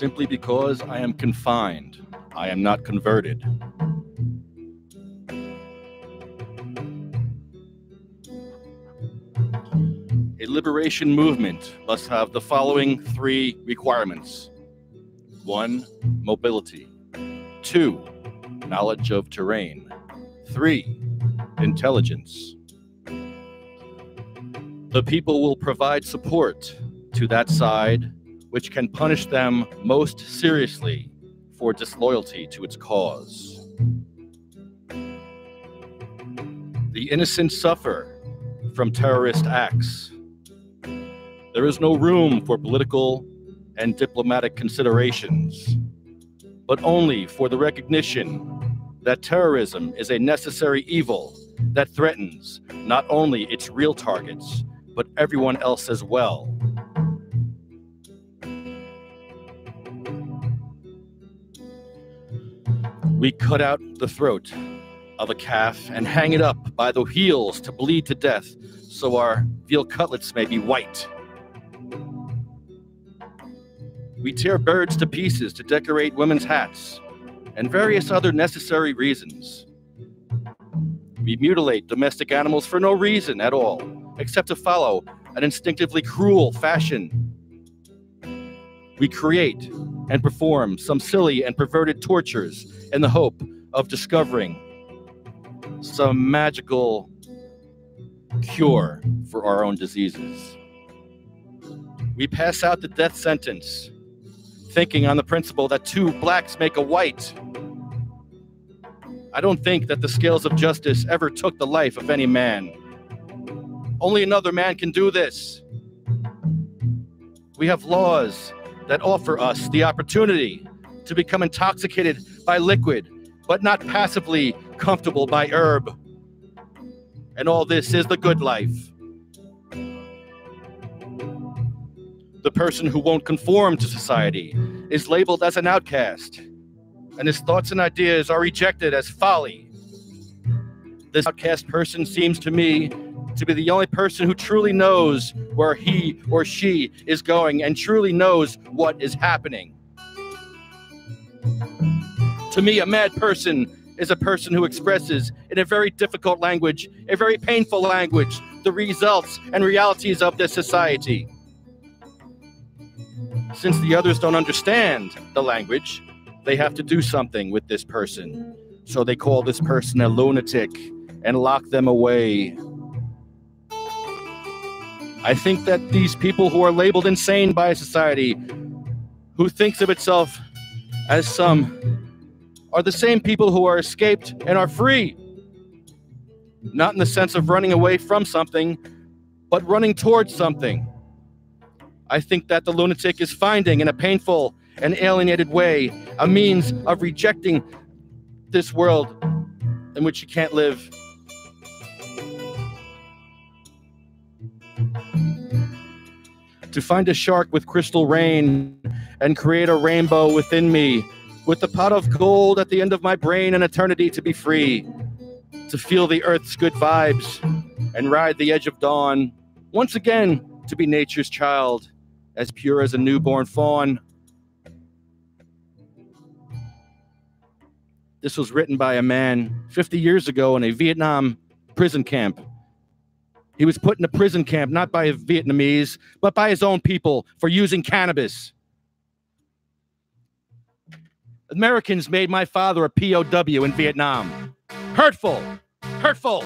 simply because I am confined. I am not converted. A liberation movement must have the following 3 requirements. 1, mobility. 2, knowledge of terrain. 3, intelligence. The people will provide support to that side which can punish them most seriously for disloyalty to its cause. The innocent suffer from terrorist acts. There is no room for political and diplomatic considerations, but only for the recognition that terrorism is a necessary evil that threatens not only its real targets, but everyone else as well. We cut out the throat of a calf and hang it up by the heels to bleed to death, so our veal cutlets may be white. We tear birds to pieces to decorate women's hats, and various other necessary reasons. We mutilate domestic animals for no reason at all, except to follow an instinctively cruel fashion. We create and perform some silly and perverted tortures in the hope of discovering some magical cure for our own diseases. We pass out the death sentence, thinking on the principle that 2 blacks make a white. I don't think that the scales of justice ever took the life of any man. Only another man can do this. We have laws that offer us the opportunity to become intoxicated by liquid, but not passively comfortable by herb. And all this is the good life. The person who won't conform to society is labeled as an outcast, and his thoughts and ideas are rejected as folly. This outcast person seems to me to be the only person who truly knows where he or she is going and truly knows what is happening. To me, a mad person is a person who expresses in a very difficult language, a very painful language, the results and realities of this society. Since the others don't understand the language, they have to do something with this person. So they call this person a lunatic and lock them away. I think that these people who are labeled insane by a society, who thinks of itself as some, are the same people who are escaped and are free. Not in the sense of running away from something, but running towards something. I think that the lunatic is finding in a painful and alienated way a means of rejecting this world in which you can't live. To find a shark with crystal rain and create a rainbow within me, with the pot of gold at the end of my brain and eternity to be free, to feel the earth's good vibes and ride the edge of dawn, once again to be nature's child, as pure as a newborn fawn. This was written by a man 50 years ago in a Vietnam prison camp. He was put in a prison camp not by Vietnamese, but by his own people for using cannabis. Americans made my father a POW in Vietnam. Hurtful! Hurtful!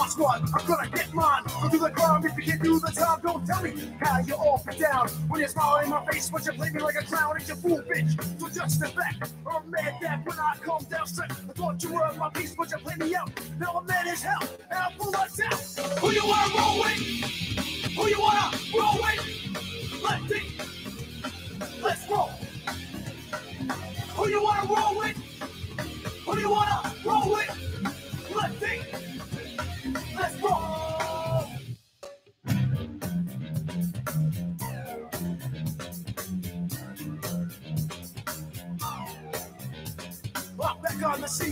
Squad, I'm gonna get mine. Go do the crime if you can't do the time. Don't tell me how you're off and down. When you smile in my face, but you play me like a clown. Ain't you fool, bitch? So just step back. I'm mad that when I come down straight, I thought you were my piece, but you play me out. Now I'm mad as hell, and I'm full of doubt. Who you wanna roll with? Who you wanna roll with? Let's see. Let's roll. Who you wanna roll with? Who you wanna roll with? Let's see. Let's go!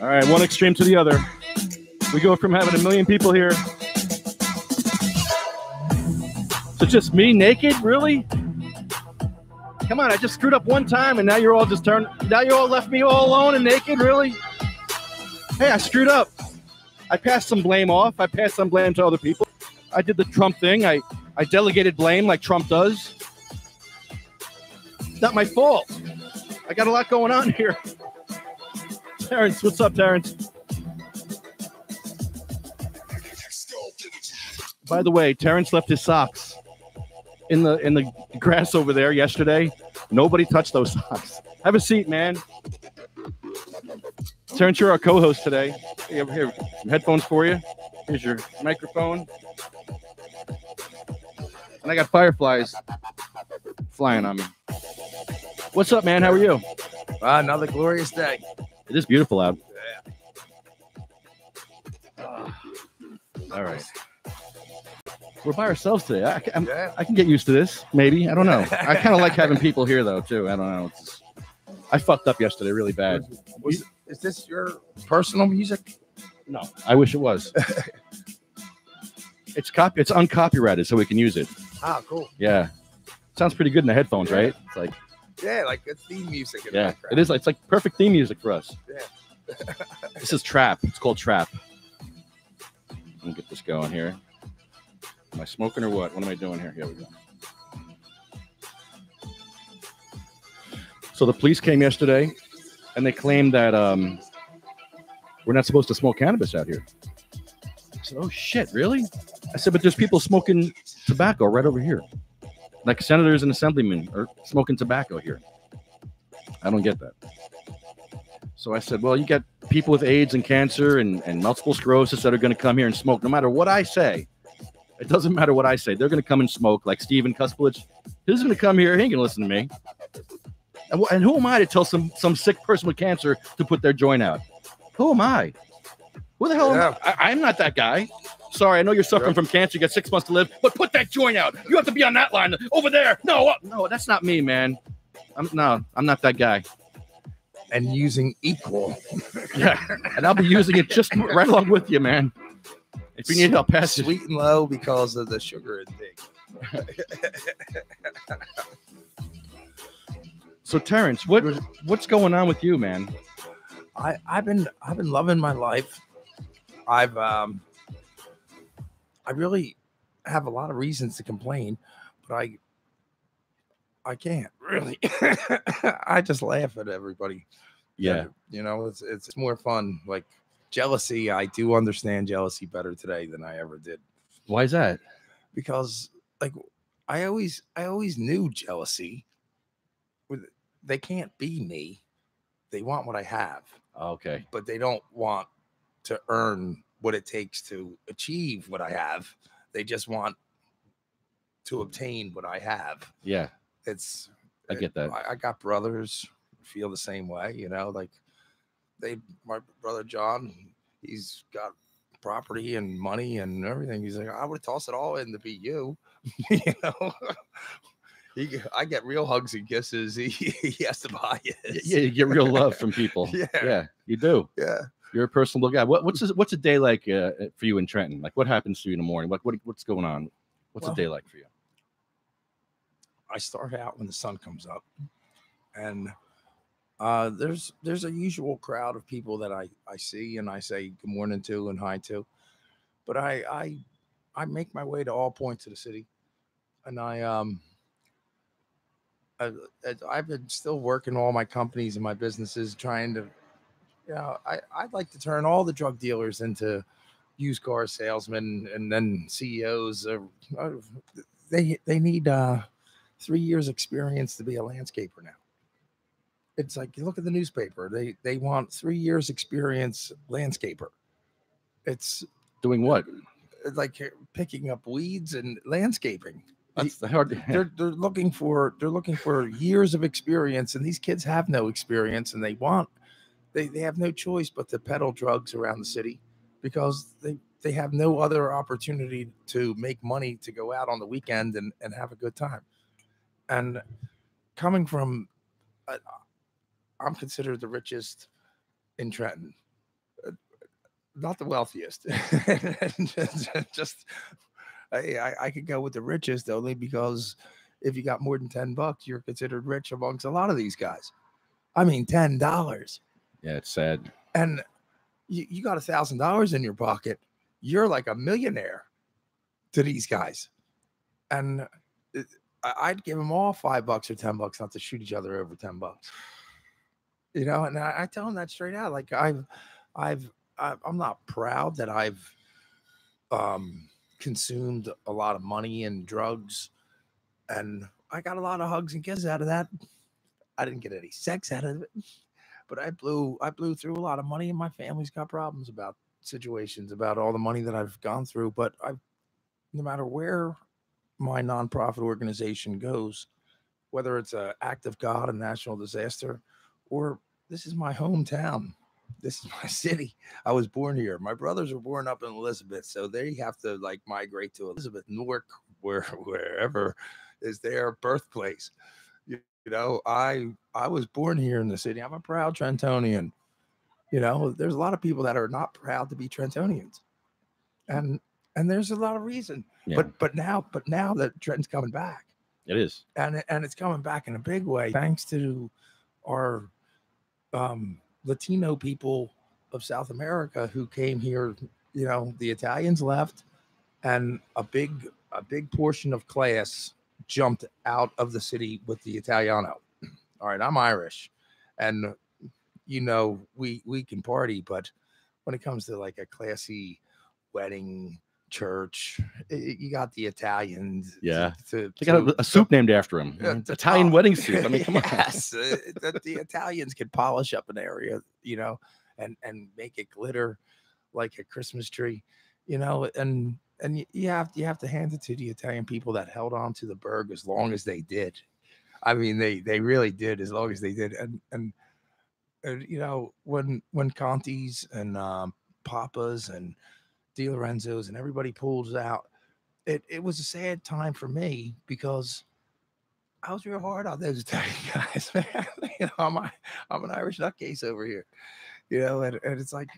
All right, one extreme to the other. We go from having 1 million people here to just me naked, really? Come on, I just screwed up one time and now you're all now you all left me all alone and naked, really? Hey, I screwed up. I passed some blame off. I passed some blame to other people. I did the Trump thing. I delegated blame like Trump does. It's not my fault. I got a lot going on here. Terrence, what's up, Terrence? By the way, Terrence left his socks in the grass over there yesterday. Nobody touched those socks. Have a seat, man. Terrence, you're our co-host today. Here, some headphones for you. Here's your microphone. And I got fireflies flying on me. What's up, man? How are you? Another glorious day. It is beautiful out. Yeah. All right. We're by ourselves today. I can get used to this, maybe. I don't know. I kind of like having people here, though, too. I don't know. I fucked up yesterday really bad. Is this your personal music? No, I wish it was. It's uncopyrighted, so we can use it. Ah, cool. Yeah. Sounds pretty good in the headphones, right? It's like... Yeah, like it's theme music. Yeah, it is. It's like perfect theme music for us. Yeah. This is trap. It's called trap. Let me get this going here. Am I smoking or what? What am I doing here? Here we go. So the police came yesterday, and they claimed that we're not supposed to smoke cannabis out here. I said, "Oh shit, really?" I said, "But there's people smoking tobacco right over here. Like senators and assemblymen are smoking tobacco here. I don't get that." So I said, well, you got people with AIDS and cancer and multiple sclerosis that are going to come here and smoke. No matter what I say, it doesn't matter what I say. They're going to come and smoke, like Steven Kuspelich. He's going to come here. He ain't going to listen to me. And who am I to tell some sick person with cancer to put their joint out? Who am I? Who the hell am I? I'm not that guy. Sorry, I know you're suffering from cancer. You got 6 months to live, but put that joint out. You have to be on that line over there. No, that's not me, man. I'm not that guy. And using equal. Yeah, and I'll be using it just right along with you, man. If you need help, pass it. Sweet and low because of the sugar intake. So, Terrence, what's going on with you, man? I've been loving my life. I've I really have a lot of reasons to complain, but I can't really. I just laugh at everybody. Yeah. You know, it's more fun. Like jealousy, I do understand jealousy better today than I ever did, Why is that? because like I always knew jealousy. They can't be me. They want what I have, Okay. but they don't want to earn what it takes to achieve what I have. They just want to obtain what I have. Yeah. It's I get that. I got brothers who feel the same way, you know, like my brother John, he's got property and money and everything. He's like, I would toss it all in to be you. You know, I get real hugs and kisses. He has to buy it. Yeah, you get real love from people. Yeah, you do. Yeah. You're a personable guy. What's a day like for you in Trenton? Like, what happens to you in the morning? What's going on? What's a day like for you? I start out when the sun comes up, and there's a usual crowd of people that I see and I say good morning to and hi to, but I make my way to all points of the city, and I've been still working all my companies and my businesses trying to, you know, I'd like to turn all the drug dealers into used car salesmen and then CEOs. They need 3 years experience to be a landscaper now. It's like you look at the newspaper, they want 3 years experience landscaper. It's Doing what? like picking up weeds and landscaping. That's the hard. They're looking for years of experience, and these kids have no experience, and they have no choice but to peddle drugs around the city because they have no other opportunity to make money to go out on the weekend and have a good time. And coming from, I'm considered the richest in Trenton, not the wealthiest. Just I could go with the richest only because if you got more than $10, you're considered rich amongst a lot of these guys. I mean, $10. Yeah, it's sad. And you got $1,000 in your pocket, you're like a millionaire to these guys. And I'd give them all $5 or $10 not to shoot each other over $10. You know, and I tell them that straight out. Like I'm not proud that I've consumed a lot of money and drugs, and I got a lot of hugs and kisses out of that. I didn't get any sex out of it, but I blew through a lot of money, and my family's got problems about situations, about all the money that I've gone through. But no matter where my nonprofit organization goes, whether it's an act of God, a national disaster, or this is my hometown, this is my city. I was born here. My brothers were born up in Elizabeth, so they have to like migrate to Elizabeth, Newark, wherever is their birthplace. You know, I was born here in the city. I'm a proud Trentonian. You know, there's a lot of people that are not proud to be Trentonians, and there's a lot of reason. Yeah. But now that Trenton's coming back, It is, and it's coming back in a big way thanks to our Latino people of South America who came here. You know, the Italians left, and a big portion of class jumped out of the city with the Italiano. All right, I'm Irish, and you know we can party, but when it comes to like a classy wedding, church, you got the Italians. Yeah, they got a soup named after him. Italian wedding soup. I mean, come on. Yes, the Italians could polish up an area, you know, and make it glitter like a Christmas tree, you know, and you have to hand it to the Italian people that held on to the burg as long as they did. I mean, they really did as long as they did, and you know, when Conti's and Papas and Di Lorenzo's and everybody pulls out, it was a sad time for me because I was real hard on those Italian guys, man. You know, I'm an Irish nutcase over here, you know, and it's like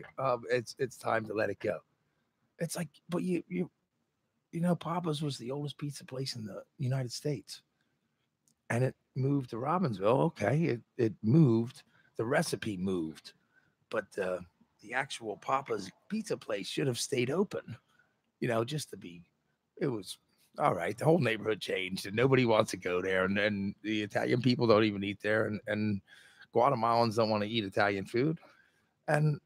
it's time to let it go. It's like, but you know, Papa's was the oldest pizza place in the United States, and it moved to Robbinsville. Okay, it moved, the recipe moved, but the actual Papa's pizza place should have stayed open. just to be. It was all right. The whole neighborhood changed, and nobody wants to go there. And then the Italian people don't even eat there, and Guatemalans don't want to eat Italian food. And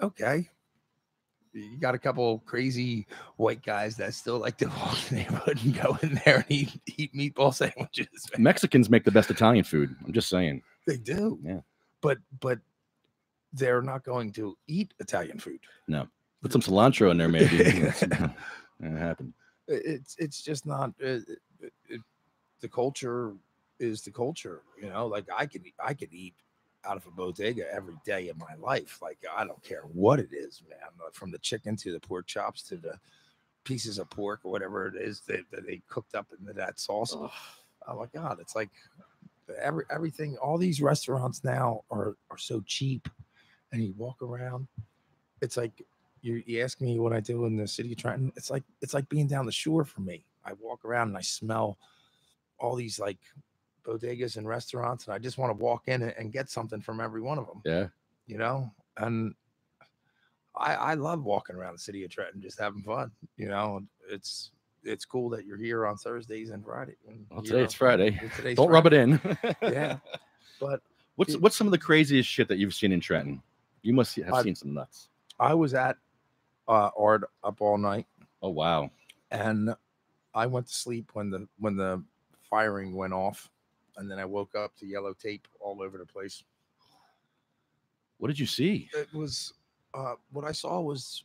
okay, you got a couple crazy white guys that still like to walk the neighborhood and go in there and eat meatball sandwiches. Man. Mexicans make the best Italian food. I'm just saying. They do. Yeah. But they're not going to eat Italian food. No. Put some cilantro in there, maybe. That happened. It's just not. The culture is the culture. Like I could eat out of a bodega every day of my life. Like I don't care what it is, man. From the chicken to the pork chops to the pieces of pork or whatever it is that they cooked up into that sauce. Oh my God, it's like everything. All these restaurants now are so cheap, and you walk around. It's like you ask me what I do in the city of Trenton. It's like being down the shore for me. I walk around and I smell all these like bodegas and restaurants, and I just want to walk in and get something from every one of them. Yeah. And I love walking around the city of Trenton, just having fun. It's cool that you're here on Thursdays and Friday. Well, today it's Friday. Don't rub it in. Yeah. But what's some of the craziest shit that you've seen in Trenton? You must have seen some nuts. I was at Art Up All Night. Oh wow. And I went to sleep when the firing went off. And then I woke up to yellow tape all over the place. What did you see? It was what I saw was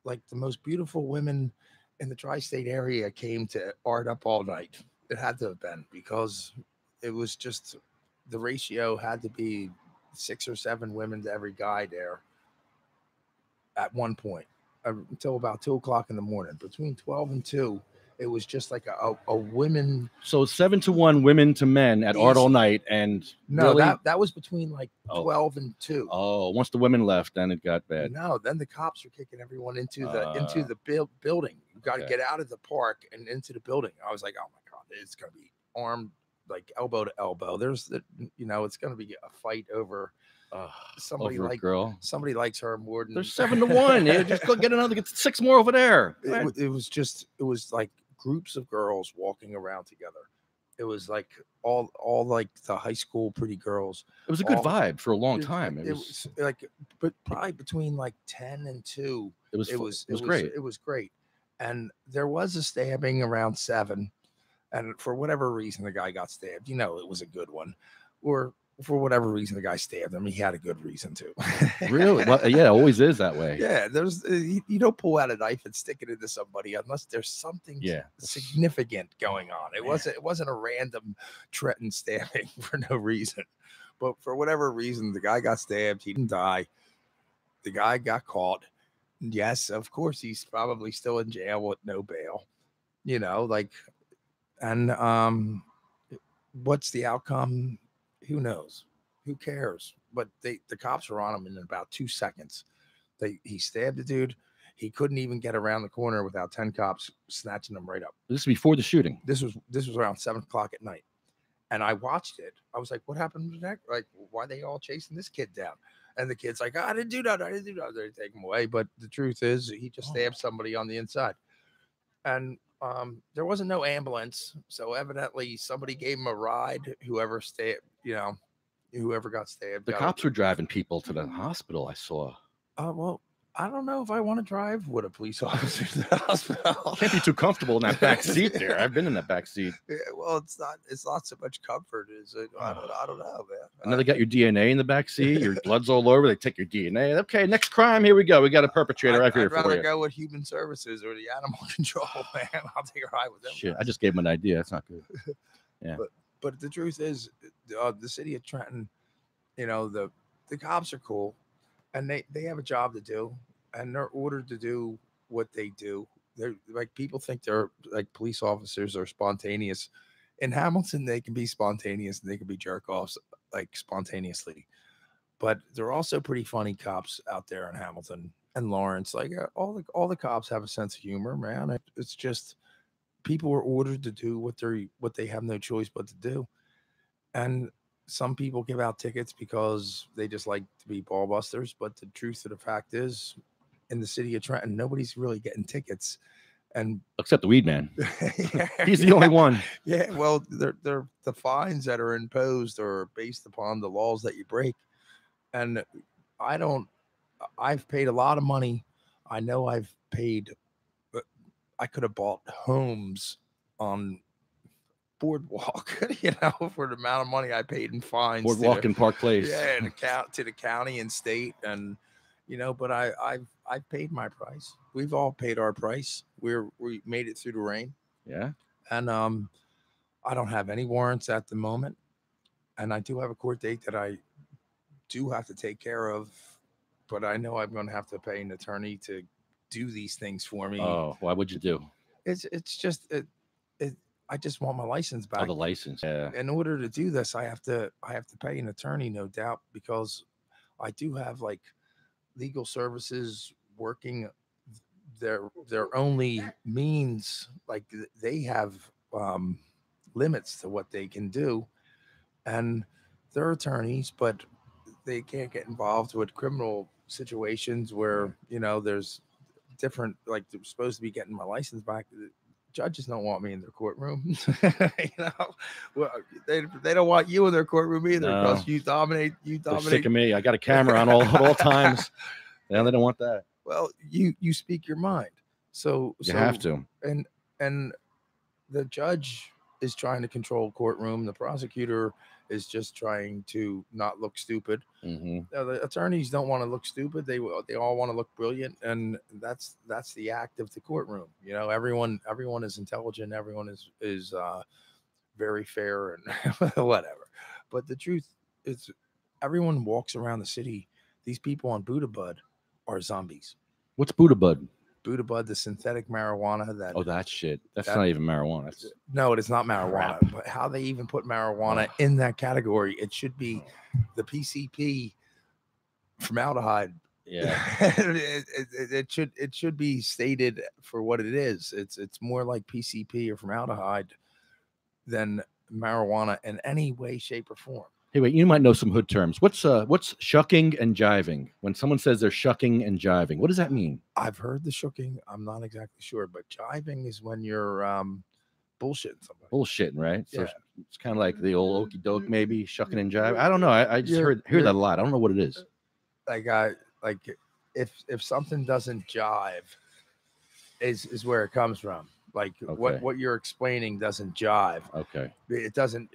like the most beautiful women in the tri-state area came to Art Up All Night. It had to have been, because it was just the ratio had to be 6 or 7 women to every guy there at one point until about 2:00 in the morning. Between 12 and 2. It was just like a women. So 7-1 women to men at Art All Night, and no, really? that was between like 12 and 2. Oh, once the women left, then it got bad. No, then the cops were kicking everyone into the building. You got to get out of the park and into the building. I was like, oh my God, it's gonna be armed like elbow to elbow. There's it's gonna be a fight over. Somebody over like girl. Somebody likes her more than. There's 7-1. Yeah, just go get 6 more over there. It was like groups of girls walking around together. It was like all like the high school pretty girls. It was a good vibe for a long time. It was like, but probably between like 10 and 2. It was great. It was great. And there was a stabbing around 7, and for whatever reason the guy got stabbed. It was a good one, or for whatever reason the guy stabbed him. He had a good reason to. Really? Well, yeah, it always is that way. Yeah, there's you don't pull out a knife and stick it into somebody unless there's something significant going on. It wasn't a random Trenton stabbing for no reason. But for whatever reason, the guy got stabbed. He didn't die. The guy got caught. Yes, of course, he's probably still in jail with no bail. And what's the outcome? Who knows? Who cares? But the cops were on him in about 2 seconds. He stabbed the dude. He couldn't even get around the corner without 10 cops snatching him right up. This was before the shooting. This was around 7:00 at night. And I watched it. I was like, what happened to that? Like, why are they all chasing this kid down? And the kid's like, I didn't do that. They take him away. But the truth is, he just stabbed somebody on the inside. And there wasn't no ambulance. So evidently somebody gave him a ride. Whoever got stabbed. The cops were driving people to the hospital, I saw. Well, I don't know if I want to drive with a police officer to the hospital. Can't be too comfortable in that back seat there. I've been in that back seat. Yeah, well, it's not so much comfort. I don't know, man. And then they got your DNA in the back seat. Your blood's all over. They take your DNA. Okay, next crime. Here we go. We got a perpetrator right here for you. I'd rather go with human services or the animal control, man. I'll take a ride with them. Shit, I just gave them an idea. That's not good. Yeah. But the truth is, the city of Trenton, the cops are cool, and they have a job to do, and they're ordered to do what they do. They're like, people think they're like police officers are spontaneous. In Hamilton, they can be spontaneous and they can be jerk offs like spontaneously, but they're also pretty funny cops out there in Hamilton and Lawrence. Like all the cops have a sense of humor, man. It's just people are ordered to do what they have no choice but to do, and some people give out tickets because they just like to be ball busters. But the truth of the fact is, in the city of Trenton. Nobody's really getting tickets, and Except the weed man. yeah, He's the only one. yeah. Well, they're the fines that are imposed are based upon the laws that you break, and I don't. I've paid a lot of money. I know I've paid. I could have bought homes on Boardwalk, for the amount of money I paid in fines. Boardwalk in Park Place. Yeah, and to the county and state, and but I've paid my price. We've all paid our price. We made it through the rain. Yeah. And I don't have any warrants at the moment, and I do have a court date that I do have to take care of, but I know I'm going to have to pay an attorney to do these things for me. Oh, why would you do? It's just I just want my license back. Oh, the license. Yeah. In order to do this, I have to pay an attorney, no doubt, because I do have like legal services working their only means, like they have limits to what they can do, and they're attorneys, but they can't get involved with criminal situations where there's different, like they're supposed to be getting my license back. Judges don't want me in their courtroom. Well, they don't want you in their courtroom either, because you dominate. They're sick of me. I got a camera on at all times. Yeah, they don't want that. Well, you speak your mind, so you have to. And the judge is trying to control courtroom. The prosecutor is just trying to not look stupid. Mm-hmm. The attorneys don't want to look stupid. They all want to look brilliant, and that's the act of the courtroom. Everyone is intelligent. Everyone is very fair and whatever. But the truth is, everyone walks around the city. These people on Buddha Bud are zombies. What's Buddha Bud? Buddha Bud, the synthetic marijuana that shit. That's not even marijuana. No, it is not marijuana. Crap. But how they even put marijuana in that category? It should be the PCP formaldehyde. Yeah. it should be stated for what it is. It's more like PCP or formaldehyde than marijuana in any way, shape, or form. Hey, wait, you might know some hood terms. What's shucking and jiving? When someone says they're shucking and jiving, what does that mean? I've heard the shucking. I'm not exactly sure, but jiving is when you're bullshitting somebody. Bullshitting, right? So yeah. It's kind of like the old okey doke, maybe shucking and jiving. I don't know. I just hear that a lot. I don't know what it is. Like if something doesn't jive, is where it comes from. Like what you're explaining doesn't jive. Okay. It doesn't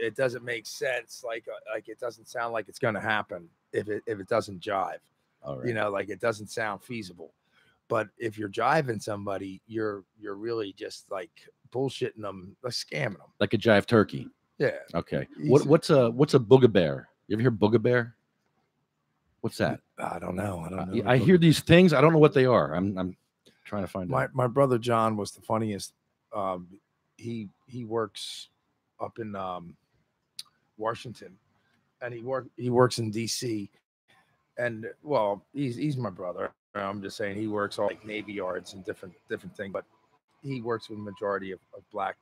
make sense. Like it doesn't sound like it's going to happen if it doesn't jive. All right. Like it doesn't sound feasible. But if you're jiving somebody, you're really just like bullshitting them, like scamming them. Like a jive turkey. Yeah. Okay. What's a booga bear? You ever hear booga bear? What's that? I don't know. I don't know. I hear these things. I don't know what they are. I'm trying to find out. My brother John was the funniest. He works up in Washington, and he works in DC, and well, he's my brother. I'm just saying he works all like Navy yards and different things, but he works with the majority of black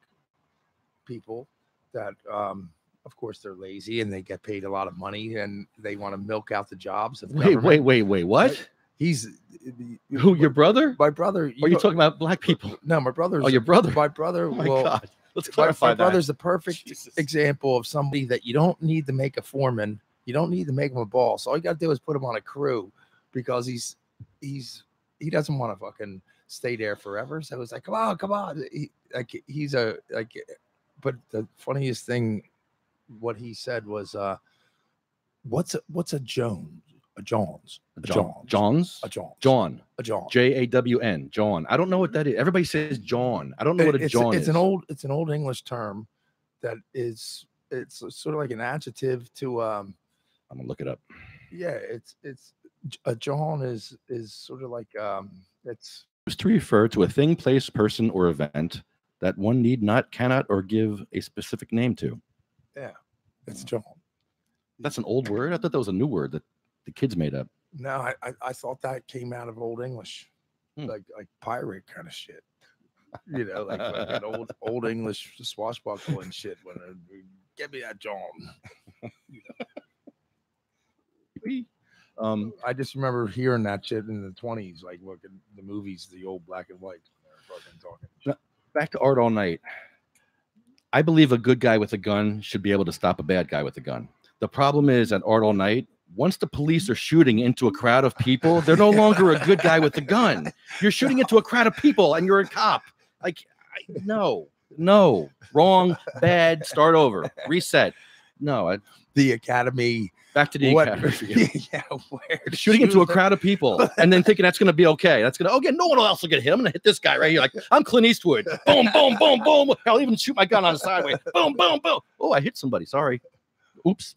people that of course they're lazy and they get paid a lot of money and they want to milk out the jobs of government. Wait, what? He's who? Your brother? My brother. Are you talking about black people? No, my brother's. Oh, your brother. My brother. Oh my God. Let's clarify my brother's the perfect example of somebody that you don't need to make a foreman. You don't need to make him a boss. All you got to do is put him on a crew, because he doesn't want to fucking stay there forever. So it's like, come on. But the funniest thing, what he said was, what's a Jones? A Johns. John. Jawn. Jawn. John. I don't know what that is. Everybody says John. I don't know what a John is. It's an old English term that it's sort of like an adjective to I'm gonna look it up. Yeah, it's a John is sort of like it's used to refer to a thing, place, person, or event that one need not, cannot, or give a specific name to. Yeah, it's John. That's an old word. I thought that was a new word that the kids made up. No, I thought that came out of Old English, like pirate kind of shit. Like an old English swashbuckling shit. When give me that John. I just remember hearing that shit in the 20s, like looking the movies, the old black and white. They're fucking talking. Back to Art All Night. I believe a good guy with a gun should be able to stop a bad guy with a gun. The problem is at Art All Night, once the police are shooting into a crowd of people, they're no longer a good guy with a gun. You're shooting into a crowd of people and you're a cop. Like, no, wrong, bad, start over, reset. No, the Academy. Back to the Academy. Yeah, where shooting into a crowd of people and then thinking that's going to be okay. That's going to, okay, no one else will get hit. I'm going to hit this guy right here. Like, I'm Clint Eastwood. Boom, boom, boom, boom. I'll even shoot my gun on the sideway. Boom, boom, boom. Oh, I hit somebody. Sorry. Oops.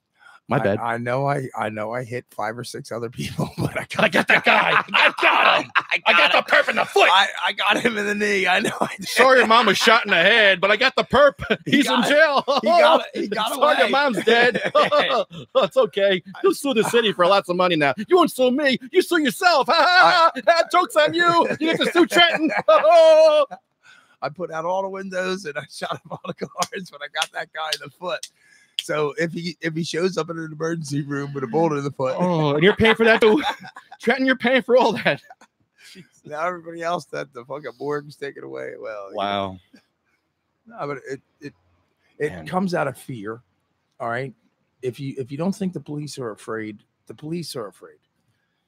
My bad. I know I hit 5 or 6 other people, but I got that guy. I got him. I got the perp in the foot. I got him in the knee. I know. Sorry, your mom was shot in the head, but I got the perp. He's in jail. He got Sorry, away. your mom's dead. It's okay. You'll sue the city for lots of money now. You won't sue me. You sue yourself. Joke's on you. You get to sue Trenton. I put out all the windows and I shot up all the cars, but I got that guy in the foot. So if he shows up in an emergency room with a bullet in the foot, and you're paying for that too, Trenton, you're paying for all that. Now everybody else that the fucking morgue's taken away. Well, wow. No, but it comes out of fear. All right. If you don't think the police are afraid, the police are afraid.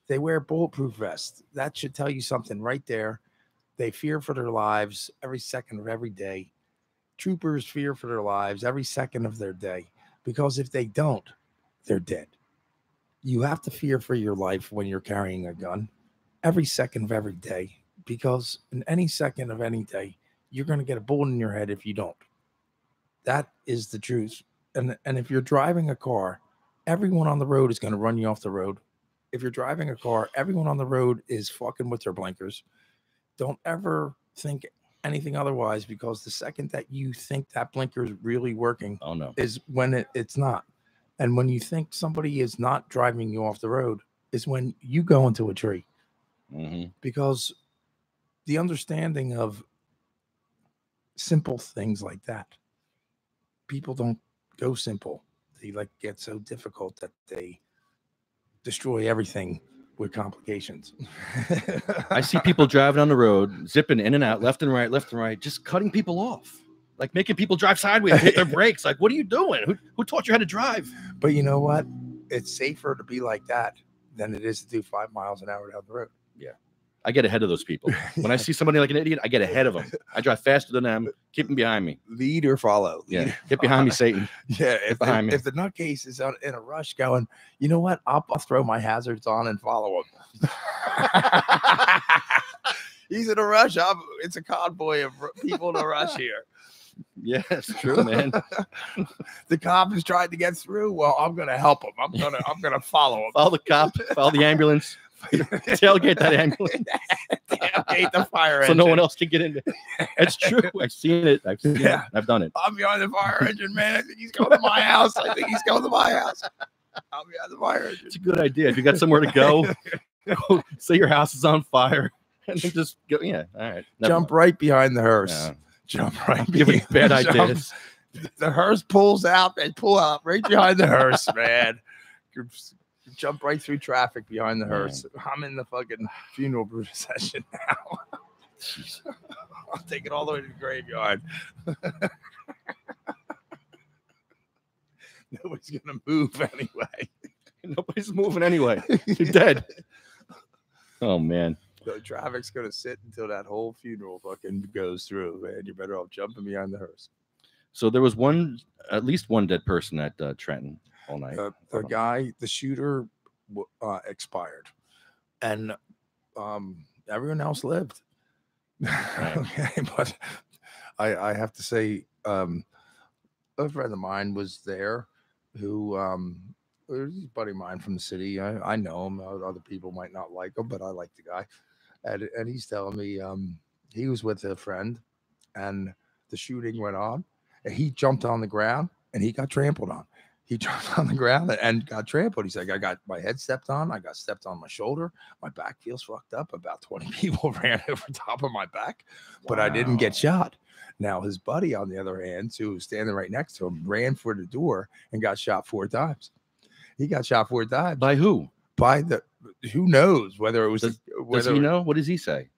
They wear bulletproof vests. That should tell you something right there. They fear for their lives every second of every day. Troopers fear for their lives every second of their day, because if they don't, they're dead. You have to fear for your life when you're carrying a gun every second of every day, because in any second of any day, you're going to get a bullet in your head if you don't. That is the truth. And if you're driving a car, everyone on the road is going to run you off the road. If you're driving a car, everyone on the road is fucking with their blinkers. Don't ever think anything otherwise, because the second that you think that blinker is really working, oh no, is when it's not. And when you think somebody is not driving you off the road is when you go into a tree. Mm-hmm. Because the understanding of simple things like that, people don't go simple. They get so difficult that they destroy everything with complications. I see people driving on the road, zipping in and out, left and right, just cutting people off, like making people drive sideways, hit their brakes. Like, what are you doing? Who taught you how to drive? But you know what? It's safer to be like that than it is to do 5 miles an hour down the road. Yeah. I get ahead of those people. When I see somebody like an idiot, I get ahead of them. I drive faster than them. Keep them behind me. Lead or follow. Yeah. Get behind me, Satan. Yeah. If the nutcase is in a rush going, you know what? I'll throw my hazards on and follow him. He's in a rush. It's a convoy of people in a rush here. Yeah, it's true, man. The cop is trying to get through. Well, I'm gonna help him. I'm gonna follow him. Follow the cop. Follow the ambulance. Tailgate that ambulance. Tailgate the fire so engine. no one else can get in there. It's true. I've seen it. I've done it. I'm behind the fire engine, man. I think he's going to my house. I'm behind the fire engine. It's a good idea. If you got somewhere to go, say your house is on fire, and then just go. Yeah, all right. Jump right behind the hearse. Yeah. Jump right. Giving bad ideas. The hearse pulls out. They pull out right behind the hearse, man. Jump right through traffic behind the hearse. I'm in the fucking funeral procession now. I'll take it all the way to the graveyard. Nobody's gonna move anyway. Nobody's moving anyway. You're dead. Oh man. The traffic's gonna sit until that whole funeral fucking goes through, man. You're better off jumping behind the hearse. So there was at least one dead person at Trenton all night. The guy, the shooter, expired, and everyone else lived. Okay, but I have to say, a friend of mine was there who was a buddy of mine from the city. I know him. Other people might not like him, but I like the guy. And he's telling me he was with a friend, and the shooting went on, and he jumped on the ground, and he got trampled on. He jumped on the ground and got trampled. He's like, I got my head stepped on. I got stepped on my shoulder. My back feels fucked up. About 20 people ran over top of my back, but I didn't get shot. Now, his buddy, on the other hand, who was standing right next to him, ran for the door and got shot 4 times. He got shot 4 times. By who? by the, who knows whether it was, Does he know? What does he say?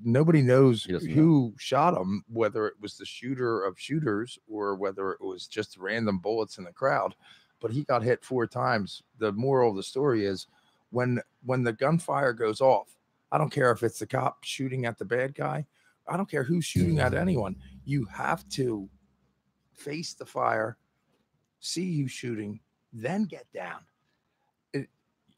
Nobody knows He doesn't who shot him, whether it was the shooter of shooters or whether it was just random bullets in the crowd. But he got hit 4 times. The moral of the story is when the gunfire goes off, I don't care if it's the cop shooting at the bad guy. I don't care who's shooting at anyone. You have to face the fire, see who's shooting, then get down.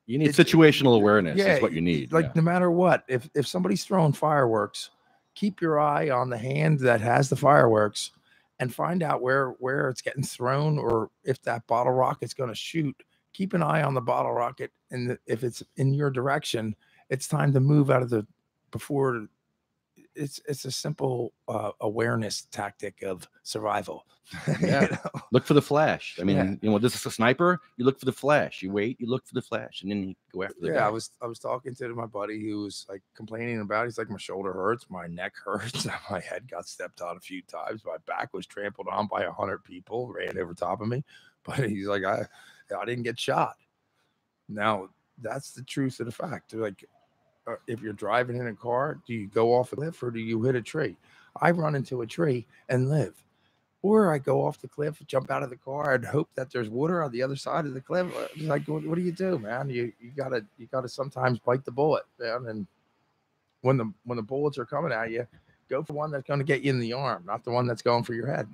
You need situational awareness. Yeah, is what you need. Like no matter what, if somebody's throwing fireworks, keep your eye on the hand that has the fireworks and find out where it's getting thrown, or if that bottle rocket's going to shoot. Keep an eye on the bottle rocket, and if it's in your direction, it's time to move out of the before. It's a simple awareness tactic of survival. Yeah. You know? Look for the flash. I mean, this is a sniper. You look for the flash. You wait. You look for the flash, and then you go after the guy. I was talking to my buddy who was like complaining about. He's like, my shoulder hurts, my neck hurts, my head got stepped on a few times, my back was trampled on by 100 people, ran over top of me. But he's like, I didn't get shot. Now that's the truth of the fact. Like, if you're driving in a car, do you go off a cliff or do you hit a tree? I run into a tree and live. Or I go off the cliff, jump out of the car, and hope that there's water on the other side of the cliff. Like, what do you do, man? You gotta sometimes bite the bullet, man. And when the bullets are coming at you, go for one that's going to get you in the arm, not the one that's going for your head.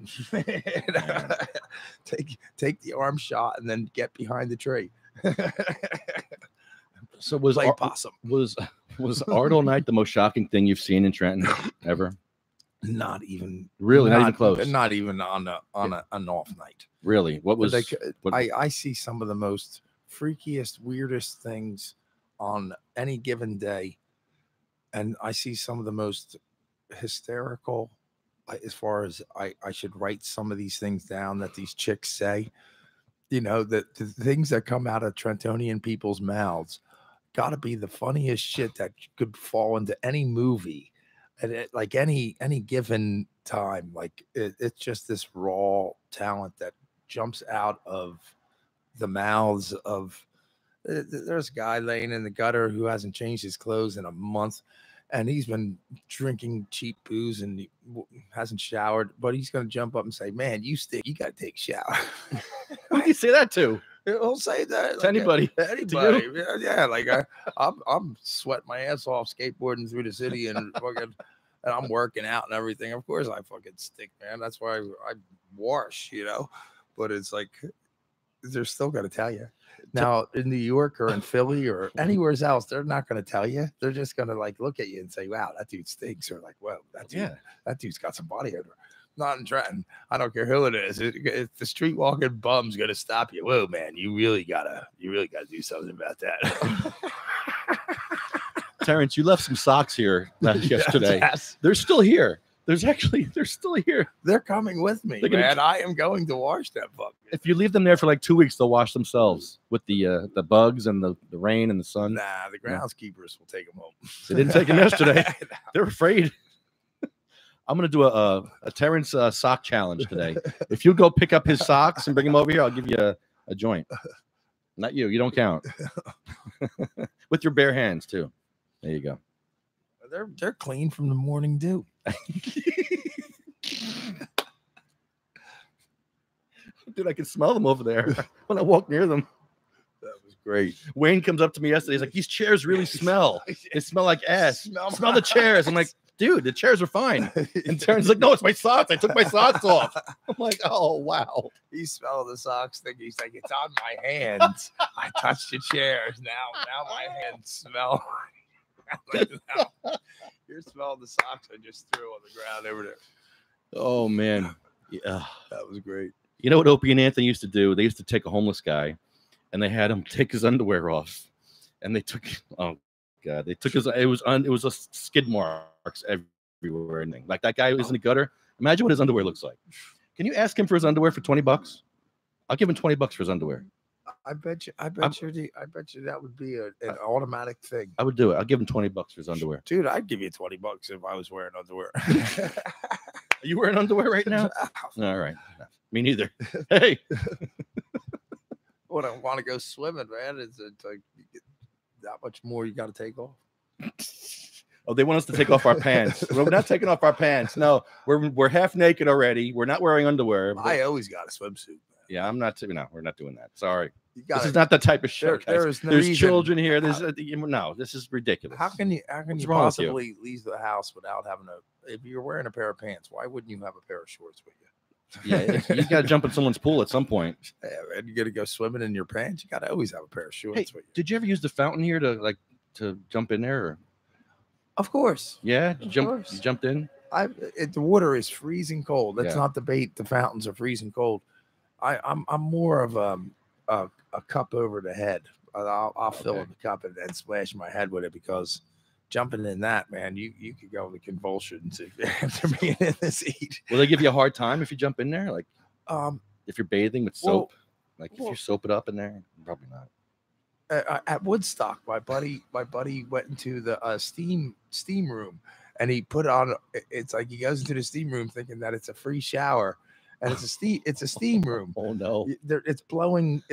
Take the arm shot and then get behind the tree. So was Ardell Night the most shocking thing you've seen in Trenton ever? Not even close. Not even on an off night. Really? What was? I see some of the most freakiest, weirdest things on any given day, and I see some of the most hysterical. As far as I should write some of these things down that these chicks say. You know, the things that come out of Trentonian people's mouths got to be the funniest shit that could fall into any movie at like any given time. Like it's just this raw talent that jumps out of the mouths of. There's a guy laying in the gutter who hasn't changed his clothes in a month, and he's been drinking cheap booze and he hasn't showered, but he's going to jump up and say, "Man, you stink. You got to take a shower." Who do you say that to? He'll say that to like, anybody. Anybody. Yeah, like I'm sweating my ass off skateboarding through the city and fucking, and I'm working out and everything. Of course I fucking stink, man. That's why I wash, you know. But it's like they're still gonna tell you. Now in New York or in Philly or anywhere else, they're not gonna tell you. They're just gonna like look at you and say, "Wow, that dude stinks," or like, "Well, that dude's got some body odor." Not in Trenton. I don't care who it is. If the street walking bum's gonna stop you, whoa, man, you really gotta do something about that. Terrence, you left some socks here yesterday. Yes. They're still here. They're still here. They're coming with me, man. I am going to wash that fuck. If you leave them there for like 2 weeks, they'll wash themselves with the bugs and the rain and the sun. Nah, the groundskeepers will take them home. They didn't take them yesterday. They're afraid. I'm going to do a Terrence sock challenge today. If you go pick up his socks and bring them over here, I'll give you a joint. Not you. You don't count. With your bare hands, too. There you go. They're clean from the morning dew. Dude, I can smell them over there when I walk near them. That was great. Wayne comes up to me yesterday. He's like, "These chairs really smell. They smell like ass. Smell the chairs." I'm like, "Dude, the chairs are fine." And Terrence's like, "No, it's my socks. I took my socks off." I'm like, "Oh, wow." He smelled the socks thing. He's like, "It's on my hands. I touched the chairs. Now my hands smell." Like, no. You're smelling the socks I just threw on the ground over there. Oh, man. Yeah. That was great. You know what Opie and Anthony used to do? They used to take a homeless guy and they had him take his underwear off. And they took, oh, God, they took his, it was a skid marks everywhere. And like that guy was in the gutter. Imagine what his underwear looks like. Can you ask him for his underwear for $20? I'll give him $20 for his underwear. I bet you that would be an automatic thing. I would do it. I'll give him $20 for his underwear. Dude, I'd give you $20 if I was wearing underwear. Are you wearing underwear right now? All right. Me neither. Hey. When I want to go swimming, man, it's like that much more you got to take off. Oh, they want us to take off our pants. We're not taking off our pants. No, we're half naked already. We're not wearing underwear. I always got a swimsuit. Man. Yeah, I'm not. No, we're not doing that. Sorry. This is not the type of show. There's children here. No, this is ridiculous. How can you possibly leave the house without having if you're wearing a pair of pants, why wouldn't you have a pair of shorts with you? Yeah, you got to jump in someone's pool at some point. Yeah, and you got to go swimming in your pants. You got to always have a pair of shorts with you. Did you ever use the fountain here to jump in there? Or? Of course. Yeah, you jumped in. The water is freezing cold. Let's not debate the fountains are freezing cold. I'm more of a cup over the head. I'll fill up the cup and splash my head with it because jumping in that, man, you could go into convulsions after being in this heat. Will they give you a hard time if you jump in there? Like, if you're bathing with soap, if you soap it up in there, probably not. At Woodstock, my buddy went into the steam room, and he put on. It's like he goes into the steam room thinking that it's a free shower, and it's a steam room. Oh no! It's blowing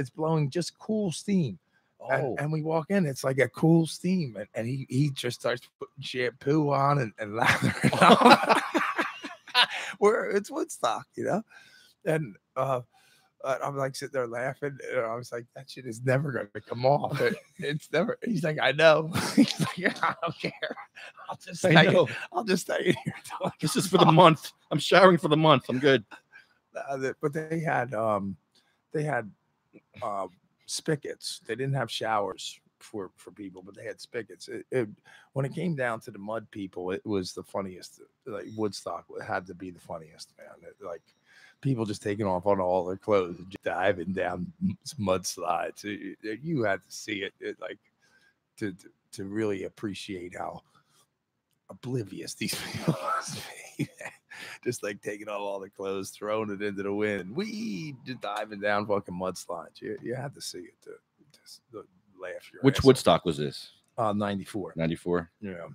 just cool steam. Oh. And we walk in, it's like a cool steam, and he just starts putting shampoo on and lathering on. It's Woodstock, and I'm like sitting there laughing, and I was like, that shit is never going to come off. It's never. He's like, I know. He's like, I don't care. I'll just stay in here. This is for the month. I'm showering for the month. I'm good. But they had spigots. They didn't have showers for people, but they had spigots. When it came down to the mud people, it was the funniest. Like Woodstock had to be the funniest, man. People just taking off on all their clothes and just diving down mudslides. You had to see it like to really appreciate how oblivious these people must be. Just like taking off all their clothes, throwing it into the wind. Just diving down fucking mudslides. You had to see it to just laugh your Which ass Woodstock off. Was this? 94. 94. Yeah.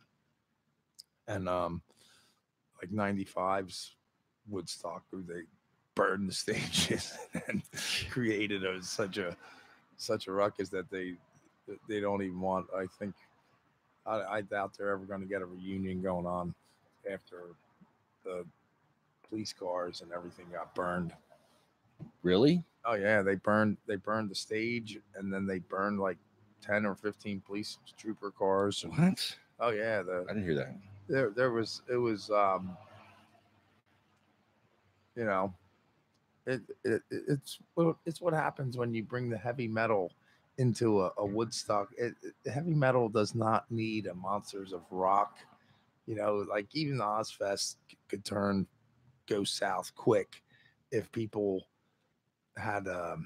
And like 95's Woodstock, where they burned the stages and created such a ruckus that they don't even want. I think I doubt they're ever going to get a reunion going on after the police cars and everything got burned. Really? Oh yeah, they burned the stage, and then they burned like 10 or 15 police trooper cars. What? Oh yeah, I didn't hear that. It's what happens when you bring the heavy metal into a Woodstock. Heavy metal does not need a Monsters of Rock. Like even the Ozfest could go south quick if people had a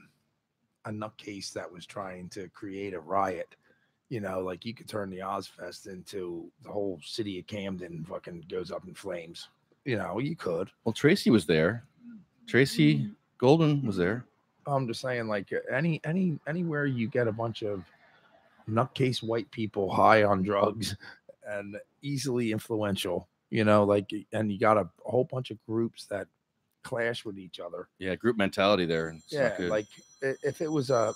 nutcase that was trying to create a riot. Like you could turn the Ozfest into the whole city of Camden fucking goes up in flames. You could. Well, Tracy was there. Tracy Golden was there. I'm just saying, like anywhere you get a bunch of nutcase white people high on drugs and easily influential, and you got a whole bunch of groups that clash with each other. Yeah, group mentality there. Yeah, like if it was a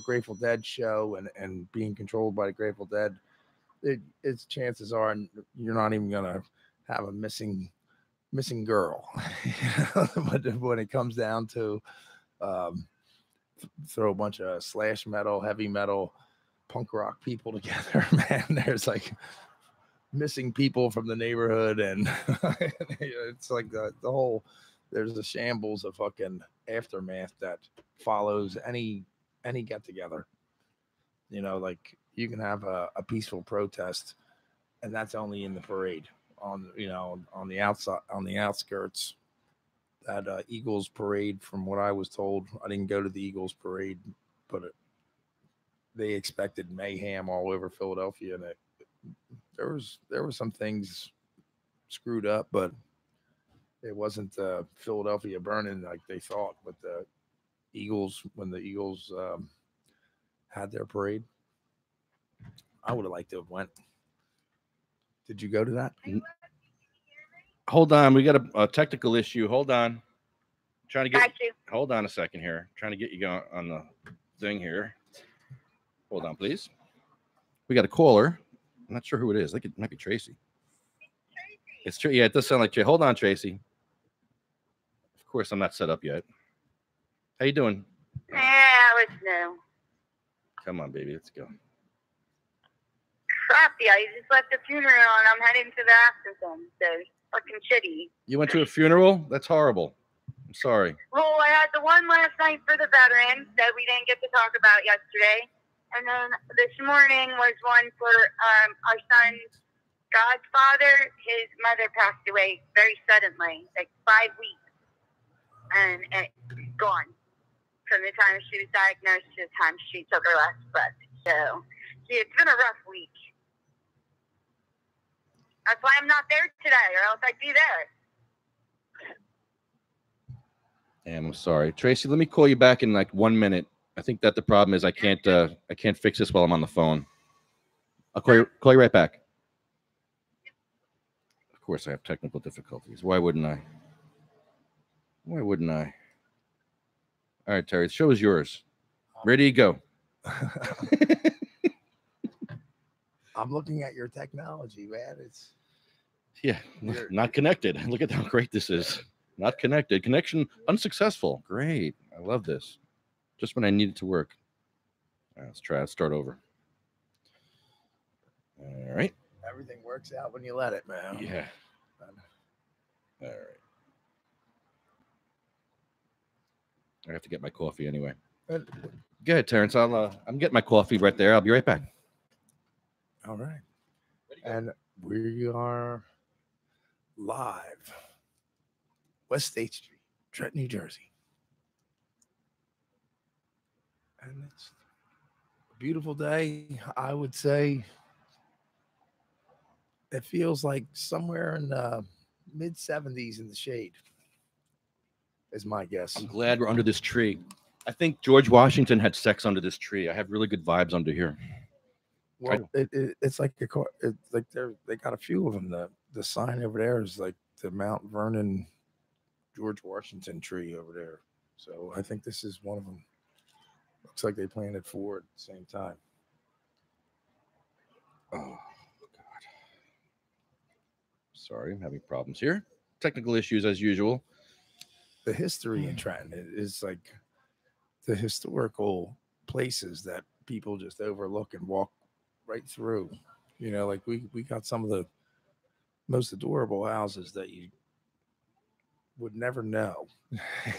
Grateful Dead show and being controlled by the Grateful Dead, its chances are you're not even gonna have a missing girl. But when it comes down to throw a bunch of slash metal, heavy metal, punk rock people together, man, there's like missing people from the neighborhood, and it's like the whole, there's a shambles of fucking aftermath that follows any get together. Like you can have a peaceful protest, and that's only in the parade. On the outside, on the outskirts, that Eagles parade, from what I was told, I didn't go to the Eagles parade, but they expected mayhem all over Philadelphia, and there were some things screwed up, but it wasn't Philadelphia burning like they thought. But the Eagles, when the Eagles had their parade, I would have liked to have went. Did you go to that? Hold on, we got a technical issue. Hold on. Trying to get you. Hold on a second here. Trying to get you going on the thing here. Hold on, please. We got a caller. I'm not sure who it is. I think it might be Tracy. It's true. Yeah, it does sound like Tracy. Hold on, Tracy. Of course, I'm not set up yet. How you doing? Yeah, let's know. Come on, baby. Let's go. Crappy. I just left the funeral and I'm heading to the afterthon. So fucking shitty. You went to a funeral? That's horrible. I'm sorry. Well, I had the one last night for the veterans that we didn't get to talk about yesterday. And then this morning was one for our son's godfather. His mother passed away very suddenly, like 5 weeks. And it's gone. From the time she was diagnosed to the time she took her last breath. So, it's been a rough week. That's why I'm not there today, or else I'd be there. Damn, I'm sorry, Tracy. Let me call you back in like 1 minute. I think that the problem is I can't fix this while I'm on the phone. I'll call you right back. Of course, I have technical difficulties. Why wouldn't I? Why wouldn't I? All right, Terry, the show is yours. Ready to go. I'm looking at your technology, man. It's not connected. Look at how great this is. Not connected. Connection unsuccessful. Great. I love this. Just when I need it to work. All right, let's try. Let's start over. All right. Everything works out when you let it, man. Yeah. All right. I have to get my coffee anyway. Go ahead, Terrence. I'm getting my coffee right there. I'll be right back. All right. And we are live. West State Street, Trenton, New Jersey. And it's a beautiful day. I would say it feels like somewhere in the mid 70s in the shade. Is my guess. I'm glad we're under this tree. I think George Washington had sex under this tree. I have really good vibes under here. Well, it's like they got a few of them. The sign over there is like the Mount Vernon George Washington tree over there. So I think this is one of them. Looks like they planted 4 at the same time. Oh God! Sorry, I'm having problems here. Technical issues as usual. The history in Trenton is like the historical places that people just overlook and walk right through. You know, like we got some of the most adorable houses that you would never know.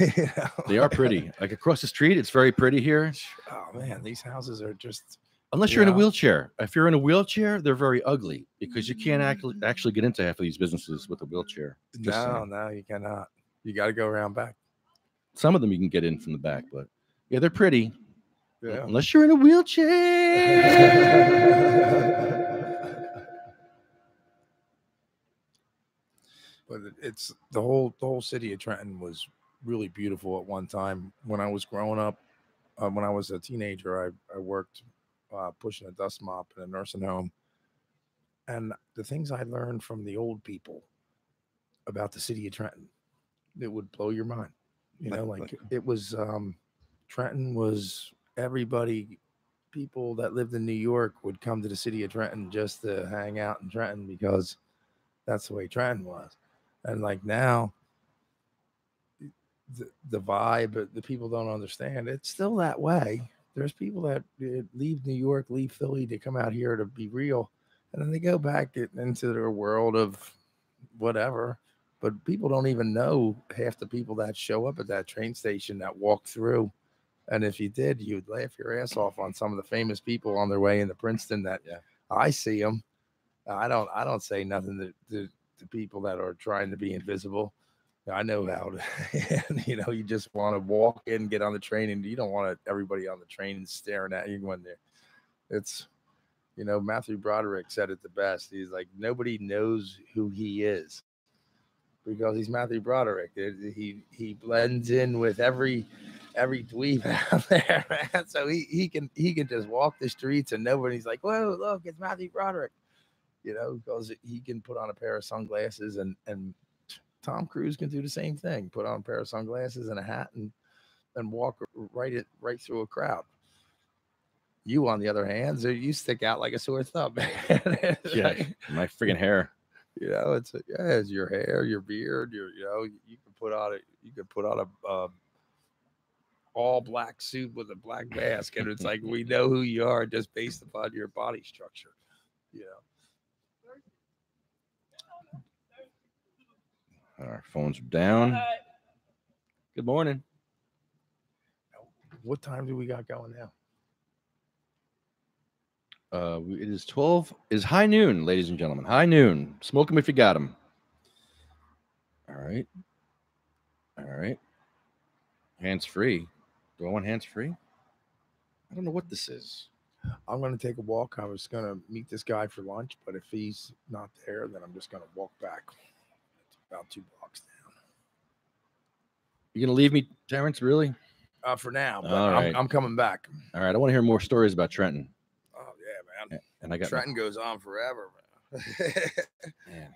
You know? They are pretty. Like across the street, it's very pretty here. Oh man, these houses are just. Unless you're in a wheelchair. If you're in a wheelchair, they're very ugly because you can't actually get into half of these businesses with a wheelchair. No, you cannot. You got to go around back. Some of them you can get in from the back, but yeah, they're pretty. Yeah. Unless you're in a wheelchair. But it's the whole city of Trenton was really beautiful at one time. When I was growing up, when I was a teenager, I worked pushing a dust mop in a nursing home. And the things I learned from the old people about the city of Trenton, it would blow your mind. You know, like it was Trenton was everybody. People that lived in New York would come to the city of Trenton just to hang out in Trenton because that's the way Trenton was. And like now, the vibe, the people don't understand. It's still that way. There's people that leave New York, leave Philly to come out here to be real. And then they go back into their world of whatever. But people don't even know half the people that show up at that train station that walk through. And if you did, you'd laugh your ass off on some of the famous people on their way into Princeton that I see them. I don't say nothing to people that are trying to be invisible. I know how to, and, you know, you just want to walk in, get on the train, and you don't want everybody on the train staring at you when they're, it's, you know, Matthew Broderick said it the best. He's like, nobody knows who he is because he's Matthew Broderick. He blends in with every dweeb out there, man. So he can just walk the streets and nobody's like, whoa, look, it's Matthew Broderick. You know, because he can put on a pair of sunglasses and Tom Cruise can do the same thing. Put on a pair of sunglasses and a hat and walk right through a crowd. You, on the other hand, so you stick out like a sore thumb, man. Yeah, my friggin' hair. You know, it's your hair, your beard, you can put on a all black suit with a black mask, and it's like we know who you are just based upon your body structure. You know, Our phones are down. Good morning. what time do we got going now? It is 12. Is high noon, ladies and gentlemen. High noon. Smoke them if you got them. All right. All right. Hands free. Do I want hands free? I don't know what this is. I'm going to take a walk. I was going to meet this guy for lunch, but if he's not there, then I'm just going to walk back. It's about 2 blocks down. You gonna leave me, Terrence? Really? For now, but All right. I'm coming back. All right. I want to hear more stories about Trenton. Oh yeah, man. And I got Trenton goes on forever, man.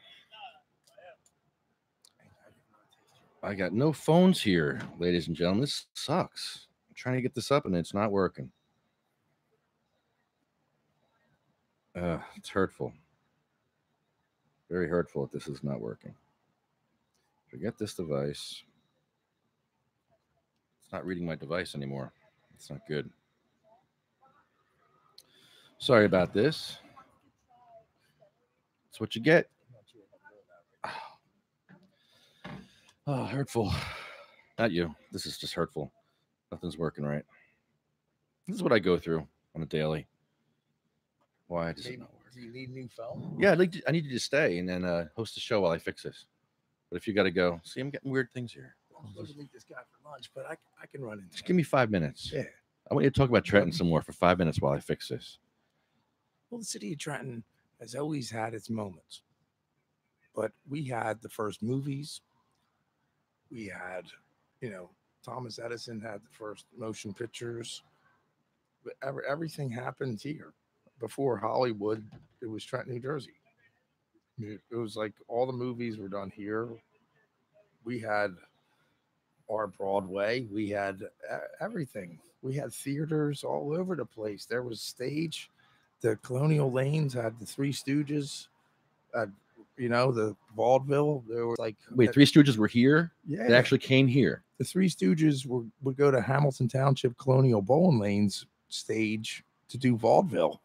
I got no phones here, ladies and gentlemen. This sucks. I'm trying to get this up and it's not working. It's hurtful. Very hurtful that this is not working. Forget this device. It's not reading my device anymore. It's not good. Sorry about this. That's what you get. Oh, hurtful. Not you. This is just hurtful. Nothing's working right. This is what I go through on a daily. Why does it not work? Do you need a new phone? Yeah, I need you to stay and then host a show while I fix this. But if you got to go, see, I'm getting weird things here. I'm supposed to meet this guy for lunch, but I can run in. Just give me 5 minutes. Yeah. I want you to talk about Trenton some more for 5 minutes while I fix this. Well, the city of Trenton has always had its moments, but we had the first movies. We had, Thomas Edison had the first motion pictures. But everything happened here. Before Hollywood, it was Trenton, New Jersey. It was like all the movies were done here. We had our Broadway. We had everything. We had theaters all over the place. There was stage. The Colonial Lanes had the Three Stooges. The vaudeville. There were like wait, Three Stooges were here. Yeah, they actually came here. The Three Stooges would go to Hamilton Township Colonial Bowling Lanes stage to do vaudeville.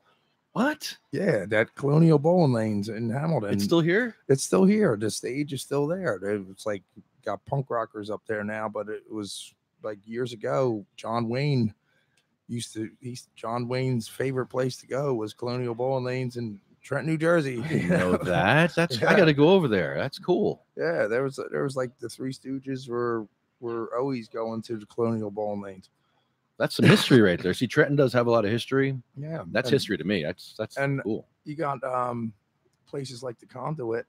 What? Yeah, that Colonial Bowling Lanes in Hamilton. It's still here? It's still here. The stage is still there. It's like got punk rockers up there now, but it was like years ago. John Wayne's favorite place to go was Colonial Bowling Lanes in Trenton, New Jersey. I know that. That's I got to go over there. That's cool. Yeah, there was like the Three Stooges were always going to the Colonial Bowling Lanes. That's some history right there. See, Trenton does have a lot of history. Yeah, that's history to me. That's cool. You got places like the Conduit.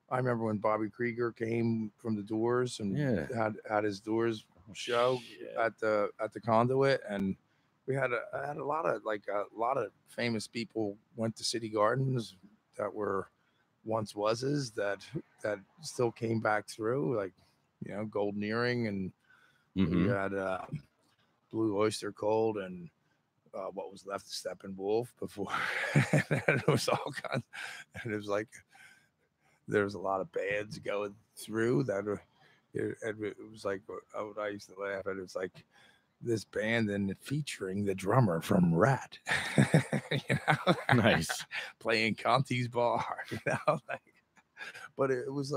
I remember when Bobby Krieger came from the Doors and had his Doors show at the Conduit, and we had a lot of famous people went to City Gardens that were once wases that still came back through, like Golden Earring, and we had Blue Oyster Cult and what was left of Steppenwolf before. And it was all kinds, and it was like there was a lot of bands going through that. It was like I used to laugh at. It was like this band and featuring the drummer from Rat. Nice. Playing Conti's bar. But it was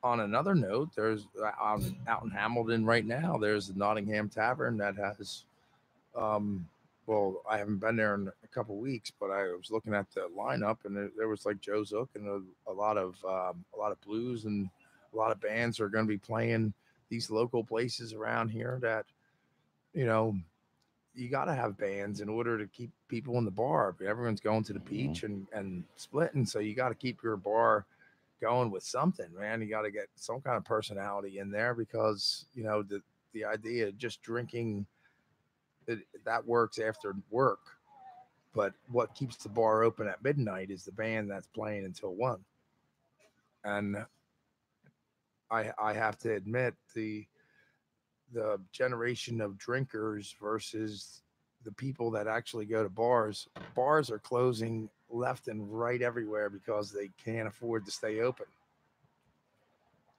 on another note, there's out in Hamilton right now, there's the Nottingham Tavern that has I haven't been there in a couple of weeks, but I was looking at the lineup, and there was like Joe Zook and a lot of blues, and a lot of bands are going to be playing these local places around here that you got to have bands in order to keep people in the bar. Everyone's going to the beach and splitting, so you that keep your bar going with something, man. You got to get some kind of personality in there, because the idea of just drinking that works after work, but what keeps the bar open at midnight is the band that's playing until 1. And I have to admit, the the generation of drinkers versus the people that actually go to bars. Bars are closing left and right everywhere because they can't afford to stay open.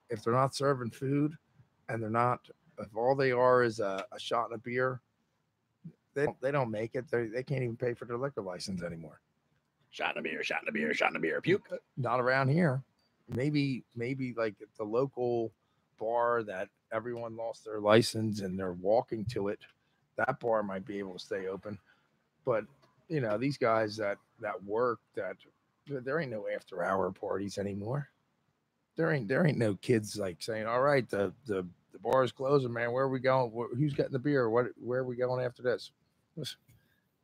If they're not serving food and they're not, if all they are is a shot and a beer, they don't make it. They can't even pay for their liquor license anymore. Shot in a beer, shot in a beer, shot in a beer, puke. Not around here. Maybe like at the local bar that everyone lost their license and they're walking to it, that bar might be able to stay open. But these guys that work, that there ain't no after hour parties anymore. There ain't no kids like saying, all right, the bar is closing, man. Where are we going? Who's getting the beer? Where are we going after this?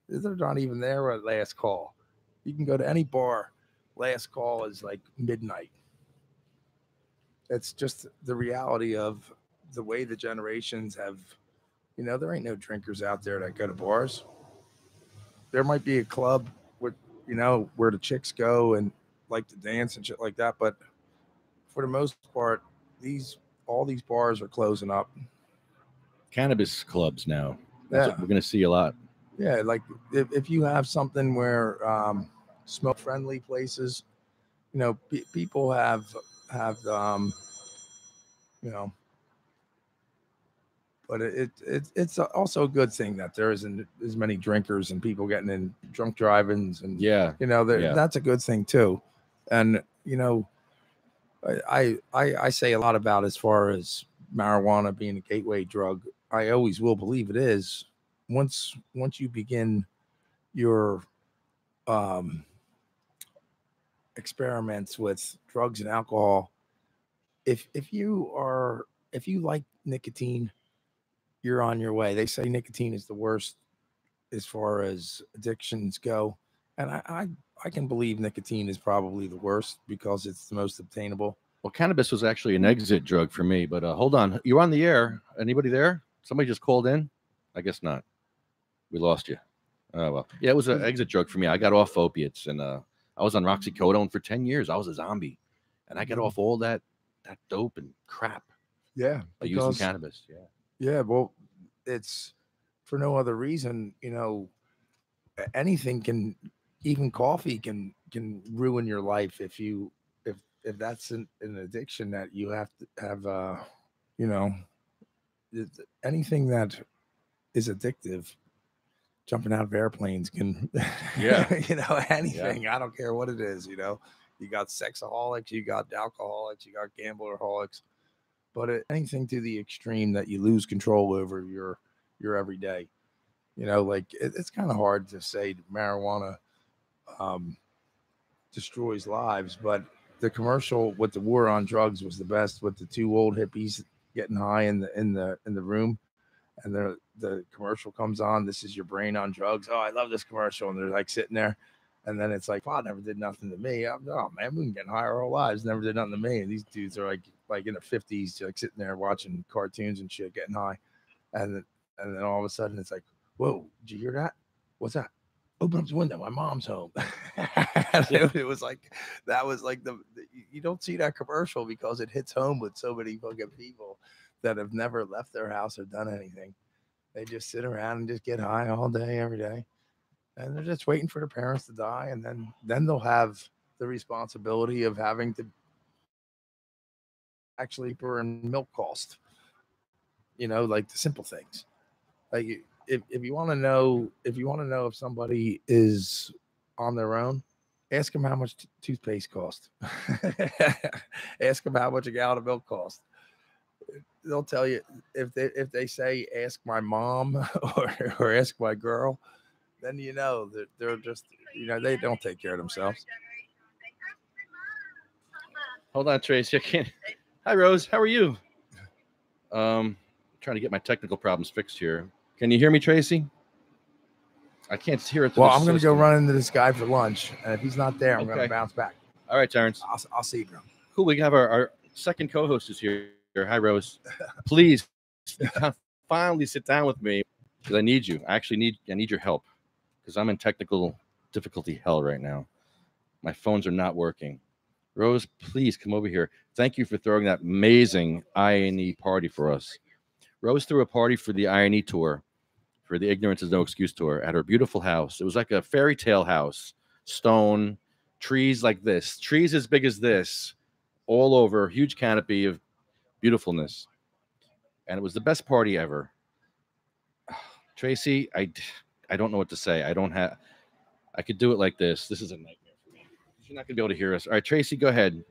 They're not even there at last call. You can go to any bar. Last call is like midnight. It's just the reality of the way the generations have, there ain't no drinkers out there that go to bars. There might be a club with, where the chicks go and like to dance and shit like that. But for the most part, all these bars are closing up. Cannabis clubs now. That's what we're going to see a lot. Yeah. Like if you have something where smoke friendly places, people have but it's also a good thing that there isn't as many drinkers and people getting in drunk drivings and that's a good thing too. And I say a lot about as far as marijuana being a gateway drug. I always will believe it is. Once you begin your experiments with drugs and alcohol, if you like nicotine, you're on your way. They say nicotine is the worst as far as addictions go, and I can believe nicotine is probably the worst because it's the most obtainable. Well, cannabis was actually an exit drug for me, but hold on, you're on the air. Anybody there? Somebody just called in? I guess not. We lost you. Oh well, yeah, it was an exit drug for me. I got off opiates, and I was on roxycodone for 10 years. I was a zombie, and I got off all that dope and crap. Yeah, by using cannabis. Yeah. Well, it's for no other reason. Anything can, even coffee can ruin your life if that's an addiction that you have to have. Anything that is addictive. Jumping out of airplanes can, anything. Yeah. I don't care what it is. You got sexaholics, you got alcoholics, you got gambleraholics, but anything to the extreme that you lose control over your everyday. It's kind of hard to say marijuana destroys lives, but the commercial with the war on drugs was the best, with the two old hippies getting high in the room. And the commercial comes on. This is your brain on drugs. Oh, I love this commercial. And they're like sitting there. And then it's like, wow, never did nothing to me. Oh, man, we've been getting high our whole lives. Never did nothing to me. And these dudes are like in their 50s, like sitting there watching cartoons and shit, getting high. And then all of a sudden it's like, whoa, did you hear that? What's that? Open up the window. My mom's home. It was like, that was like you don't see that commercial because it hits home with so many fucking people that have never left their house or done anything. They just sit around and just get high all day, every day. And they're just waiting for their parents to die. And then they'll have the responsibility of having to actually per and milk cost, like the simple things. Like if you want to know, if somebody is on their own, ask them how much toothpaste costs. Ask them how much a gallon of milk costs. They'll tell you. If they say ask my mom or ask my girl, then that they're just they don't take care of themselves. Hold on, Tracy. I can't. Hi, Rose. How are you? Trying to get my technical problems fixed here. Can you hear me, Tracy? I can't hear it. Well, I'm going to go run into this guy for lunch, and if he's not there, I'm going to bounce back. All right, Terrence. I'll see you, bro. Cool. We have our second co-host is here. Hi, Rose. Please finally sit down with me because I need you. I need your help because I'm in technical difficulty hell right now. My phones are not working. Rose, please come over here. Thank you for throwing that amazing I&E party for us. Rose threw a party for the INE tour, for the Ignorance is No Excuse tour, at her beautiful house. It was like a fairy tale house, stone, trees like this, trees as big as this, all over, huge canopy of beautifulness. And it was the best party ever. Tracy, I don't know what to say. I could do it like this. This is a nightmare for me. You're not going to be able to hear us. All right, Tracy, go ahead.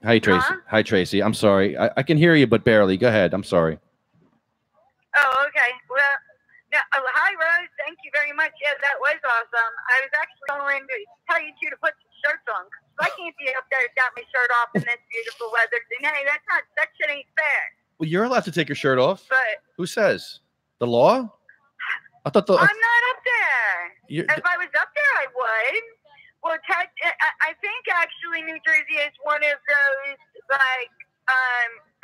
Hi, Tracy. Huh? Hi, Tracy. I'm sorry. I can hear you, but barely. Go ahead. I'm sorry. Oh, okay. Well, no, hi, Rose. Thank you very much. Yeah, that was awesome. I was actually going to tell you two to put some shirts on. I can't be up there without my shirt off in this beautiful weather. Hey, that shit ain't fair. Well, you're allowed to take your shirt off. But who says? The law? I thought I'm not up there. If I was up there, I would. Well, I think actually New Jersey is one of those, like,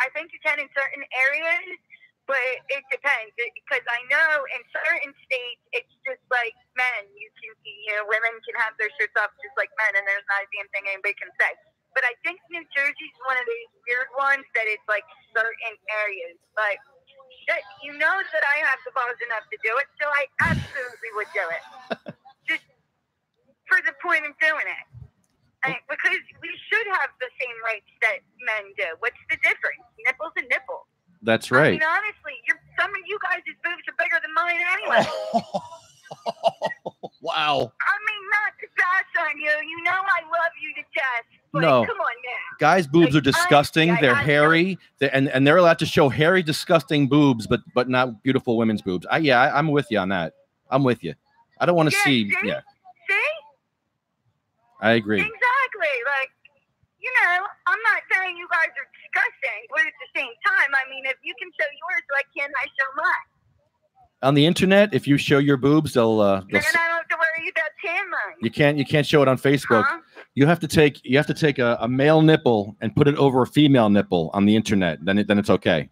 I think you can in certain areas, but it depends. Because I know in certain states, it's just like men. Women can have their shirts off just like men, and there's not a damn thing anybody can say. But I think New Jersey is one of these weird ones that it's like certain areas. Like, shit, you know that I have the balls enough to do it, so I absolutely would do it. Just for the point of doing it. Because we should have the same rights that men do. What's the difference? Nipples and nipples. That's right. I mean, honestly, some of you guys' boobs are bigger than mine anyway. Wow. I mean, not to bash on you. You know I love you to death. But No. come on now. Guys' boobs are disgusting. They're hairy. And they're allowed to show hairy, disgusting boobs, but not beautiful women's boobs. I'm with you on that. I'm with you. I don't want to see. Yeah. See? I agree. Exactly. Like, I'm not saying you guys are disgusting, but at the same time, I mean, if you can show yours, why can't I show mine? On the internet, if you show your boobs, they'll then I don't have to worry about tan lines. You can't show it on Facebook. Huh? You have to take a male nipple and put it over a female nipple on the internet. Then it's okay.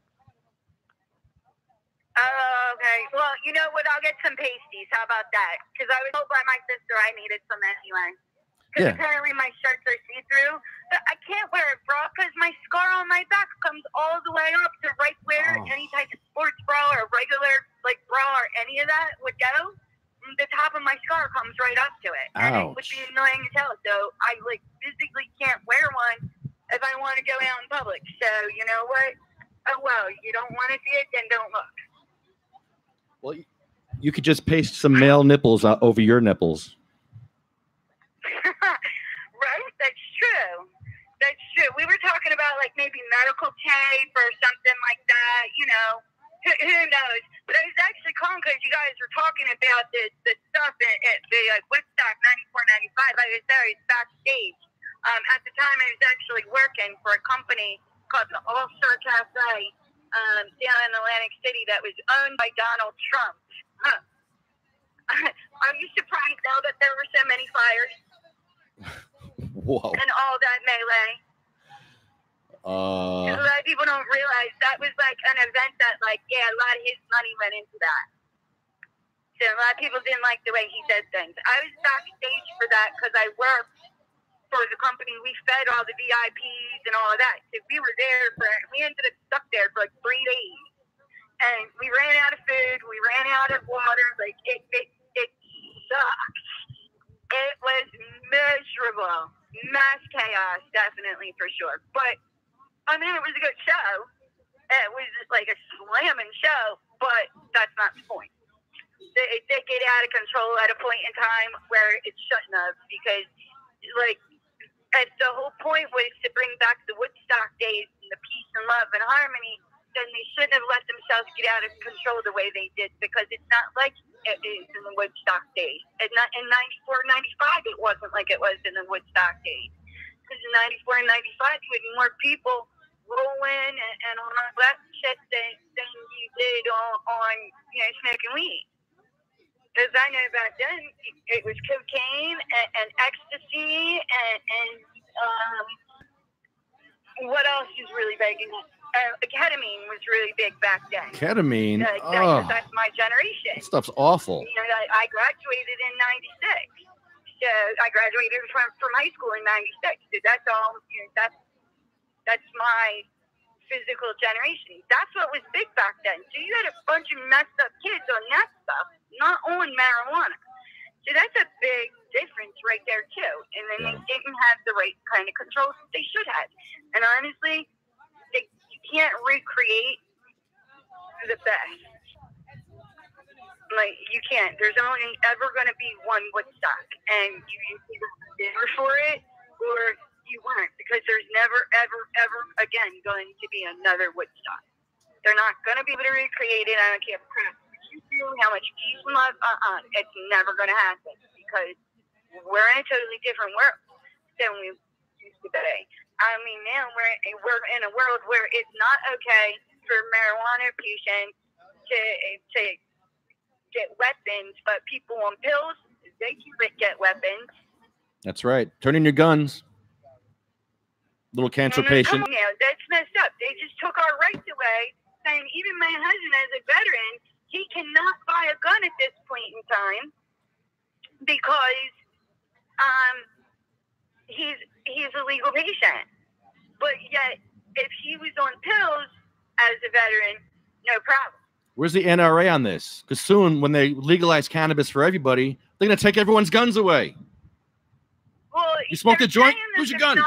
Oh, okay. Well, you know what? I'll get some pasties. How about that? Because I was told by my sister I needed some anyway. Because apparently my shirts are see-through. But I can't wear a bra because my scar on my back comes all the way up to right where any type of sports bra or regular bra or any of that would go. The top of my scar comes right up to it. Ouch. And it would be annoying as hell. So I physically can't wear one if I want to go out in public. So you know what? Oh well, you don't want to see it, then don't look. Well, you could just paste some male nipples over your nipples. Right? That's true. That's true. We were talking about maybe medical tape or something like that. Who knows? But I was actually calling because you guys were talking about the stuff at the Woodstock 94, 95. I was there. It's backstage. At the time, I was actually working for a company called the All-Star Cafe down in Atlantic City that was owned by Donald Trump. Huh. Are you surprised, though, that there were so many fires? Whoa. And all that melee. A lot of people don't realize that was an event that, a lot of his money went into that. So a lot of people didn't like the way he did things. I was backstage for that because I worked for the company. We fed all the VIPs and all of that. So we were there we ended up stuck there for 3 days. And we ran out of food. We ran out of water. It sucked. It was miserable. Mass chaos, definitely, for sure. But, I mean, it was a good show. It was like a slamming show, but that's not the point. It did get out of control at a point in time where it shouldn't have, because, the whole point was to bring back the Woodstock days and the peace and love and harmony, then they shouldn't have let themselves get out of control the way they did, because it's not like it is in the Woodstock days. And not in 94, 95, it wasn't like it was in the Woodstock days. Because in 94 and 95, you had more people rolling and all that shit than you did on smoking weed. Because I know back then, it was cocaine and ecstasy and what else is really big? Ketamine was really big back then. Ketamine? That's my generation. That stuff's awful. I graduated in 96. So I graduated from high school in 96. So that's all. That's my physical generation. That's what was big back then. So you had a bunch of messed up kids on that stuff, not on marijuana. So that's a big difference right there too. And then they didn't have the right kind of controls that they should have. And honestly, you can't recreate the best. Like, you can't. There's only ever going to be one Woodstock. And you either dinner for it or you weren't. Because there's never, ever, ever again going to be another Woodstock. They're not going to be able to recreate it. I don't care how much peace and love. It's never going to happen. Because we're in a totally different world than we used to be. I mean, now we're in a world where it's not okay for marijuana patients to get weapons, but people on pills, they can get weapons. That's right. Turn in your guns. Little cancer patient. Yeah, that's messed up. They just took our rights away, saying even my husband as a veteran, he cannot buy a gun at this point in time because he's a legal patient. But yet, if he was on pills as a veteran, no problem. Where's the NRA on this? Because soon, when they legalize cannabis for everybody, they're going to take everyone's guns away. Well, you smoked a joint? Who's your gun?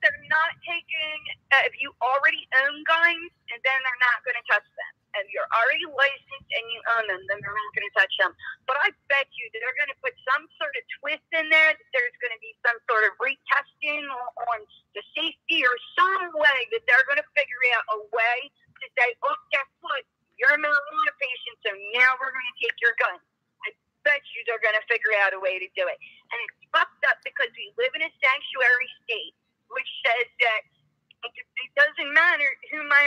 They're not taking, if you already own guns, and then they're not going to touch them. If you're already licensed and you own them, then they're not going to touch them. But I bet you that they're going to put some sort of twist in there, that there's going to be some sort of retesting on the safety or some way that they're going to figure out a way to say, oh, guess what? You're a marijuana patient, so now we're going to take your gun. I bet you they're going to figure out a way to do it. And it's fucked up because we live in a sanctuary state, which says that it doesn't matter who my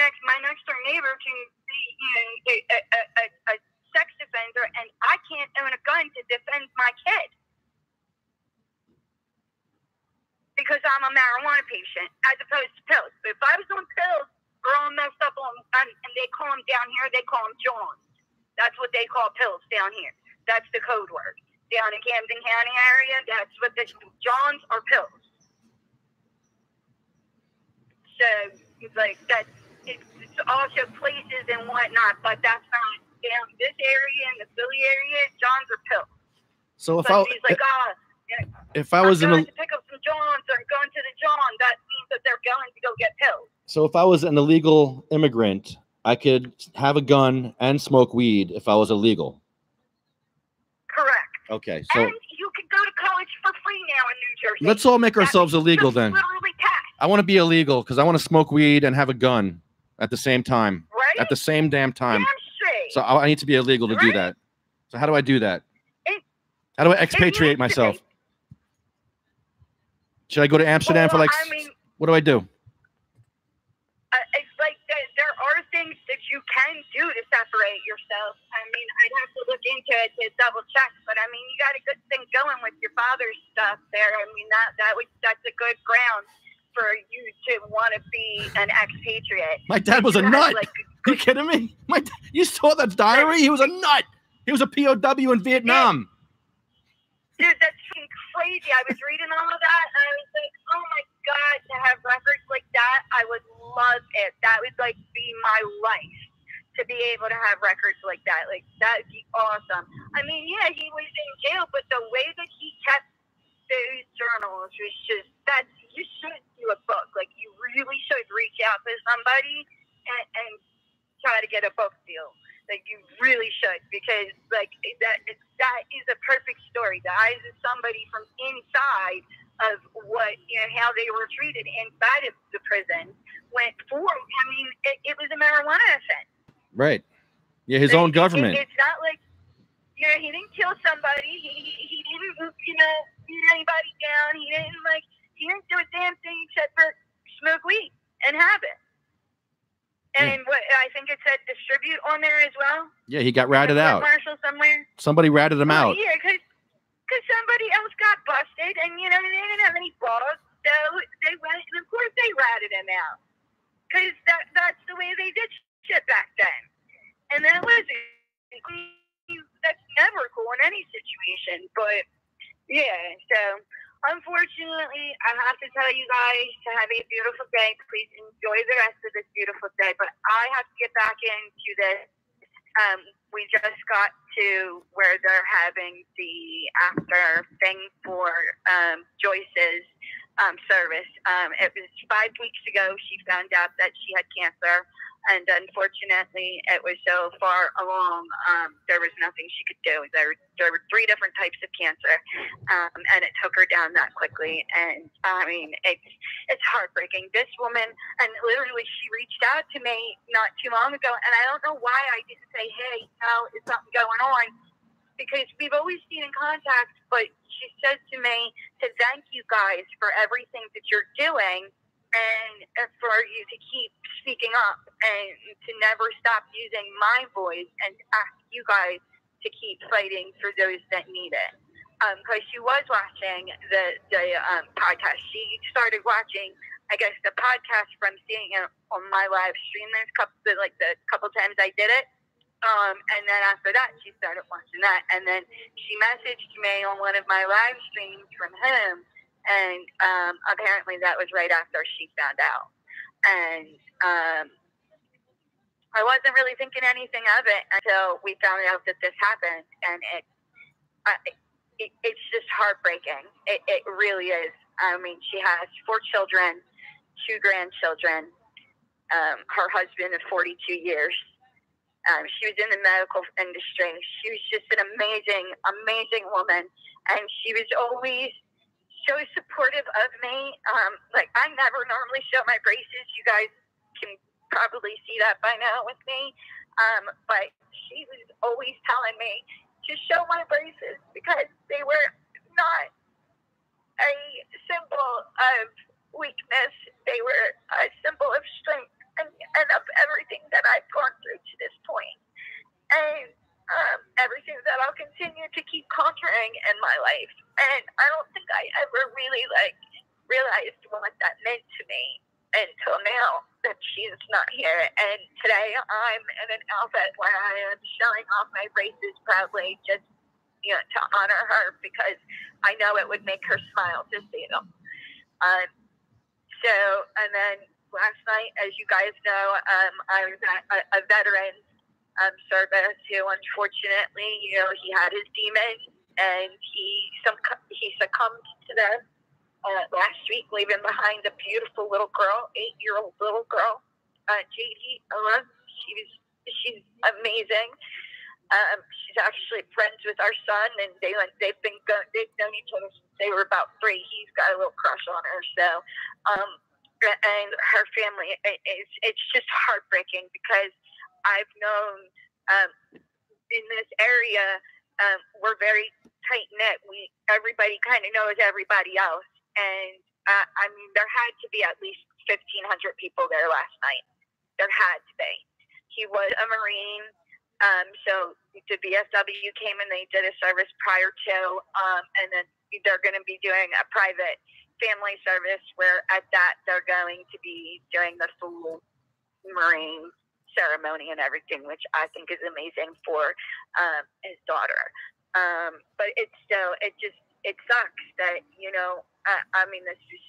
next door neighbor can be, a sex offender, and I can't own a gun to defend my kid because I'm a marijuana patient as opposed to pills. But if I was on pills, we're all messed up on, and they call them down here, they call them Johns. That's what they call pills down here. That's the code word. Down in Camden County area, that's what the Johns are pills. So, like, that's, it's also places and whatnot, but that's not down this area and the Philly area, Johns are pills. So if I was going to pick up some Johns or going to the John, that means that they're going to go get pills. So if I was an illegal immigrant, I could have a gun and smoke weed if I was illegal. Correct. Okay. So and you can go to college for free now in New Jersey. Let's all make ourselves illegal then. Literally passed. I want to be illegal because I want to smoke weed and have a gun at the same time. Right? At the same damn time. Damn straight. So I need to be illegal to do that. So how do I do that? How do I expatriate myself? Should I go to Amsterdam for what do I do? It's like there are things that you can do to separate yourself. I mean, I'd have to look into it to double check, but I mean, you got a good thing going with your father's stuff there. I mean, that's a good ground for you to want to be an expatriate. My dad was a nut. You kidding me? You saw that diary? He was a nut. He was a POW in Vietnam. Dude, that's crazy. I was reading all of that, and I was like, oh my God, to have records like that, I would love it. That would, like, be my life, to be able to have records like that. Like, that would be awesome. I mean, yeah, he was in jail, but the way that he kept those journals was just, you should do a book. Like, you really should reach out to somebody and try to get a book deal. Like, you really should, because, like, that is a perfect story. The eyes of somebody from inside of what, how they were treated inside of the prison went forward. I mean, it was a marijuana offense. Right. Yeah, his own government. It's not like, he didn't kill somebody. He didn't, beat anybody down. He didn't do a damn thing except for smoke weed and have it. And what I think it said distribute on there as well. Yeah, he got ratted out. Commercial somewhere. Somebody ratted him out. Yeah, because somebody else got busted, and they didn't have any balls, so they went, and of course they ratted him out, because that's the way they did shit back then. And that's never cool in any situation. But yeah, so Unfortunately, I have to tell you guys to have a beautiful day. Please enjoy the rest of this beautiful day. But I have to get back into this. We just got to where they're having the after thing for Joyce's service. It was 5 weeks ago she found out that she had cancer. And unfortunately, it was so far along, there was nothing she could do. There were 3 different types of cancer, and it took her down that quickly. And I mean, it's heartbreaking. This woman, and literally, she reached out to me not too long ago, and I don't know why I didn't say, hey, is something going on? Because we've always been in contact, but she said to me to thank you guys for everything that you're doing, and for you to keep speaking up and to never stop using my voice, and ask you guys to keep fighting for those that need it. Because she was watching the podcast. She started watching, I guess, the podcast from seeing it on my live stream. There's the couple times I did it. And then after that, she started watching that. And then she messaged me on one of my live streams from him. And apparently that was right after she found out. And I wasn't really thinking anything of it until we found out that this happened. And it's just heartbreaking. It really is. I mean, she has 4 children, 2 grandchildren, her husband of 42 years. She was in the medical industry. She was just an amazing, amazing woman. And she was always so supportive of me. I never normally show my braces. You guys can probably see that by now with me. But she was always telling me to show my braces because they were not a symbol of weakness. They were a symbol of strength and of everything that I've gone through to this point. And everything that I'll continue to keep conquering in my life. And I don't think I ever really realized what that meant to me until now that she's not here. And today I'm in an outfit where I am showing off my braces proudly just to honor her, because I know it would make her smile to see them. And then last night, as you guys know, I was at a veteran's service who, unfortunately, he had his demons, and he succumbed to them last week, leaving behind a beautiful little girl, 8-year-old little girl, JD. She's amazing. She's actually friends with our son, and they've known each other since they were about 3. He's got a little crush on her. So, and her family, it's just heartbreaking, because I've known in this area, we're very tight knit. Everybody kind of knows everybody else, and I mean, there had to be at least 1,500 people there last night. There had to be. He was a Marine, so the BSW came and they did a service prior to, and then they're going to be doing a private family service where at that they're going to be doing the full Marine ceremony and everything, which I think is amazing for his daughter. But it sucks that, I mean, this is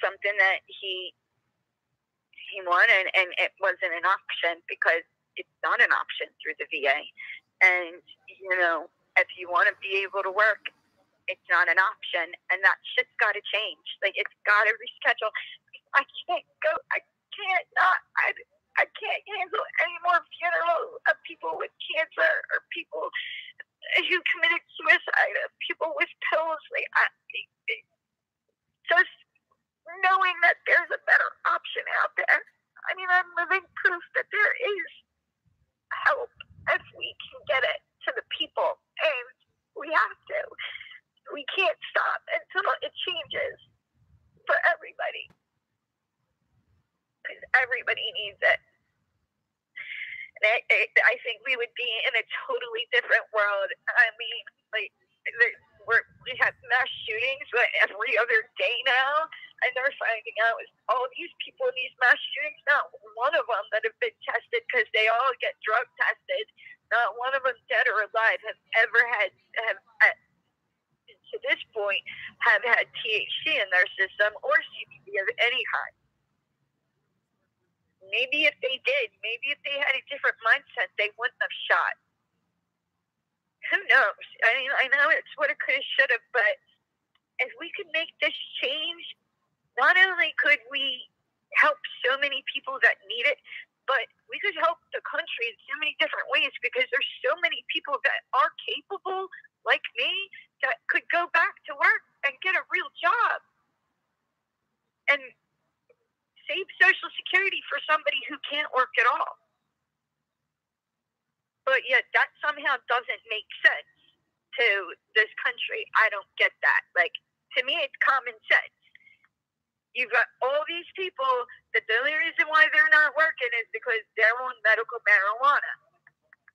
something that he wanted, and it wasn't an option, because it's not an option through the VA. And, if you want to be able to work, it's not an option, and that shit's got to change. It's got to reschedule. I can't go. I can't handle any more funerals of people with cancer, or people who committed suicide, or people with pills. Just knowing that there's a better option out there. I mean, I'm living proof that there is help if we can get it to the people, and we have to. We can't stop until it changes for everybody, because everybody needs it. And I think we would be in a totally different world. I mean, we have mass shootings every other day now, and they're finding out all these people in these mass shootings, not one of them that have been tested, because they all get drug tested. Not one of them, dead or alive, have ever had to this point have had THC in their system or CBD of any kind. Maybe if they did, maybe if they had a different mindset, they wouldn't have shot. Who knows? I mean, I know it's what it could have, should have, but if we could make this change, not only could we help so many people that need it, but we could help the country in so many different ways, because there's so many people that are capable, like me, that could go back to work and get a real job and save Social Security for somebody who can't work at all. But yet that somehow doesn't make sense to this country. I don't get that. Like, to me, it's common sense. You've got all these people that the only reason why they're not working is because they're on medical marijuana.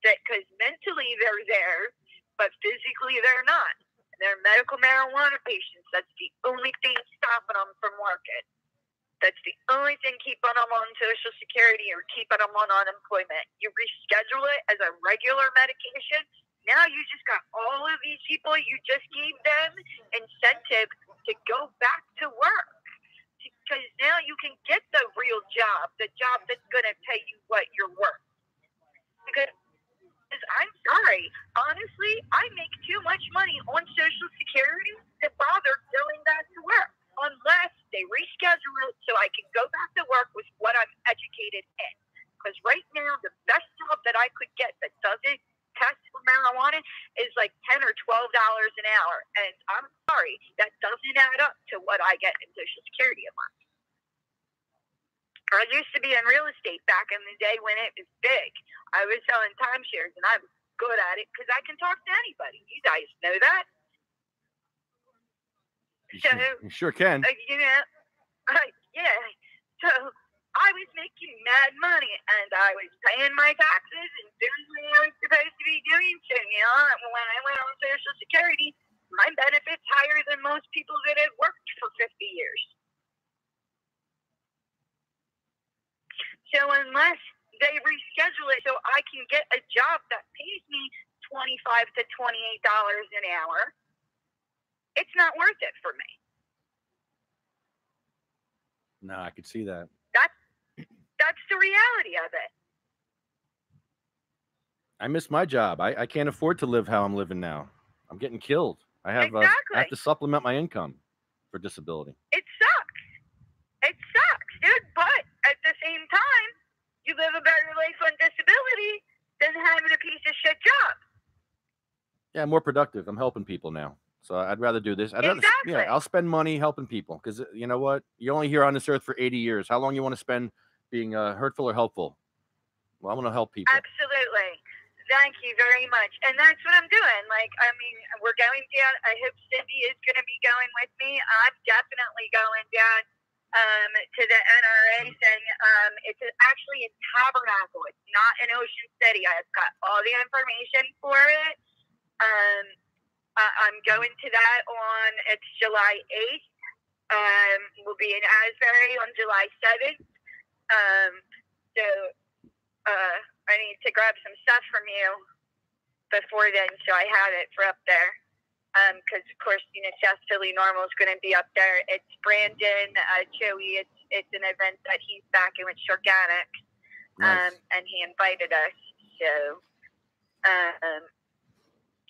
That because mentally they're there, but physically they're not. They're medical marijuana patients. That's the only thing stopping them from working. That's the only thing keeping them on Social Security or keeping them on unemployment. You reschedule it as a regular medication. Now you just got all of these people, you just gave them incentive to go back to work. Because now you can get the real job, the job that's going to pay you what you're worth. Because I'm sorry, honestly, I make too much money on Social Security to bother going back to work. Unless they reschedule it so I can go back to work with what I'm educated in. Because right now, the best job that I could get that doesn't test for marijuana is like $10 or $12 an hour. And I'm sorry, that doesn't add up to what I get in Social Security a month. I used to be in real estate back in the day when it was big. I was selling timeshares, and I was good at it because I can talk to anybody. You guys know that. You sure can. Yeah. So I was making mad money, and I was paying my taxes and doing what I was supposed to be doing. So, when I went on Social Security, my benefits higher than most people that had worked for 50 years. So unless they reschedule it so I can get a job that pays me $25 to $28 an hour, it's not worth it for me. No, I could see that. That's the reality of it. I miss my job. I can't afford to live how I'm living now. I'm getting killed. I have I have to supplement my income for disability. It sucks, dude. But at the same time, you live a better life on disability than having a piece of shit job. Yeah, more productive. I'm helping people now. So I'd rather do this. I'll spend money helping people because you know what? You're only here on this earth for 80 years. How long you want to spend being hurtful or helpful? Well, I want to help people. Absolutely. Thank you very much. And that's what I'm doing. Like, I mean, we're going down. I hope Cindy is going to be going with me. I'm definitely going down to the NRA thing. It's actually in Tabernacle. It's not in Ocean City. I've got all the information for it. I'm going to that it's July 8th. We'll be in Asbury on July 7th. I need to grab some stuff from you before then, so I have it for up there. Because of course, Chef Philly Normal is going to be up there. It's Brandon, Joey. It's an event that he's backing with Organic, nice. And he invited us. So,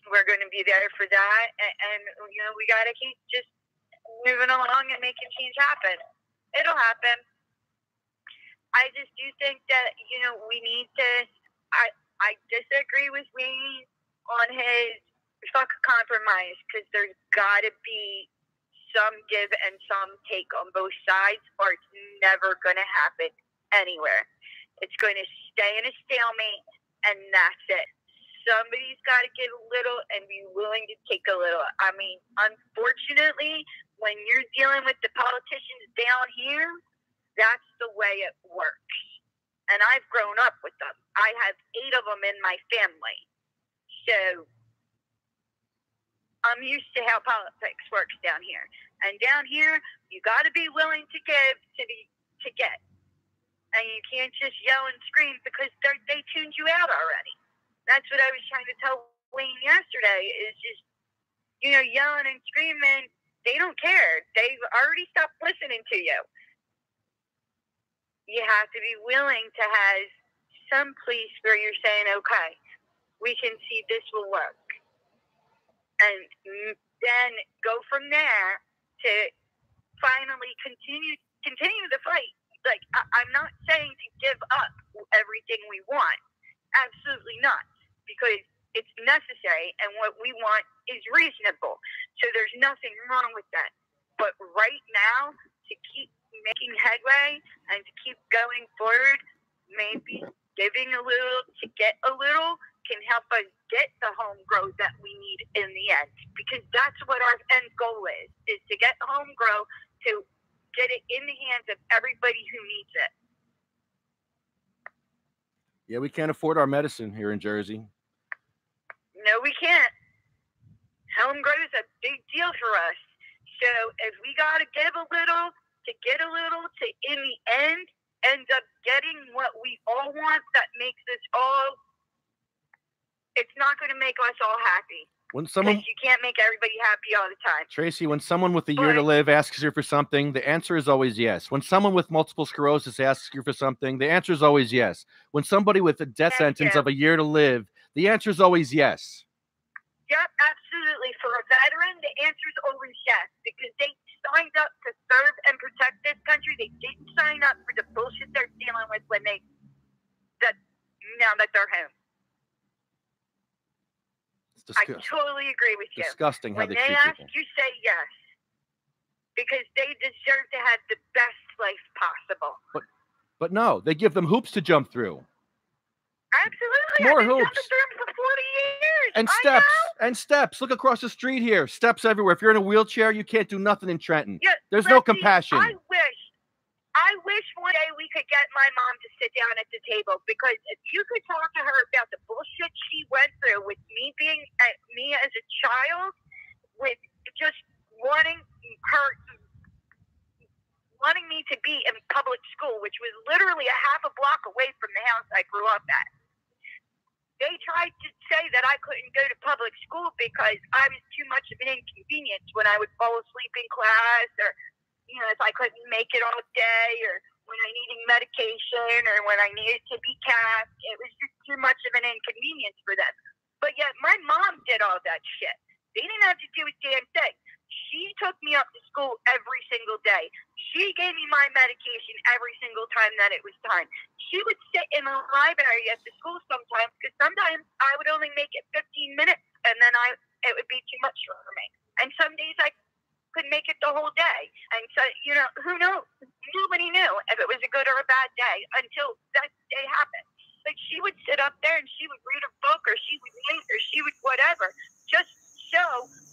we're going to be there for that, and we got to keep just moving along and making change happen. It'll happen. I just do think that, we need to, I disagree with Wayne on his fuck compromise, because there's got to be some give and some take on both sides, or it's never going to happen anywhere. It's going to stay in a stalemate, and that's it. Somebody's got to get a little and be willing to take a little. I mean, unfortunately, when you're dealing with the politicians down here, that's the way it works. And I've grown up with them. I have 8 of them in my family. So I'm used to how politics works down here. And down here, you got to be willing to give to get. And you can't just yell and scream because they tuned you out already. That's what I was trying to tell Wayne yesterday, is just yelling and screaming, they don't care. They've already stopped listening to you. You have to be willing to have some place where you're saying, okay, we can see this will work. And then go from there to finally continue the fight. Like, I'm not saying to give up everything we want. Absolutely not. Because it's necessary, and what we want is reasonable. So there's nothing wrong with that. But right now, to keep making headway and to keep going forward, maybe giving a little to get a little can help us get the home grow that we need in the end. Because that's what our end goal is to get home grow, to get it in the hands of everybody who needs it. Yeah, we can't afford our medicine here in Jersey. No, we can't. Home grow is a big deal for us. So if we got to give a little to get a little to, in the end up getting what we all want, that makes us all, it's not going to make us all happy. Because you can't make everybody happy all the time. Tracy, when someone with a year to live asks you for something, the answer is always yes. When someone with multiple sclerosis asks you for something, the answer is always yes. When somebody with a death sentence of a year to live, the answer is always yes. Yep, absolutely. For a veteran, the answer is always yes, because they signed up to serve and protect this country. They didn't sign up for the bullshit they're dealing with now that they're home. I totally agree with you. Disgusting how when they treat ask, people. You say yes, because they deserve to have the best life possible. But no, they give them hoops to jump through. Absolutely. More I've been hoops. jumping through them for 40 years. And steps. Look across the street here. Steps everywhere. If you're in a wheelchair, you can't do nothing in Trenton. Yeah, There's no compassion. I wish one day we could get my mom to sit down at the table, because if you could talk to her about the bullshit she went through with me as a child, with just wanting me to be in public school, which was literally a half a block away from the house I grew up at. They tried to say that I couldn't go to public school because I was too much of an inconvenience when I would fall asleep in class, or if I couldn't make it all day, or when I needed medication, or when I needed to be capped. It was just too much of an inconvenience for them. But yet my mom did all that shit. They didn't have to do a damn thing. She took me up to school every single day. She gave me my medication every single time that it was time. She would sit in the library at the school sometimes, because sometimes I would only make it 15 minutes, and then it would be too much for me. And some days I could make it the whole day. And so, who knows? Nobody knew if it was a good or a bad day until that day happened. Like, she would sit up there and she would read a book, or she would read, or she would whatever, just so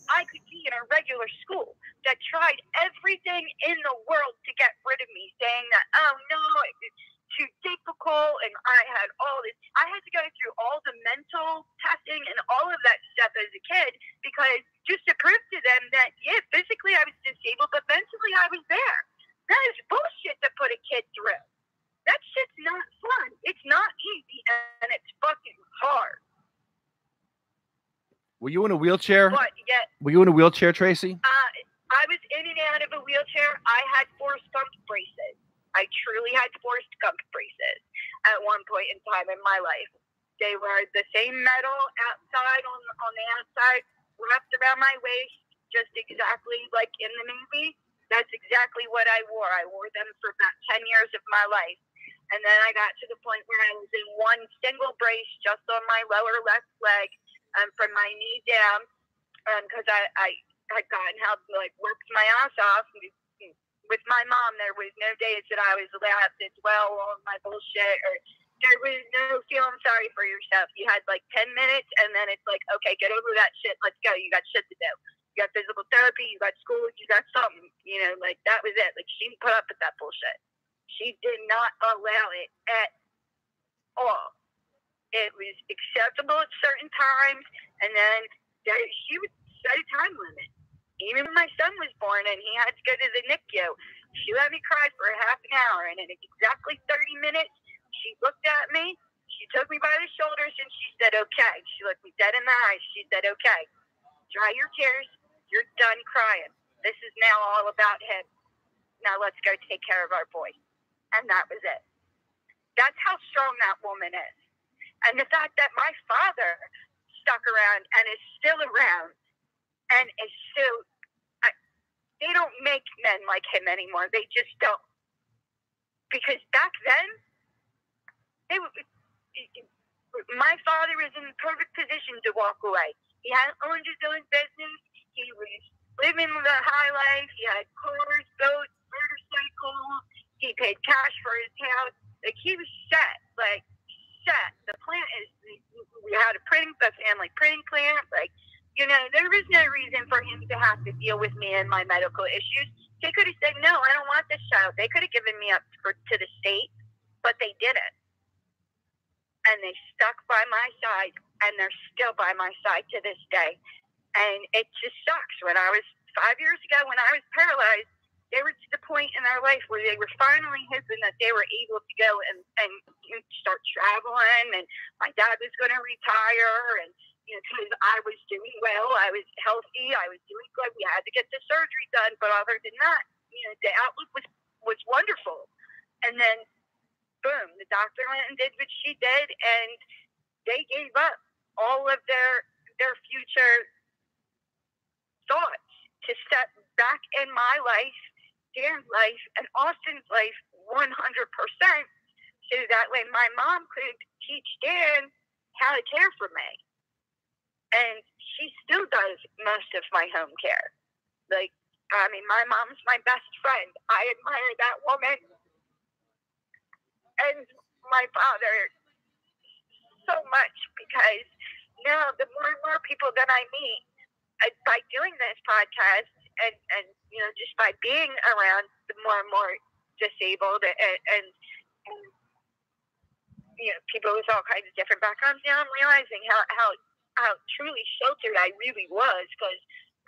I could be in a regular school that tried everything in the world to get rid of me, saying that, oh no, it's too difficult, and I had all this. I had to go through all the mental testing and all of that stuff as a kid, because just to prove to them that, yeah, physically I was disabled, but mentally I was there. That is bullshit to put a kid through. That shit's not fun. It's not easy, and it's fucking hard. Were you in a wheelchair? What? Yeah. Were you in a wheelchair, Tracy? I was in and out of a wheelchair. I had Forrest Gump braces. I truly had Forrest Gump braces at one point in time in my life. They were the same metal outside on the outside, wrapped around my waist, just exactly like in the movie. That's exactly what I wore. I wore them for about 10 years of my life. And then I got to the point where I was in one single brace just on my lower left leg, from my knee down, because I had gotten help, worked my ass off. With my mom, there was no days that I was allowed to dwell on my bullshit, or there was no feeling sorry for yourself. You had 10 minutes, and then it's like, okay, get over that shit. Let's go. You got shit to do. You got physical therapy. You got school. You got something. That was it. She didn't put up with that bullshit. She did not allow it at all. It was acceptable at certain times, and then she would set a time limit. Even when my son was born and he had to go to the NICU, she let me cry for a half an hour, and in exactly 30 minutes, she looked at me, she took me by the shoulders, and she said, okay. She looked me dead in the eyes. She said, okay, dry your tears, You're done crying. This is now all about him. Now let's go take care of our boy. And that was it. That's how strong that woman is. And the fact that my father stuck around and is still around and is still, they don't make men like him anymore. They just don't. Because back then, my father was in the perfect position to walk away. He had owned his own business. He was living the high life. He had cars, boats, motorcycles. He paid cash for his house. Like, he was set. Like, set. The plant is, we had a family printing plant. Like, you know, there was no reason for him to have to deal with me and my medical issues. They could have said, no, I don't want this child. They could have given me up to the state, but they didn't. And they stuck by my side, and they're still by my side to this day. And it just sucks. When I was 5 years ago, when I was paralyzed, they were to the point in their life where they were finally hoping that they were able to go and start traveling, and my dad was going to retire, and you know, because I was doing well, I was healthy, I was doing good. We had to get the surgery done, but other than that, you know, the outlook was wonderful. And then, boom, the doctor went and did what she did, and they gave up all of their future thoughts to step back in my life, Dan's life, and Austin's life 100%, so that way my mom could teach Dan how to care for me. And she still does most of my home care. Like, I mean, my mom's my best friend. I admire that woman. And my father so much, because now the more and more people that I meet, by doing this podcast and you know, just by being around the more and more disabled and you know, people with all kinds of different backgrounds, now I'm realizing how truly sheltered I really was, because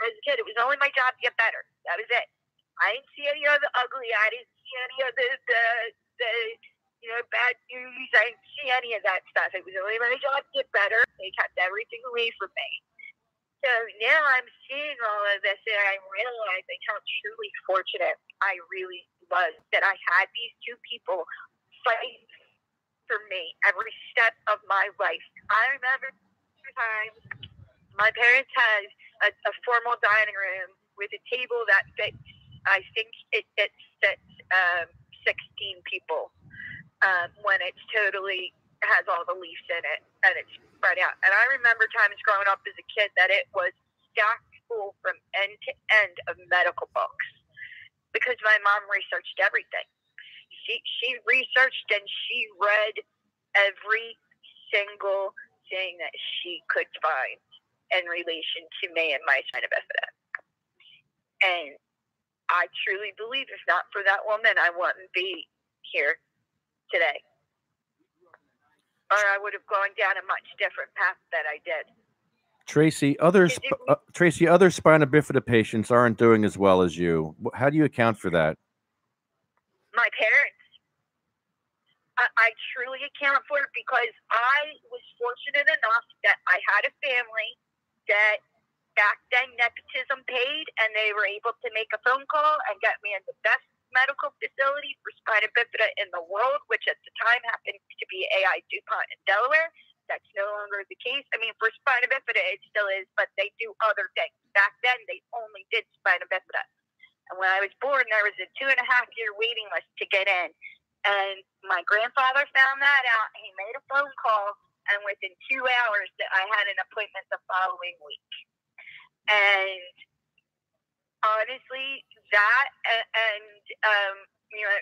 as a kid, it was only my job to get better. That was it. I didn't see any of the ugly. I didn't see any of the you know, bad news. I didn't see any of that stuff. It was only my job to get better. They kept everything away from me. So now I'm seeing all of this, and I'm realizing how truly fortunate I really was that I had these two people fight for me every step of my life. I remember times my parents had a formal dining room with a table that fits, I think it fits 16 people when it's totally has all the leaves in it and it's spread out. And I remember times growing up as a kid that it was stacked full from end to end of medical books, because my mom researched everything. She researched and she read every single thing that she could find in relation to me and my spina bifida. And I truly believe if not for that woman, I wouldn't be here today. Or I would have gone down a much different path that I did. Tracy, other spina bifida patients aren't doing as well as you. How do you account for that? My parents. I truly account for it because I was fortunate enough that I had a family that back then nepotism paid, and they were able to make a phone call and get me in the best medical facility for spina bifida in the world, which at the time happened to be AI DuPont in Delaware. That's no longer the case. I mean, for spina bifida, it still is, but they do other things. Back then, they only did spina bifida. And when I was born, there was a 2.5-year waiting list to get in. And my grandfather found that out. He made a phone call, and within 2 hours, I had an appointment the following week. And honestly, that and you know,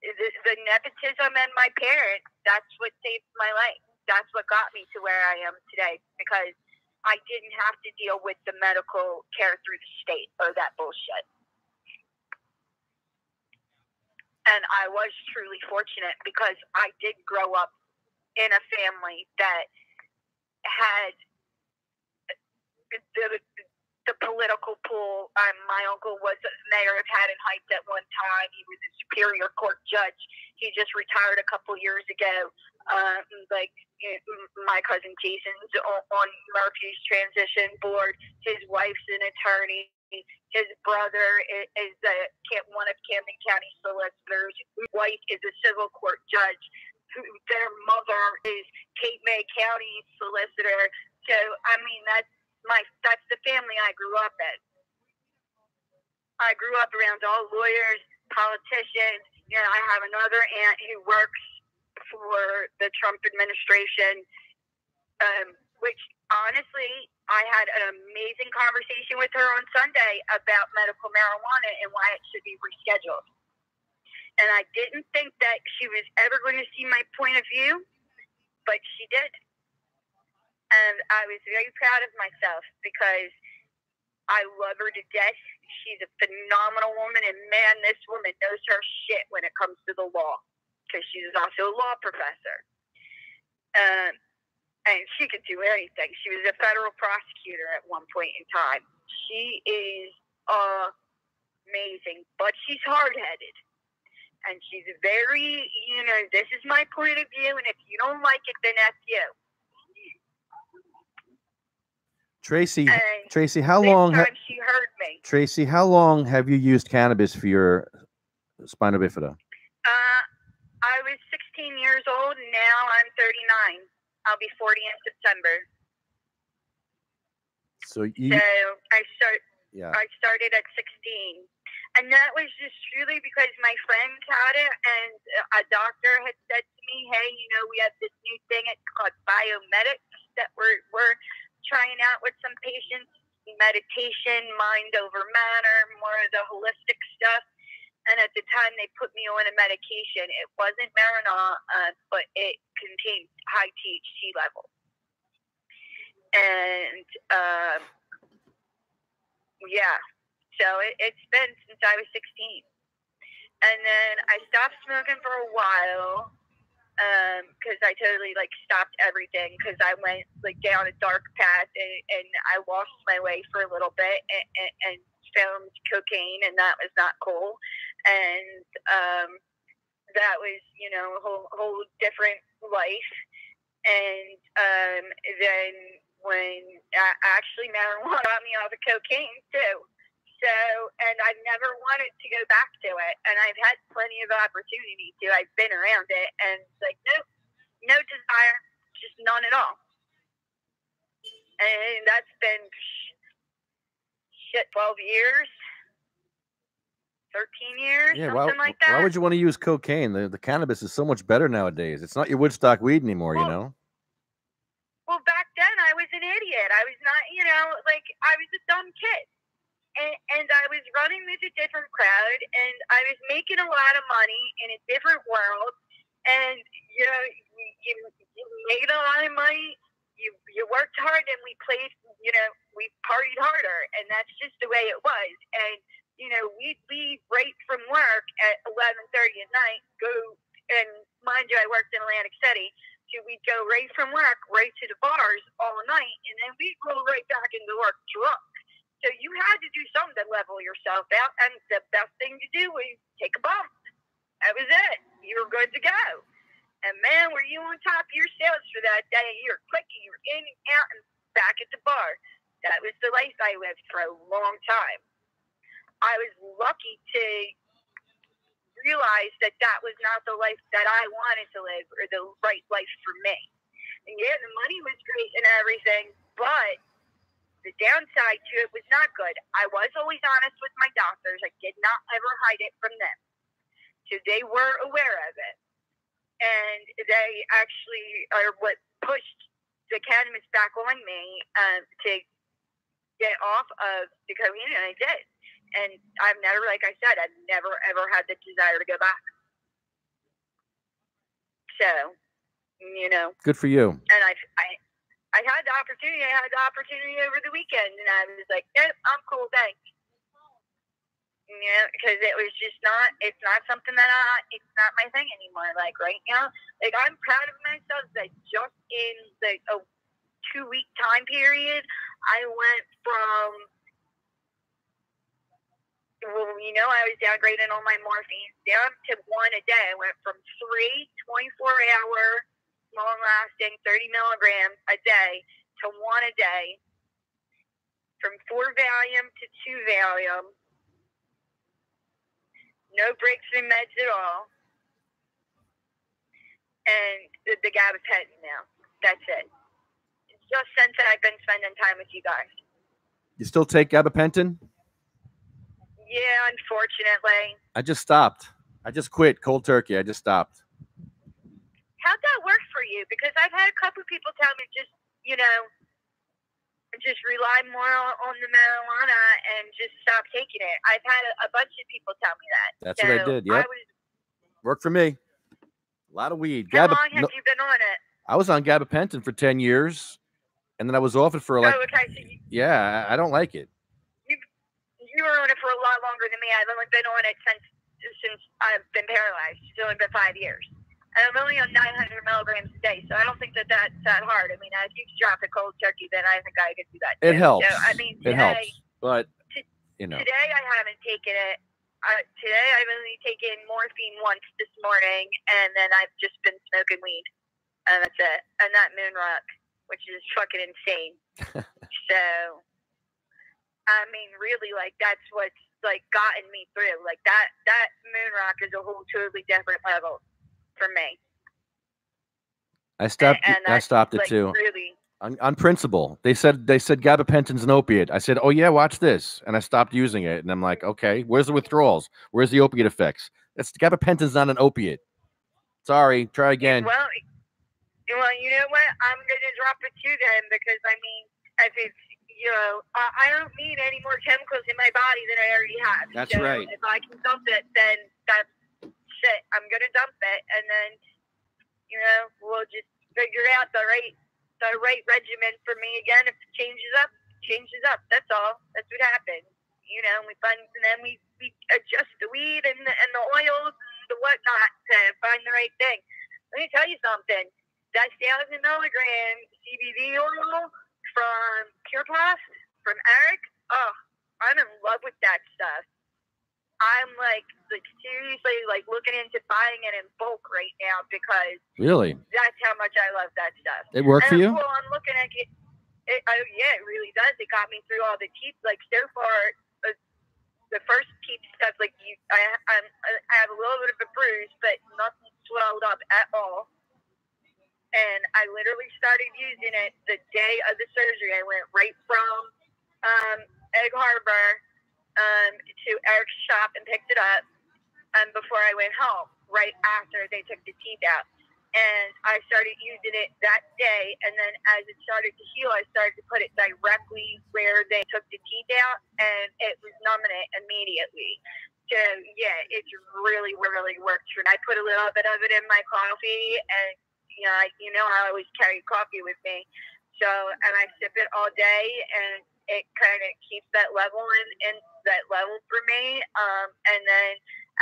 the nepotism and my parents, that's what saved my life. That's what got me to where I am today, because I didn't have to deal with the medical care through the state or that bullshit. And I was truly fortunate because I did grow up in a family that had the political pool. My uncle was mayor of Haddon Heights at one time. He was a Superior Court judge. He just retired a couple years ago. My cousin Jason's on Murphy's transition board. His wife's an attorney. His brother is one of Camden County solicitors. His wife is a civil court judge. Their mother is Cape May County solicitor. So, I mean, that's the family I grew up in. I grew up around all lawyers, politicians. You know, I have another aunt who works for the Trump administration, which honestly, I had an amazing conversation with her on Sunday about medical marijuana and why it should be rescheduled. And I didn't think that she was ever going to see my point of view, but she did. And I was very proud of myself because I love her to death. She's a phenomenal woman, and man, this woman knows her shit when it comes to the law because she's also a law professor. And she could do anything. She was a federal prosecutor at one point in time. She is amazing, but she's hard-headed. And she's very, this is my point of view, and if you don't like it, then F you. Tracy, how long? She heard me. Tracy, how long have you used cannabis for your spina bifida? I was 16 years old, and now I'm 39. I'll be 40 in September. So I started at 16. And that was just really because my friends had it, and a doctor had said to me, hey, we have this new thing, it's called biomedics that we're trying out with some patients, meditation, mind over matter, more of the holistic stuff. And at the time, they put me on a medication. It wasn't marijuana, but it contained high THC level. And, so it's been since I was 16. And then I stopped smoking for a while because I totally, stopped everything because I went, down a dark path and I lost my way for a little bit and found cocaine, and that was not cool. And that was, a whole different life. And then when actually marijuana got me off of cocaine, too. So, and I never wanted to go back to it, and I've had plenty of opportunity to. I've been around it, and it's no desire, just none at all. And that's been 12 years, 13 years, something like that. Why would you want to use cocaine? The cannabis is so much better nowadays. It's not your Woodstock weed anymore, Well, back then I was an idiot. I was not, I was a dumb kid. And I was running with a different crowd, and I was making a lot of money in a different world. And you made a lot of money. You worked hard, and we played. We partied harder, and that's just the way it was. And we'd leave right from work at 11:30 at night. Go and mind you, I worked in Atlantic City, so we'd go right from work right to the bars all night, and then we'd go right back into work drunk. So you had to do something to level yourself out, and the best thing to do was take a bump. That was it. You were good to go. And man, were you on top of your sales for that day. You were quick, you were in and out and back at the bar. That was the life I lived for a long time. I was lucky to realize that that was not the life that I wanted to live, or the right life for me. And yeah, the money was great and everything, but the downside to it was not good. I was always honest with my doctors. I did not ever hide it from them. So they were aware of it. And they actually are what pushed the cannabis back on me to get off of the cocaine, and I did. And I've never, like I said, I've never, ever had the desire to go back. So, Good for you. And I had the opportunity. I had the opportunity over the weekend, and I was like, nope, I'm cool, thanks. Because it was just not, it's not something that it's not my thing anymore. Right now, I'm proud of myself that just in a 2-week time period, I went from well, I was downgrading all my morphine down to 1 a day. I went from 3 24-hour, long-lasting 30 milligrams a day to 1 a day, from 4 Valium to 2 Valium, no breaks in meds at all, and the gabapentin now. That's it. Just since I've been spending time with you guys. You still take gabapentin? Yeah, unfortunately. I just stopped. I just quit cold turkey. I just stopped. How'd that work for you? Because I've had a couple of people tell me just rely more on the marijuana and just stop taking it. I've had a bunch of people tell me that. That's what I did. Yep. Worked for me. A lot of weed. How long have you been on it? I was on gabapentin for 10 years, and then I was off it for like... Oh, okay. So yeah, I don't like it. You were on it for a lot longer than me. I've only been on it since I've been paralyzed. It's only been 5 years. And I'm only on 900 milligrams a day, so I don't think that's that hard. I mean, if you drop a cold turkey, then I think I could do that too. It helps. So, I mean, it helps. But, Today I haven't taken it. Today I've only taken morphine once this morning, and then I've just been smoking weed. And that's it. And that moon rock, which is fucking insane. So, I mean, really, like, that's what's, like, gotten me through. Like, that moon rock is a whole totally different level for me. I stopped it like, too. Really, on principle. They said gabapentin's an opiate. I said, oh yeah, watch this. And I stopped using it. And I'm like, okay, where's the withdrawals? Where's the opiate effects? Gabapentin's not an opiate. Sorry, try again. Well, you know what? I'm going to drop it too then, because I mean, if it's, I don't need any more chemicals in my body than I already have. That's right. If I can dump it, then that's it. I'm going to dump it, and then, we'll just figure out the right regimen for me again. If it changes up. That's all. That's what happens. And then we adjust the weed and the oils and the whatnot to find the right thing. Let me tell you something. That 1,000 milligram CBD oil from Pure Plus, from Eric, I'm in love with that stuff. I'm like seriously like looking into buying it in bulk right now, because really, that's how much I love that stuff. It worked for you? Well, I'm looking at it. Yeah, it really does. It got me through all the teeth. Like, so far, the first teeth stuff, like I have a little bit of a bruise, but nothing swelled up at all. And I literally started using it the day of the surgery. I went right from Egg Harbor to Eric's shop and picked it up before I went home, right after they took the teeth out. And I started using it that day, and then as it started to heal, I started to put it directly where they took the teeth out, and it was numbing it immediately. So, yeah, it's really, really worked for me. I put a little bit of it in my coffee, and, I always carry coffee with me. So, and I sip it all day, and it kind of keeps that level in that level for me. And then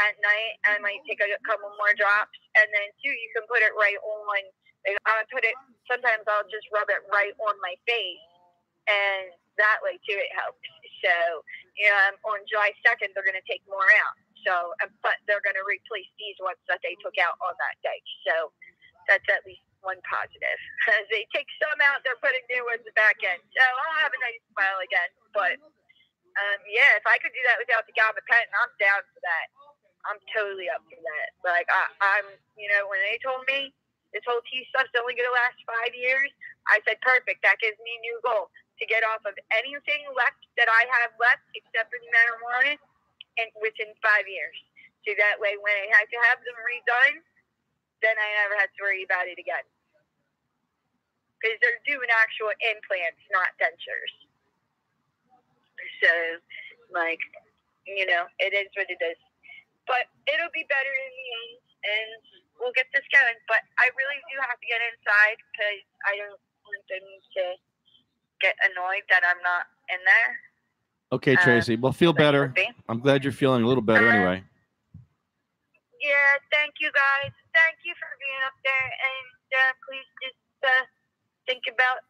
at night, I might take a couple more drops, and then too, you can put it right on. Sometimes I'll just rub it right on my face, and that way too, it helps. So, on July 2nd, they're going to take more out. So, but they're going to replace these ones that they took out on that day. So, that's at least one positive. As they take some out, they're putting new ones back in. So I'll have a nice smile again. But yeah, if I could do that without the gabapentin, I'm down for that. I'm totally up for that. Like I'm, when they told me this whole tea stuff's only going to last 5 years, I said, perfect. That gives me a new goal to get off of anything left that I have left except for marijuana, and within 5 years. So that way, when I had to have them redone, then I never had to worry about it again. Because they're doing actual implants, not dentures. So, it is what it is. But it'll be better in the end, and we'll get this going. But I really do have to get inside, because I don't want them to get annoyed that I'm not in there. Okay, Tracy. Well, feel better. I'm glad you're feeling a little better anyway. Yeah, thank you guys. Thank you for being up there, and please just think about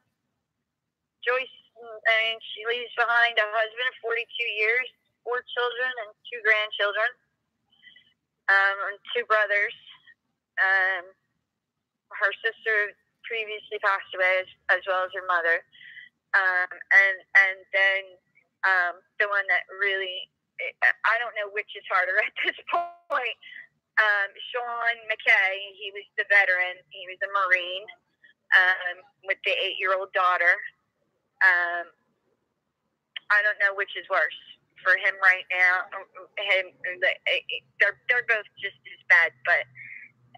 Joyce. And she leaves behind a husband of 42 years 4 children and 2 grandchildren, and 2 brothers. Her sister previously passed away, as well as her mother. And then the one that really, I don't know which is harder at this point. Sean McKay, he was the veteran. He was a Marine with the 8-year-old daughter. I don't know which is worse for him right now. They're both just as bad, but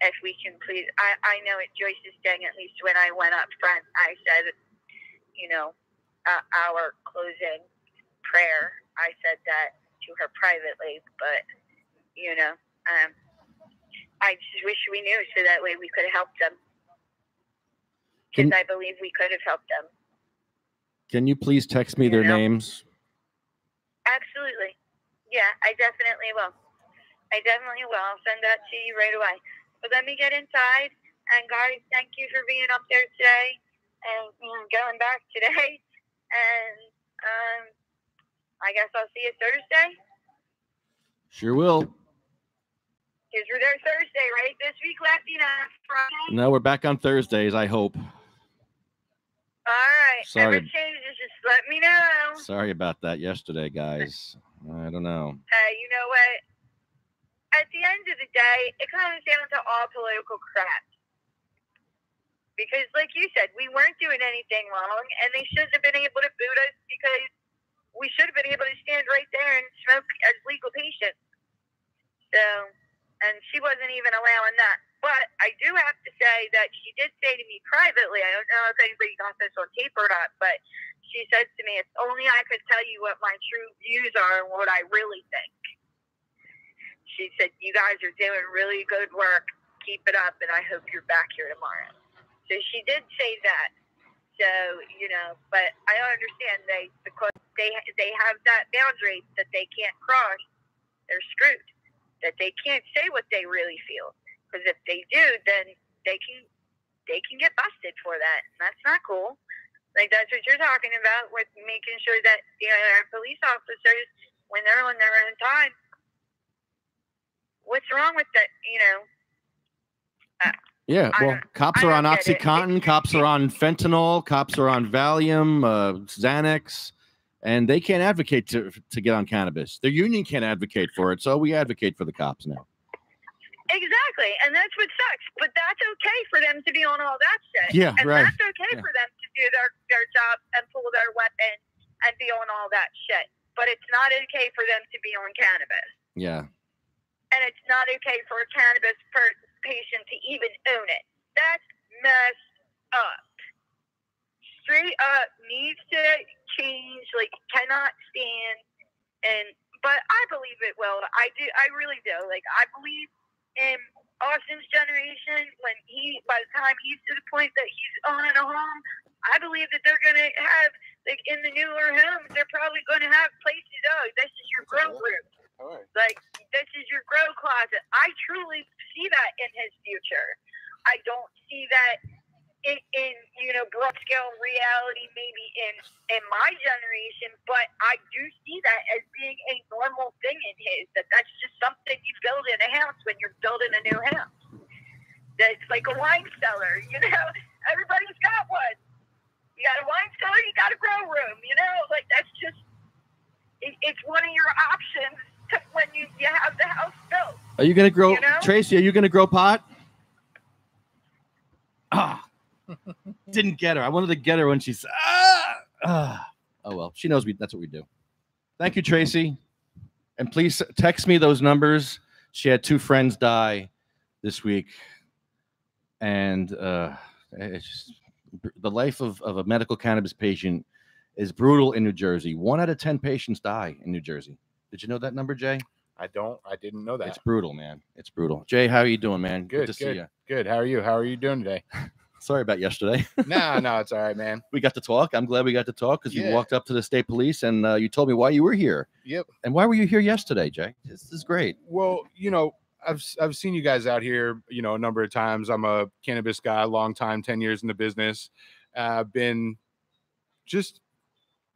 if we can please, I know at Joyce's thing, at least when I went up front, I said, our closing prayer, I said that to her privately, but, I just wish we knew so that way we could have helped them. Because I believe we could have helped them. Can you please text me their names? Absolutely. Yeah, I definitely will. I'll send that to you right away. But let me get inside. And guys, thank you for being up there today and going back today. And I guess I'll see you Thursday. Sure will. Because we're there Thursday, right? This week left, Friday. No, we're back on Thursdays, I hope. All right. Sorry. If it changes, just let me know. Sorry about that yesterday, guys. I don't know. You know what? At the end of the day, it comes down to all political crap. Because, like you said, we weren't doing anything wrong, and they shouldn't have been able to boot us because we should have been able to stand right there and smoke as legal patients. So, and she wasn't even allowing that. But I do have to say that she did say to me privately, I don't know if anybody got this on tape or not, but she said to me, "If only I could tell you what my true views are and what I really think." She said, "You guys are doing really good work. Keep it up, and I hope you're back here tomorrow." So she did say that. So, but I understand because they have that boundary that they can't cross. They're screwed. That they can't say what they really feel. Because if they do, then they can get busted for that. And that's not cool. Like, that's what you're talking about with making sure that our police officers, when they're on their own time, what's wrong with that, Yeah, well, cops are on OxyContin, cops are on fentanyl, cops are on Valium, Xanax, and they can't advocate to get on cannabis. Their union can't advocate for it, so we advocate for the cops now. Exactly, and that's what sucks. But that's okay for them to be on all that shit. Yeah, and right. That's okay for them to do their job and pull their weapon and be on all that shit. But it's not okay for them to be on cannabis. Yeah. And it's not okay for a cannabis patient to even own it. That's messed up. Straight up needs to change. Like, cannot stand. But I believe it will. I do. I really do. Like, I believe in Austin's generation, by the time he's to the point that he's owning a home, I believe that they're going to have, like, in the newer homes, they're probably going to have places. Oh, this is your grow room. Right. Like, this is your grow closet. I truly see that in his future. I don't see that in broad scale reality, maybe in my generation, but I do see that as being a normal thing in his, that's just something you build in a house when you're building a new house. That's like a wine cellar, everybody's got one. You got a wine cellar, you got a grow room, like that's just, it's one of your options when you have the house built. Are you going to grow, Tracy, are you going to grow pot? Didn't get her. I wanted to get her when she said, oh, well, she knows that's what we do. Thank you, Tracy. And please text me those numbers. She had 2 friends die this week. And it's just, the life of a medical cannabis patient is brutal in New Jersey. 1 out of 10 patients die in New Jersey. Did you know that number, Jay? I didn't know that. It's brutal, man. It's brutal. Jay, how are you doing, man? Good to see you. Good. How are you? How are you doing today? Sorry about yesterday. No, it's all right, man. We got to talk. I'm glad we got to talk because you walked up to the state police and you told me why you were here. Yep. And why were you here yesterday, Jay? This is great. Well, I've seen you guys out here, a number of times. I'm a cannabis guy, long time, 10 years in the business. I've been just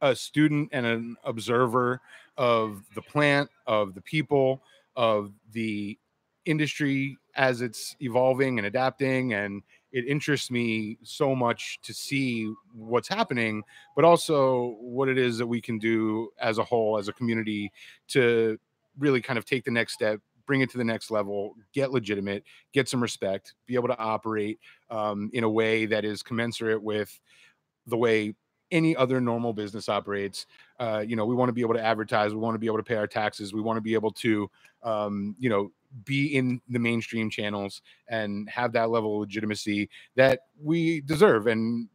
a student and an observer of the plant, of the people, of the industry as it's evolving and adapting. And it interests me so much to see what's happening, but also what it is that we can do as a whole, as a community, to really kind of take the next step, bring it to the next level, get legitimate, get some respect, be able to operate in a way that is commensurate with the way any other normal business operates. We want to be able to advertise. We want to be able to pay our taxes. We want to be able to, be in the mainstream channels and have that level of legitimacy that we deserve. And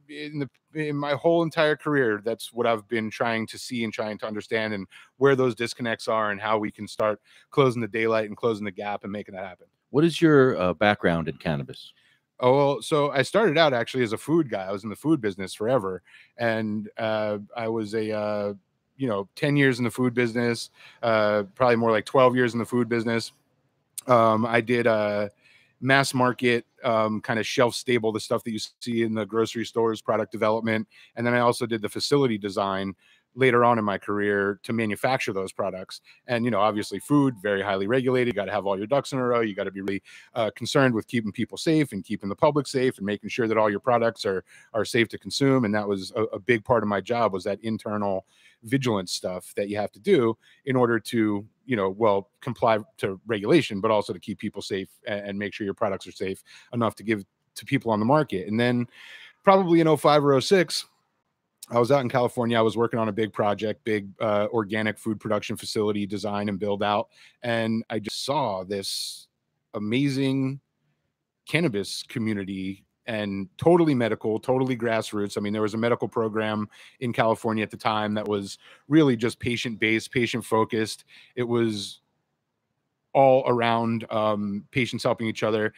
in my whole entire career, that's what I've been trying to see and trying to understand, and where those disconnects are and how we can start closing the daylight and closing the gap and making that happen. What is your background in cannabis? Oh, well, so I started out actually as a food guy. I was in the food business forever. And I was 10 years in the food business, probably more like 12 years in the food business. I did mass market, kind of shelf stable, the stuff that you see in the grocery stores, product development. And then I also did the facility design later on in my career to manufacture those products. And, obviously food, very highly regulated. You got to have all your ducks in a row. You got to be really concerned with keeping people safe and keeping the public safe and making sure that all your products are safe to consume. And that was a big part of my job, was that internal vigilance stuff that you have to do in order to, comply to regulation, but also to keep people safe and make sure your products are safe enough to give to people on the market. And then probably in 05 or 06, I was out in California. I was working on a big project, big organic food production facility design and build out. And I just saw this amazing cannabis community, and totally medical, totally grassroots. I mean, there was a medical program in California at the time that was really just patient-based, patient-focused. It was all around patients helping each other,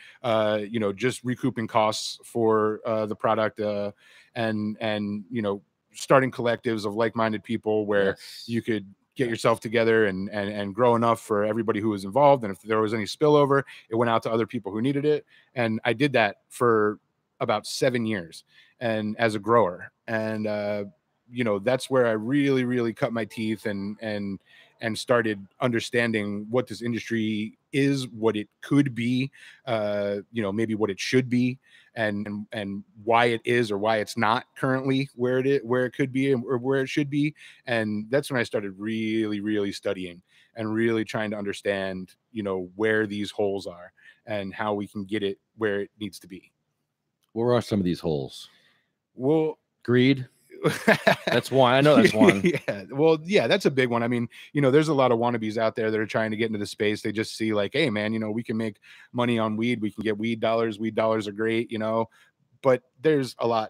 just recouping costs for the product, and starting collectives of like-minded people where you could get yourself together and grow enough for everybody who was involved. And if there was any spillover, it went out to other people who needed it. And I did that for about 7 years, and as a grower. And, that's where I really, really cut my teeth and started understanding what this industry is, what it could be, maybe what it should be, and why it is or why it's not currently where it could be or where it should be. And that's when I started really, really studying and really trying to understand, where these holes are and how we can get it where it needs to be. Where are some of these holes? Well, greed. That's one. I know that's one. Yeah. Well, yeah, that's a big one. I mean, there's a lot of wannabes out there that are trying to get into the space. They just see like, hey, man, we can make money on weed. We can get weed dollars. Weed dollars are great, but there's a lot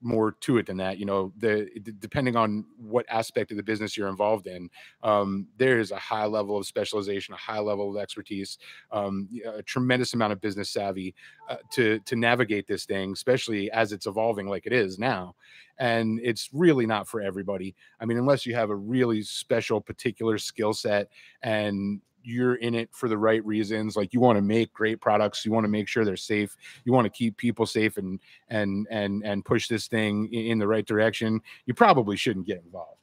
more to it than that. Depending on what aspect of the business you're involved in, there is a high level of specialization, a high level of expertise, a tremendous amount of business savvy to navigate this thing, especially as it's evolving like it is now. And it's really not for everybody. I mean, unless you have a really special, particular skill set and you're in it for the right reasons, like you want to make great products, you want to make sure they're safe, you want to keep people safe and push this thing in the right direction, you probably shouldn't get involved.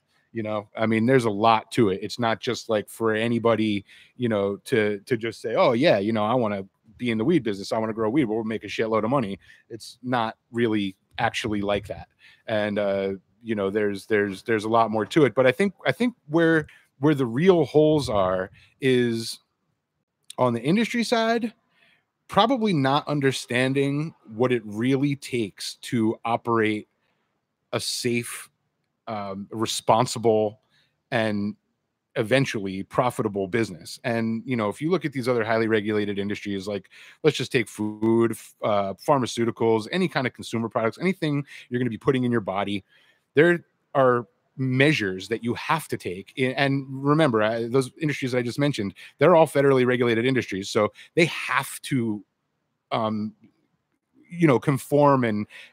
I mean, there's a lot to it. It's not just like for anybody, to just say, oh yeah, I want to be in the weed business, I want to grow weed, we'll make a shitload of money. It's not really actually like that. And there's a lot more to it. But I think where the real holes are is on the industry side, probably not understanding what it really takes to operate a safe, responsible, and eventually profitable business. And, if you look at these other highly regulated industries, like let's just take food, pharmaceuticals, any kind of consumer products, anything you're going to be putting in your body, there are measures that you have to take. And remember, those industries that I just mentioned, they're all federally regulated industries. So they have to, conform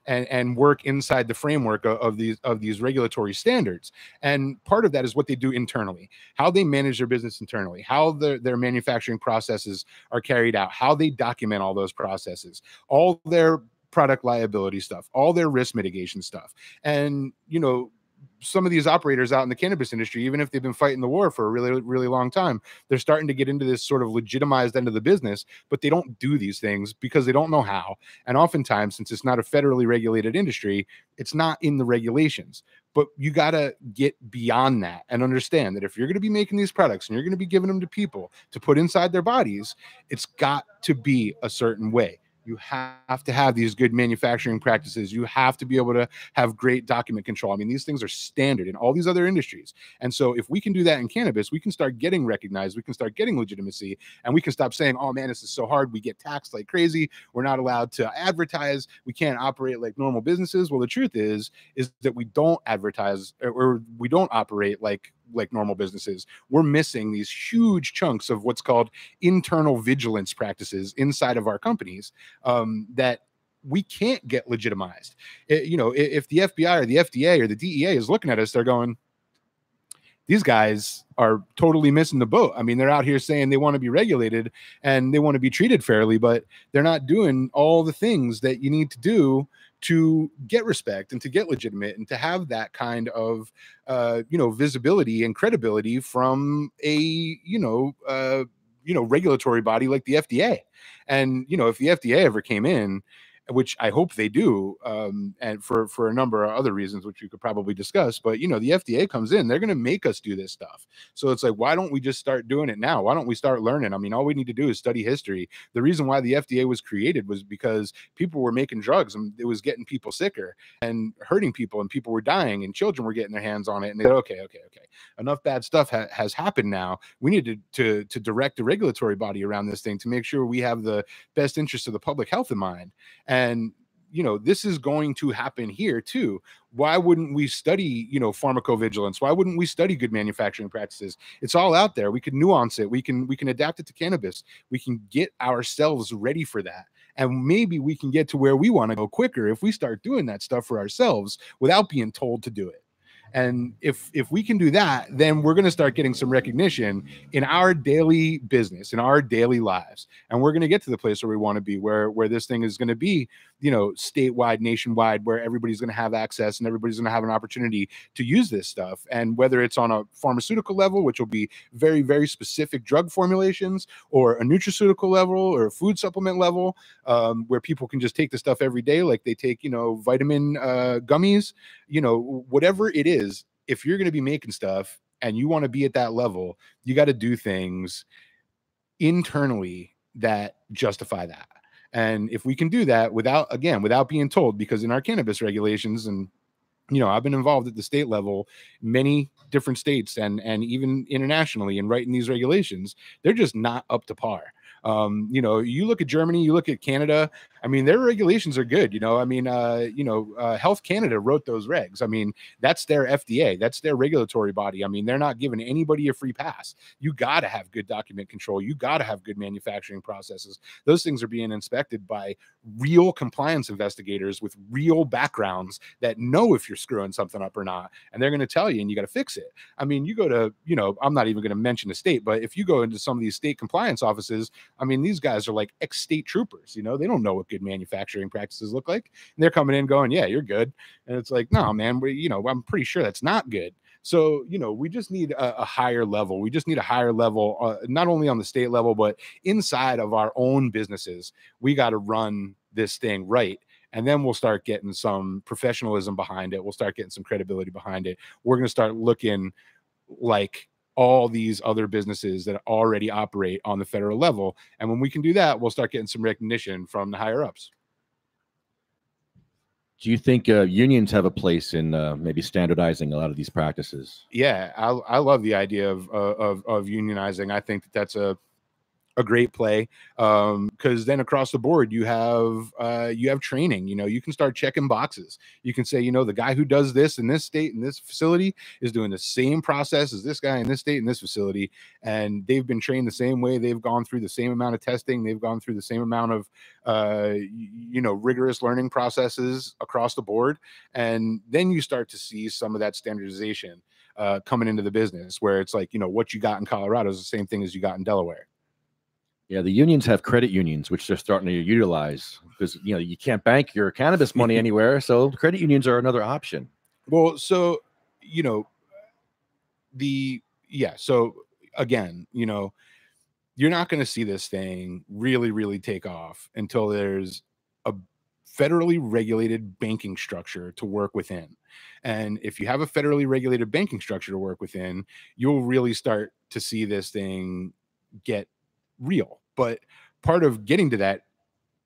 and work inside the framework of these regulatory standards. And part of that is what they do internally, how they manage their business internally, how their manufacturing processes are carried out, how they document all those processes, all their product liability stuff, all their risk mitigation stuff. And, some of these operators out in the cannabis industry, even if they've been fighting the war for a really, really long time, they're starting to get into this sort of legitimized end of the business, but they don't do these things because they don't know how. And oftentimes, since it's not a federally regulated industry, it's not in the regulations. But you got to get beyond that and understand that if you're going to be making these products and you're going to be giving them to people to put inside their bodies, it's got to be a certain way. You have to have these good manufacturing practices. You have to be able to have great document control. I mean, these things are standard in all these other industries. And so if we can do that in cannabis, we can start getting recognized. We can start getting legitimacy, and we can stop saying, oh man, this is so hard. We get taxed like crazy. We're not allowed to advertise. We can't operate like normal businesses. Well, the truth is that we don't advertise, or we don't operate like normal businesses. We're missing these huge chunks of what's called internal vigilance practices inside of our companies that we can't get legitimized. If the FBI or the FDA or the DEA is looking at us, they're going, these guys are totally missing the boat. I mean, they're out here saying they want to be regulated and they want to be treated fairly, but they're not doing all the things that you need to do to get respect and to get legitimate and to have that kind of, visibility and credibility from a, regulatory body like the FDA. And, if the FDA ever came in, which I hope they do, and for a number of other reasons, which you could probably discuss. But, the FDA comes in, they're going to make us do this stuff. So it's like, why don't we just start doing it now? Why don't we start learning? I mean, all we need to do is study history. The reason why the FDA was created was because people were making drugs and it was getting people sicker and hurting people, and people were dying and children were getting their hands on it. And they said, okay. Enough bad stuff has happened now. We need to direct a regulatory body around this thing to make sure we have the best interests of the public health in mind. And, this is going to happen here too. Why wouldn't we study, pharmacovigilance? Why wouldn't we study good manufacturing practices? It's all out there. We can nuance it. We can adapt it to cannabis. We can get ourselves ready for that. And maybe we can get to where we want to go quicker if we start doing that stuff for ourselves without being told to do it. And if we can do that, then we're going to start getting some recognition in our daily business, in our daily lives. And we're going to get to the place where we want to be, where this thing is going to be, statewide, nationwide, where everybody's going to have access and everybody's going to have an opportunity to use this stuff. And whether it's on a pharmaceutical level, which will be very, very specific drug formulations, or a nutraceutical level or a food supplement level, where people can just take the stuff every day, like they take, vitamin gummies, whatever it is. If you're going to be making stuff and you want to be at that level, you got to do things internally that justify that. And if we can do that without being told, because in our cannabis regulations, and I've been involved at the state level, many different states and even internationally, in writing these regulations, they're just not up to par. You look at Germany, you look at Canada. I mean, their regulations are good. Health Canada wrote those regs. I mean, that's their FDA, that's their regulatory body. I mean, they're not giving anybody a free pass. You got to have good document control. You got to have good manufacturing processes. Those things are being inspected by real compliance investigators with real backgrounds that know if you're screwing something up or not. And they're going to tell you, and you got to fix it. I mean, you go to, I'm not even going to mention the state, but if you go into some of these state compliance offices, I mean, these guys are like ex-state troopers. They don't know what good manufacturing practices look like. And they're coming in going, yeah, you're good. And it's like, no, man, I'm pretty sure that's not good. So, we just need a higher level. We just need a higher level, not only on the state level, but inside of our own businesses. We got to run this thing right. And then we'll start getting some professionalism behind it. We'll start getting some credibility behind it. We're going to start looking like all these other businesses that already operate on the federal level. And when we can do that, we'll start getting some recognition from the higher ups. Do you think unions have a place in maybe standardizing a lot of these practices? Yeah, I love the idea of unionizing. I think that's a great play, because then across the board you have training. You can start checking boxes. You can say, the guy who does this in this state in this facility is doing the same process as this guy in this state in this facility, and they've been trained the same way. They've gone through the same amount of testing. They've gone through the same amount of rigorous learning processes across the board. And then you start to see some of that standardization coming into the business, where it's like, what you got in Colorado is the same thing as you got in Delaware. Yeah, the unions have credit unions, which they're starting to utilize, because you can't bank your cannabis money anywhere, so credit unions are another option. Well, so you know, so again, you know, you're not going to see this thing really take off until there's a federally regulated banking structure to work within. And if you have a federally regulated banking structure to work within, you'll really start to see this thing get real. But part of getting to that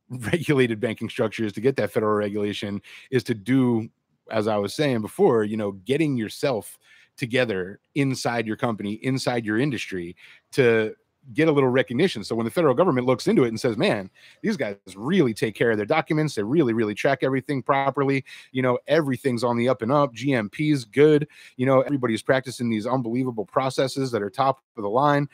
regulated banking structure is to get that federal regulation is to do, as I was saying before, you know, getting yourself together inside your company, inside your industry, to get a little recognition. So when the federal government looks into it and says, man, these guys really take care of their documents, they really track everything properly, you know, everything's on the up and up, GMP's good, you know, everybody's practicing these unbelievable processes that are top of the line,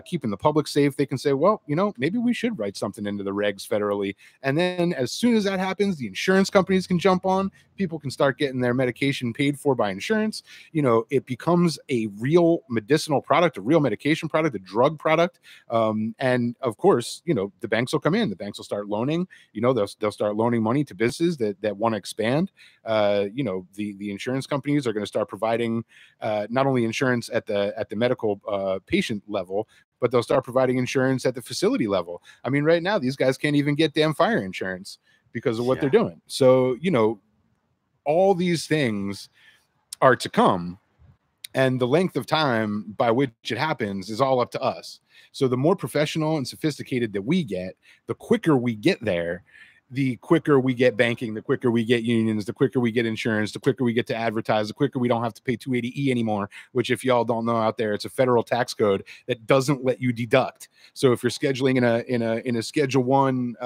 keeping the public safe, they can say, well, you know, maybe we should write something into the regs federally. And then as soon as that happens, the insurance companies can jump on, people can start getting their medication paid for by insurance. You know, it becomes a real medicinal product, a real medication product, a drug product. And of course, you know, the banks will come in, the banks will start loaning, you know, they'll start loaning money to businesses that want to expand. You know, the insurance companies are going to start providing not only insurance at the medical patient level, but they'll start providing insurance at the facility level. I mean, right now, these guys can't even get damn fire insurance because of what they're doing. So, you know, all these things are to come, and the length of time by which it happens is all up to us. So the more professional and sophisticated that we get, the quicker we get there, the quicker we get banking, the quicker we get unions, the quicker we get insurance, the quicker we get to advertise, the quicker we don't have to pay 280E anymore, which if y'all don't know out there, it's a federal tax code that doesn't let you deduct. So if you're scheduling in a Schedule 1,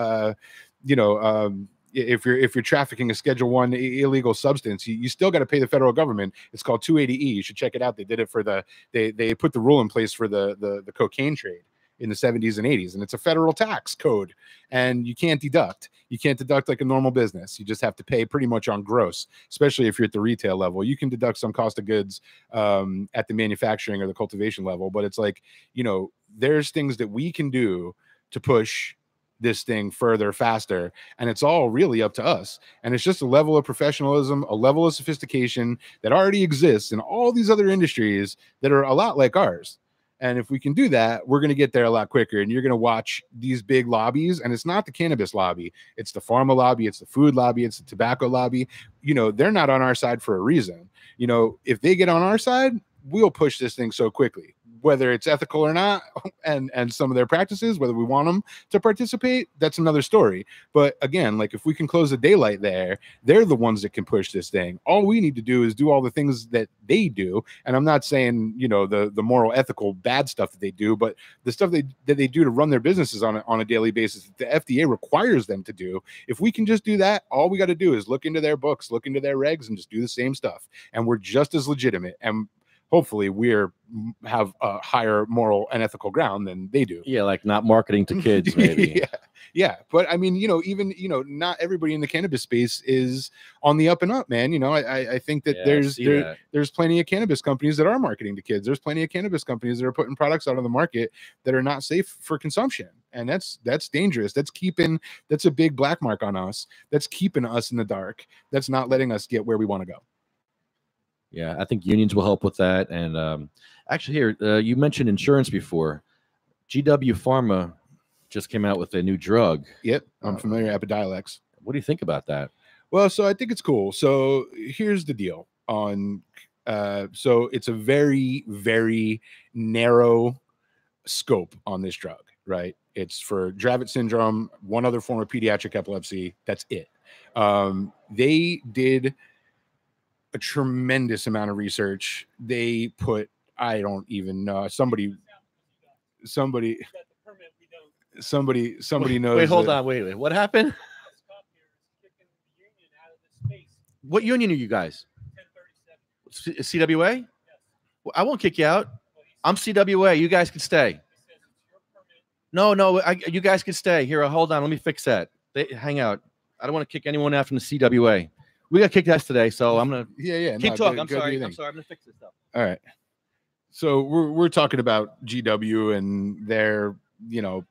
you know, if you're trafficking a Schedule 1 illegal substance, you still got to pay the federal government. It's called 280E. You should check it out. They did it for they put the rule in place for the cocaine trade in the 70s and 80s, and it's a federal tax code, and you can't deduct. You can't deduct like a normal business. You just have to pay pretty much on gross, especially if you're at the retail level. You can deduct some cost of goods at the manufacturing or the cultivation level, but it's like, you know, there's things that we can do to push this thing further, faster, and it's all really up to us. And it's just a level of professionalism, a level of sophistication that already exists in all these other industries that are a lot like ours. And if we can do that, we're going to get there a lot quicker. And you're going to watch these big lobbies, and it's not the cannabis lobby, it's the pharma lobby, it's the food lobby, it's the tobacco lobby. You know, they're not on our side for a reason. You know, if they get on our side, we'll push this thing so quickly, whether it's ethical or not, and some of their practices, whether we want them to participate, that's another story. But again, like if we can close the daylight there, they're the ones that can push this thing. All we need to do is do all the things that they do. And I'm not saying, you know, the moral, ethical, bad stuff that they do, but the stuff that they do to run their businesses on a daily basis, the FDA requires them to do. If we can just do that, all we got to do is look into their books, look into their regs, and just do the same stuff. And we're just as legitimate. And hopefully have a higher moral and ethical ground than they do. Yeah, like not marketing to kids, maybe. Yeah. But I mean, you know, even, you know, not everybody in the cannabis space is on the up and up, man. You know, I think that there's plenty of cannabis companies that are marketing to kids. There's plenty of cannabis companies that are putting products out on the market that are not safe for consumption. And that's dangerous. That's a big black mark on us. That's keeping us in the dark. That's not letting us get where we want to go. Yeah, I think unions will help with that. And actually, here, you mentioned insurance before. GW Pharma just came out with a new drug. Yep, I'm familiar, Epidiolex. What do you think about that? Well, so I think it's cool. So here's the deal on, so it's a very, very narrow scope on this drug, right? It's for Dravet syndrome, one other form of pediatric epilepsy. That's it. They did a tremendous amount of research. They put, I don't even know, somebody knows. Wait, hold on. Wait. What happened? What union are you guys? CWA? I won't kick you out. I'm CWA. You guys can stay. No, you guys can stay. Here, hold on. Let me fix that. Hang out. I don't want to kick anyone out from the CWA. We got kicked ass today, so I'm gonna keep talking. I'm sorry. I'm gonna fix this stuff. All right. So we're talking about GW and their, you know,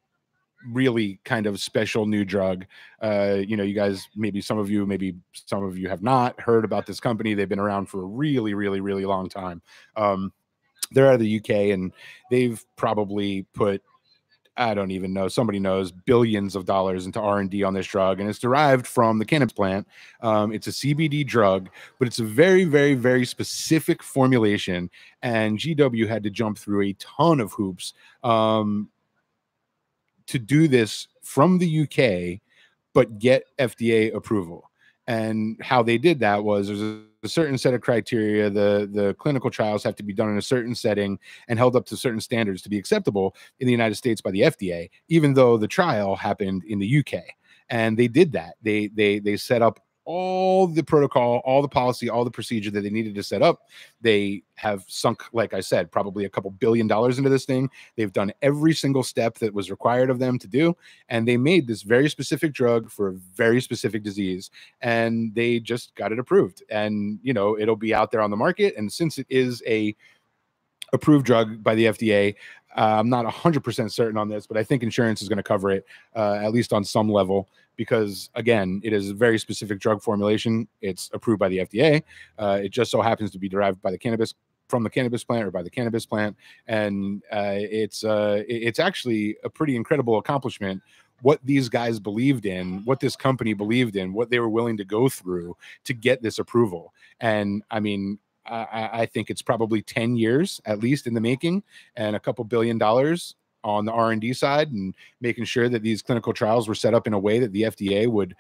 really kind of special new drug. You guys, maybe some of you have not heard about this company. They've been around for a really, really, really long time. They're out of the UK, and they've probably put, I don't even know, somebody knows, billions of dollars into R&D on this drug, and it's derived from the cannabis plant. It's a CBD drug, but it's a very, very, very specific formulation, and GW had to jump through a ton of hoops to do this from the UK, but get FDA approval. And how they did that was there's a certain set of criteria. The clinical trials have to be done in a certain setting and held up to certain standards to be acceptable in the United States by the FDA, even though the trial happened in the UK. And they did that. They set up all the protocol, all the policy, all the procedure that they needed to set up. They have sunk, like I said, probably a couple $1 billion into this thing. They've done every single step that was required of them to do. And they made this very specific drug for a very specific disease. And they just got it approved. And, it'll be out there on the market. And since it is a approved drug by the FDA, I'm not 100% certain on this, but I think insurance is going to cover it, at least on some level, because, again, it is a very specific drug formulation. It's approved by the FDA. It just so happens to be derived by the cannabis from the cannabis plant or by the cannabis plant. And it's actually a pretty incredible accomplishment what these guys believed in, what this company believed in, what they were willing to go through to get this approval. And I mean, I think it's probably 10 years at least in the making, and a couple $1 billion on the R&D side, and making sure that these clinical trials were set up in a way that the FDA would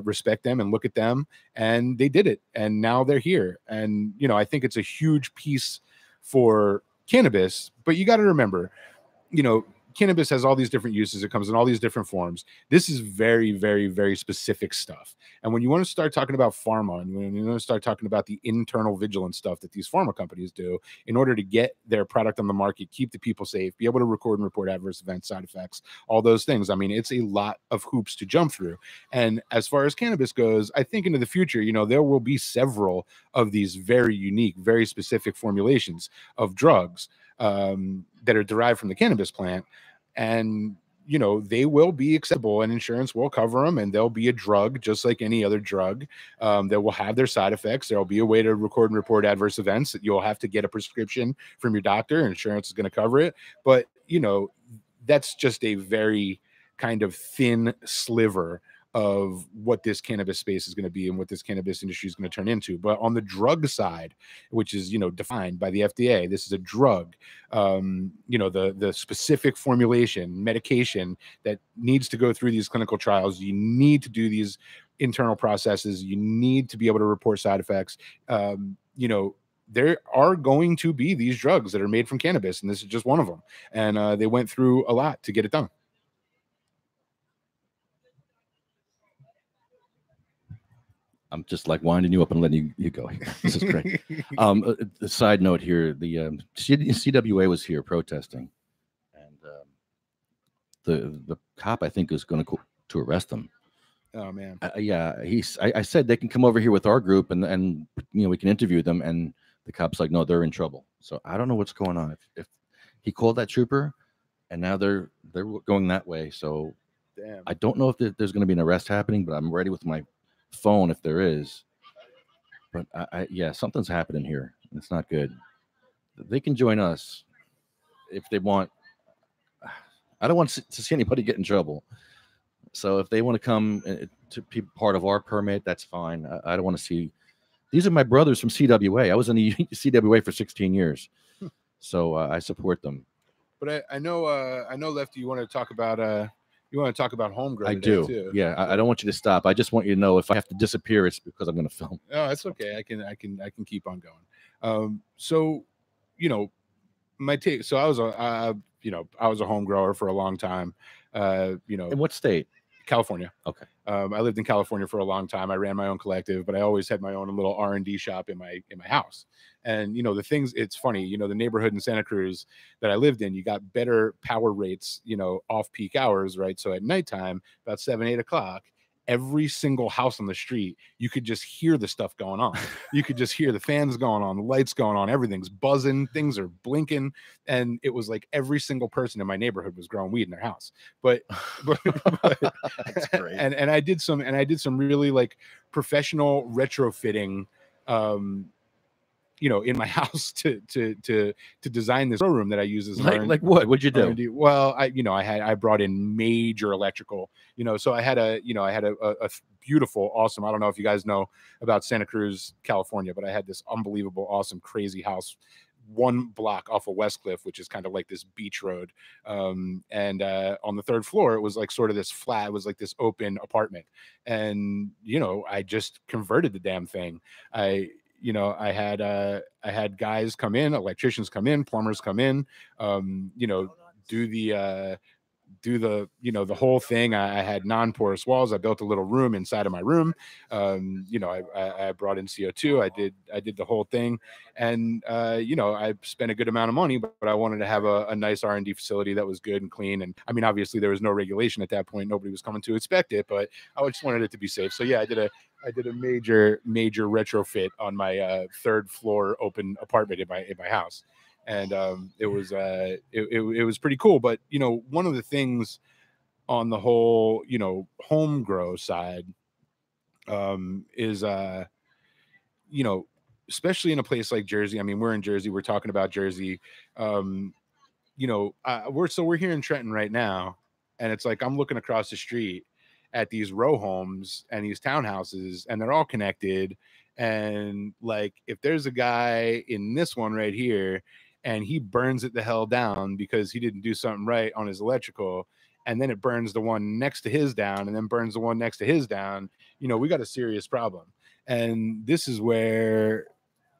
respect them and look at them. And they did it. And now they're here. And, I think it's a huge piece for cannabis, but you got to remember, cannabis has all these different uses. It comes in all these different forms. This is very, very, very specific stuff. And when you want to start talking about pharma, and when you want to start talking about the internal vigilance stuff that these pharma companies do in order to get their product on the market, keep the people safe, be able to record and report adverse events, side effects, all those things. I mean, it's a lot of hoops to jump through. And as far as cannabis goes, I think into the future, there will be several of these very unique, very specific formulations of drugs that are derived from the cannabis plant. And, they will be acceptable, and insurance will cover them, and they'll be a drug just like any other drug. That will have their side effects. There'll be a way to record and report adverse events. You'll have to get a prescription from your doctor. Insurance is going to cover it. But, that's just a very kind of thin sliver of what this cannabis space is going to be and what this cannabis industry is going to turn into. But on the drug side, which is, defined by the FDA, this is a drug, the specific formulation, medication that needs to go through these clinical trials. You need to do these internal processes. You need to be able to report side effects. There are going to be these drugs that are made from cannabis, and this is just one of them. And they went through a lot to get it done. I'm just like winding you up and letting you go here. This is great. A side note here: the CWA was here protesting, and the cop I think is going to arrest them. Oh man! Yeah, I said they can come over here with our group, and we can interview them. And the cop's like, no, they're in trouble. So I don't know what's going on. If he called that trooper, and now they're going that way. So damn. I don't know if there's going to be an arrest happening, but I'm ready with my phone if there is. But yeah, something's happening here. It's not good. They can join us if they want. I don't want to see anybody get in trouble. So if they want to come to be part of our permit, that's fine. I don't want to see. These are my brothers from CWA. I was in the CWA for 16 years, so I support them. But I know, Lefty, you want to talk about homegrown. I do. Too. Yeah, I don't want you to stop. I just want you to know if I have to disappear, it's because I'm going to film. Oh, that's okay. I can keep on going. So, my take. So I was a home grower for a long time. In what state? California. Okay. I lived in California for a long time. I ran my own collective, but I always had my own little R&D shop in my house. And the things, it's funny, the neighborhood in Santa Cruz that I lived in, you got better power rates, off peak hours, right? So at nighttime, about 7, 8 o'clock, every single house on the street, you could just hear the stuff going on. You could just hear the fans going on, the lights going on, everything's buzzing, things are blinking. And it was like every single person in my neighborhood was growing weed in their house. But That's great. and I did some really like professional retrofitting, in my house to design this showroom that I use as like what? What'd you do? R&D. Well, I brought in major electrical, so I had a beautiful, awesome, I don't know if you guys know about Santa Cruz, California, but I had this unbelievable, awesome, crazy house 1 block off of Westcliff, which is kind of like this beach road. And on the 3rd floor, it was like sort of this flat, it was like this open apartment. And, I just converted the damn thing. I had guys come in, electricians come in, plumbers come in, do the whole thing. I had non-porous walls. I built a little room inside of my room. I brought in CO2. I did the whole thing. And, I spent a good amount of money, but I wanted to have a nice R&D facility that was good and clean. And I mean, obviously there was no regulation at that point. Nobody was coming to inspect it, but I just wanted it to be safe. So yeah, I did a major retrofit on my 3rd floor open apartment in my house. And it was pretty cool. But one of the things on the whole home grow side is especially in a place like Jersey. I mean, we're in Jersey, we're talking about Jersey. We're here in Trenton right now, and it's like I'm looking across the street at these row homes and these townhouses, and they're all connected. And like, if there's a guy in this one right here and he burns it the hell down because he didn't do something right on his electrical, and then it burns the one next to his down, and then burns the one next to his down, we got a serious problem. And this is where,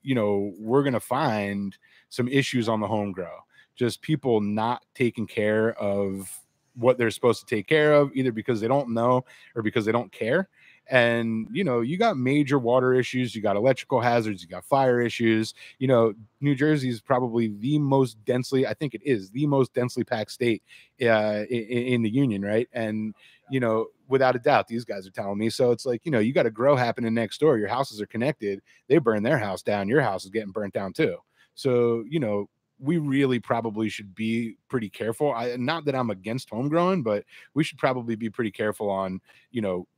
we're going to find some issues on the home grow. Just people not taking care of what they're supposed to take care of, either because they don't know or because they don't care. And, you got major water issues, you got electrical hazards, you got fire issues. New Jersey is probably the most densely, I think it is the most densely packed state in the union, right? And, without a doubt, these guys are telling me. So it's like, you got a grow happening next door. Your houses are connected. They burn their house down. Your house is getting burnt down too. So, we really probably should be pretty careful. Not that I'm against home growing, but we should probably be pretty careful on,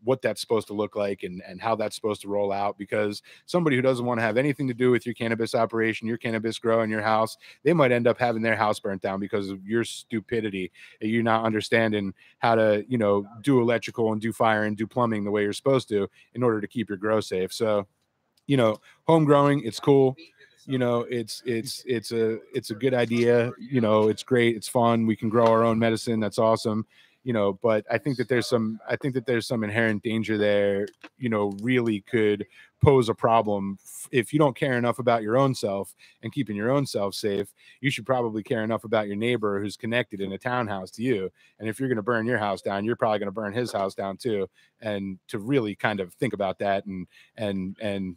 what that's supposed to look like and how that's supposed to roll out, because somebody who doesn't want to have anything to do with your cannabis operation, your cannabis grow in your house, they might end up having their house burnt down because of your stupidity. You're not understanding how to, do electrical and do fire and do plumbing the way you're supposed to in order to keep your grow safe. So, home growing, it's cool. It's a good idea. It's great. It's fun. We can grow our own medicine. That's awesome. But I think that there's some inherent danger there, really could pose a problem. If you don't care enough about your own self and keeping your own self safe, you should probably care enough about your neighbor who's connected in a townhouse to you. And if you're going to burn your house down, you're probably going to burn his house down too. And to really kind of think about that and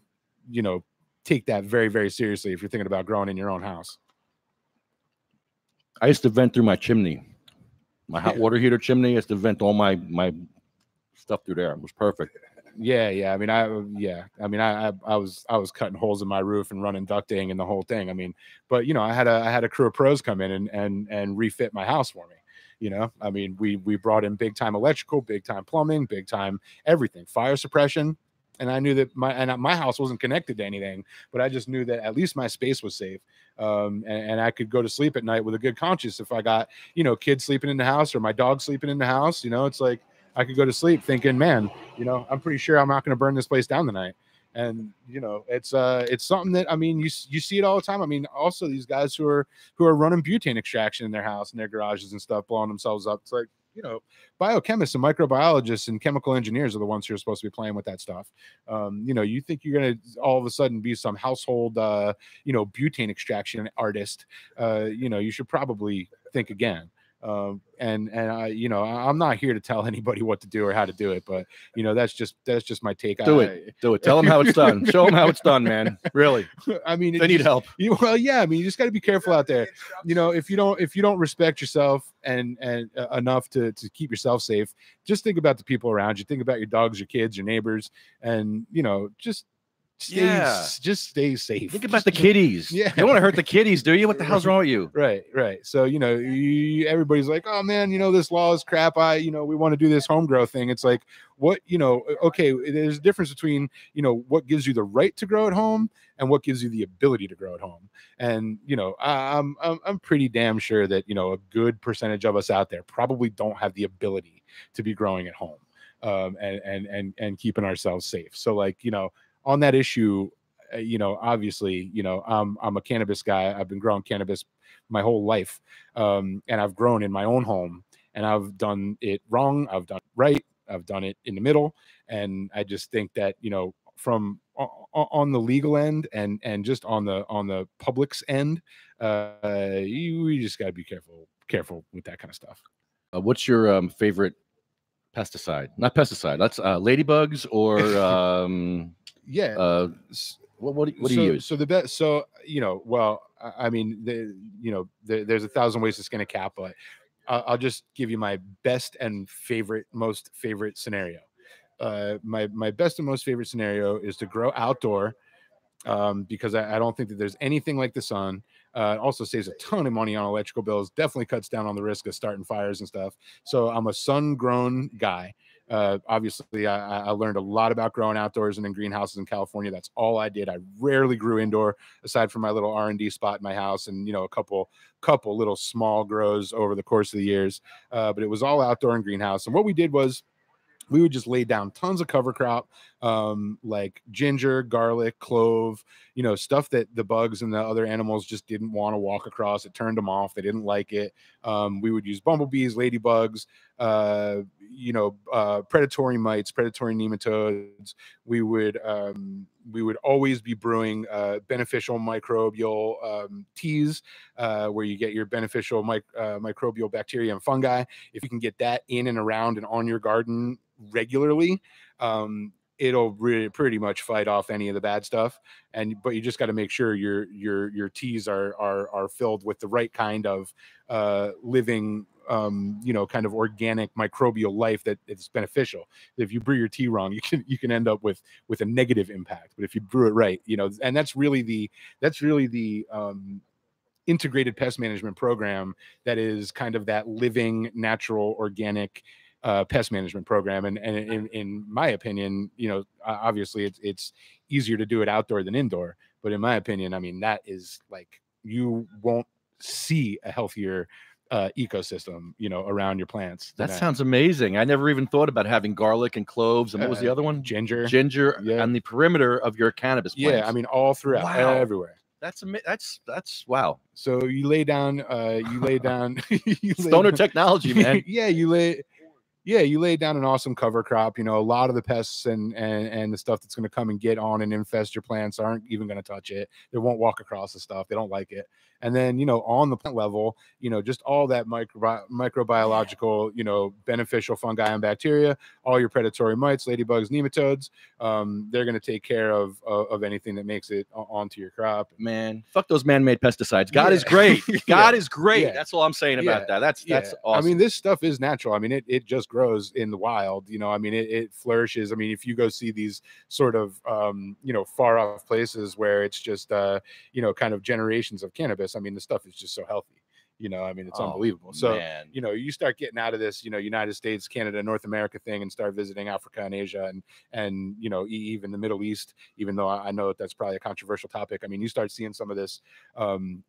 take that very, very seriously if you're thinking about growing in your own house. I used to vent through my chimney, my hot water heater chimney. I used to vent all my stuff through there. It was perfect. Yeah. I mean, I was cutting holes in my roof and running ducting and the whole thing. I mean, but I had a crew of pros come in and refit my house for me. I mean, we brought in big time electrical, big time plumbing, big time everything, fire suppression. And I knew that my house wasn't connected to anything, but I just knew that at least my space was safe. And I could go to sleep at night with a good conscience. If I got, kids sleeping in the house or my dog sleeping in the house, it's like I could go to sleep thinking, man, I'm pretty sure I'm not going to burn this place down tonight. And, it's something that, I mean, you see it all the time. I mean, also these guys who are running butane extraction in their house and their garages and stuff, blowing themselves up. It's like, biochemists and microbiologists and chemical engineers are the ones who are supposed to be playing with that stuff. You think you're going to all of a sudden be some household, butane extraction artist. You should probably think again. And I, you know, I'm not here to tell anybody what to do or how to do it, but you know, that's just my take. Do it. Tell them how it's done. Show them how it's done, man. Really. I mean, They need help. Well, yeah. I mean, you just got to be careful out there. You know, if you don't respect yourself and enough to keep yourself safe, just think about the people around you. Think about your dogs, your kids, your neighbors, and you know, just stay safe. Think about the kiddies. Yeah. You don't want to hurt the kiddies, do you? What the hell's wrong with you? Right. So, you know, everybody's like, oh man, you know, this law is crap. We want to do this home grow thing. It's like, what, you know, okay, there's a difference between, you know, what gives you the right to grow at home and what gives you the ability to grow at home. And, you know, I'm pretty damn sure that, you know, a good percentage of us out there probably don't have the ability to be growing at home, and keeping ourselves safe. So like, you know, on that issue, you know, obviously, you know, I'm a cannabis guy. I've been growing cannabis my whole life. And I've grown in my own home, and I've done it wrong. I've done it right. I've done it in the middle. And I just think that, you know, from on the legal end and just on the public's end, we just got to be careful with that kind of stuff. What's your favorite pesticide? Not pesticide. That's ladybugs or yeah. What do you use? So the best. So you know, well, I mean, there's 1,000 ways to skin a cat, but I'll just give you my best and most favorite scenario. My best and most favorite scenario is to grow outdoor, because I don't think that there's anything like the sun. It also saves a ton of money on electrical bills. Definitely cuts down on the risk of starting fires and stuff. So I'm a sun-grown guy. Obviously, I learned a lot about growing outdoors and in greenhouses in California. That's all I did. I rarely grew indoor, aside from my little R&D spot in my house and, you know, a couple little small grows over the course of the years. But it was all outdoor and greenhouse. And what we did was we would just lay down tons of cover crop, like ginger, garlic, clove, you know, stuff that the bugs and the other animals just didn't want to walk across. It turned them off. They didn't like it. We would use bumblebees, ladybugs, predatory mites, predatory nematodes. We would always be brewing beneficial microbial teas, where you get your beneficial microbial bacteria and fungi. If you can get that in and around and on your garden regularly, it'll really pretty much fight off any of the bad stuff. But you just got to make sure your teas are filled with the right kind of living, kind of organic microbial life that is beneficial. If you brew your tea wrong, you can end up with a negative impact. But if you brew it right, you know, and that's really the integrated pest management program that is kind of that living, natural, organic pest management program. And in my opinion, you know, obviously it's easier to do it outdoor than indoor, but in my opinion, I mean, that is like, you won't see a healthier ecosystem, you know, around your plants. That sounds amazing. I never even thought about having garlic and cloves, and what was the other one? Ginger on the perimeter of your cannabis plants. Yeah, I mean, all throughout, everywhere. That's wow. So you lay down stoner technology, man. You lay down an awesome cover crop. You know, a lot of the pests and the stuff that's going to come and get on and infest your plants aren't even going to touch it. They won't walk across the stuff. They don't like it. And then, you know, on the plant level, you know, just all that microbiological, you know, beneficial fungi and bacteria, all your predatory mites, ladybugs, nematodes, they're going to take care of anything that makes it onto your crop. Man, fuck those man-made pesticides. God is great. God is great. Yeah. That's all I'm saying about that. That's awesome. I mean, this stuff is natural. I mean, it just grows in the wild, you know. I mean, it flourishes. I mean, if you go see these sort of far off places where it's just kind of generations of cannabis, I mean, the stuff is just so healthy, you know. I mean, it's unbelievable. So you know, you start getting out of this, you know, United States, Canada, North America thing, and start visiting Africa and Asia and you know, even the Middle East, even though I know that's probably a controversial topic. I mean, you start seeing some of this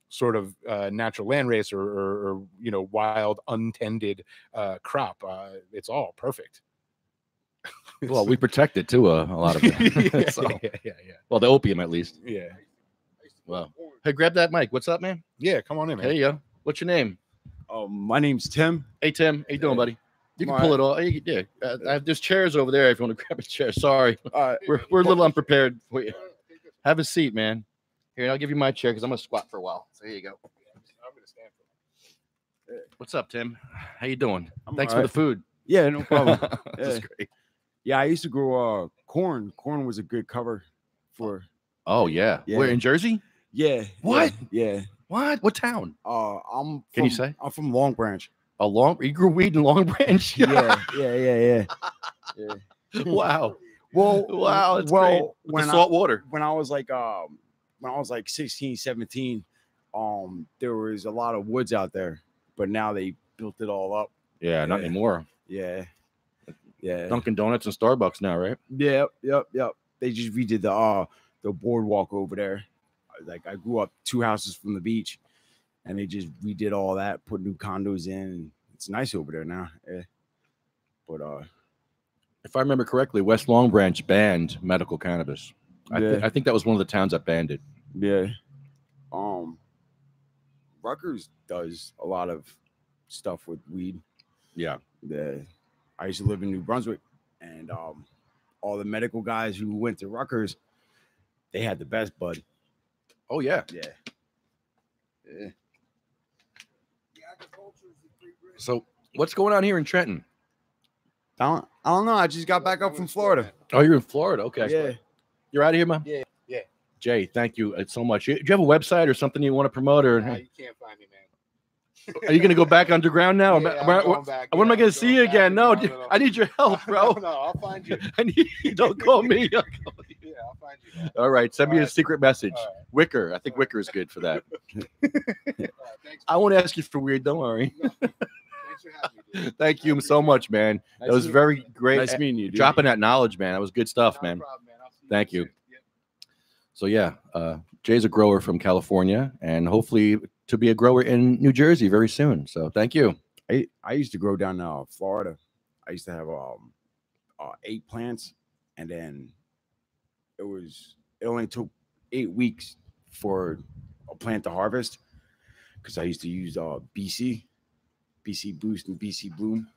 sort of natural land race or you know, wild untended crop. It's all perfect. Well, we protect it too, a lot of it. Yeah. Well, the opium at least. Yeah. Well, hey, grab that mic. What's up, man? Yeah, come on in, man. Hey, yo. What's your name? My name's Tim. Hey, Tim. How you doing, buddy? You can pull it off. Yeah. There's chairs over there if you want to grab a chair. Sorry. We're a little unprepared for you. Have a seat, man. Here, I'll give you my chair because I'm going to squat for a while. So here you go. I'm going to stand for it. What's up, Tim? How you doing? I'm Thanks all for the food. Yeah, no problem. That's Yeah. great. Yeah, I used to grow corn. Corn was a good cover for. Oh yeah. Yeah. We're in Jersey. Yeah. What? Yeah. What? What town? Can you say? I'm from Long Branch. You grew weed in Long Branch? Yeah. Wow. Well, Wow. That's great. With when the salt water. when I was like 16, 17, there was a lot of woods out there, but now they built it all up. Yeah, not Yeah. anymore. Yeah. Dunkin' Donuts and Starbucks now, right? Yep. They just redid the boardwalk over there. Like I grew up 2 houses from the beach, and they just redid all that, put new condos in. And it's nice over there now. Yeah. But If I remember correctly, West Long Branch banned medical cannabis. I think that was one of the towns that banned it. yeah. Rutgers does a lot of stuff with weed. Yeah. I used to live in New Brunswick, and all the medical guys who went to Rutgers, they had the best bud. Oh yeah. Yeah. So what's going on here in Trenton? I don't know. I just got back up from Florida. Oh, you're in Florida. Okay. Yeah. You're out of here, man? Yeah. Jay, thank you so much. Do you have a website or something you want to promote? Or You can't find me, man. are you going to go back underground now? Yeah, I'm when going back. am I going to see you again? No, I need your help, bro. No, I'll find you. I need you. Don't call me. Yeah, I'll find you. Man. All right. Send me All a right. secret message. All right. Wicker. I think Wicker is good for that. All right, thanks. I won't ask you for weird. Don't worry. No, thanks for having me, dude. Thank you so much, man. That was very great. Nice meeting you, dude. Dropping that knowledge, man. That was good stuff, Not a man. problem, man. I'll see Thank soon. you. Yep. So yeah, Jay's a grower from California, and hopefully to be a grower in New Jersey very soon. So thank you. I used to grow down Florida. I used to have 8 plants, and then it only took 8 weeks for a plant to harvest, because I used to use BC Boost and BC Bloom.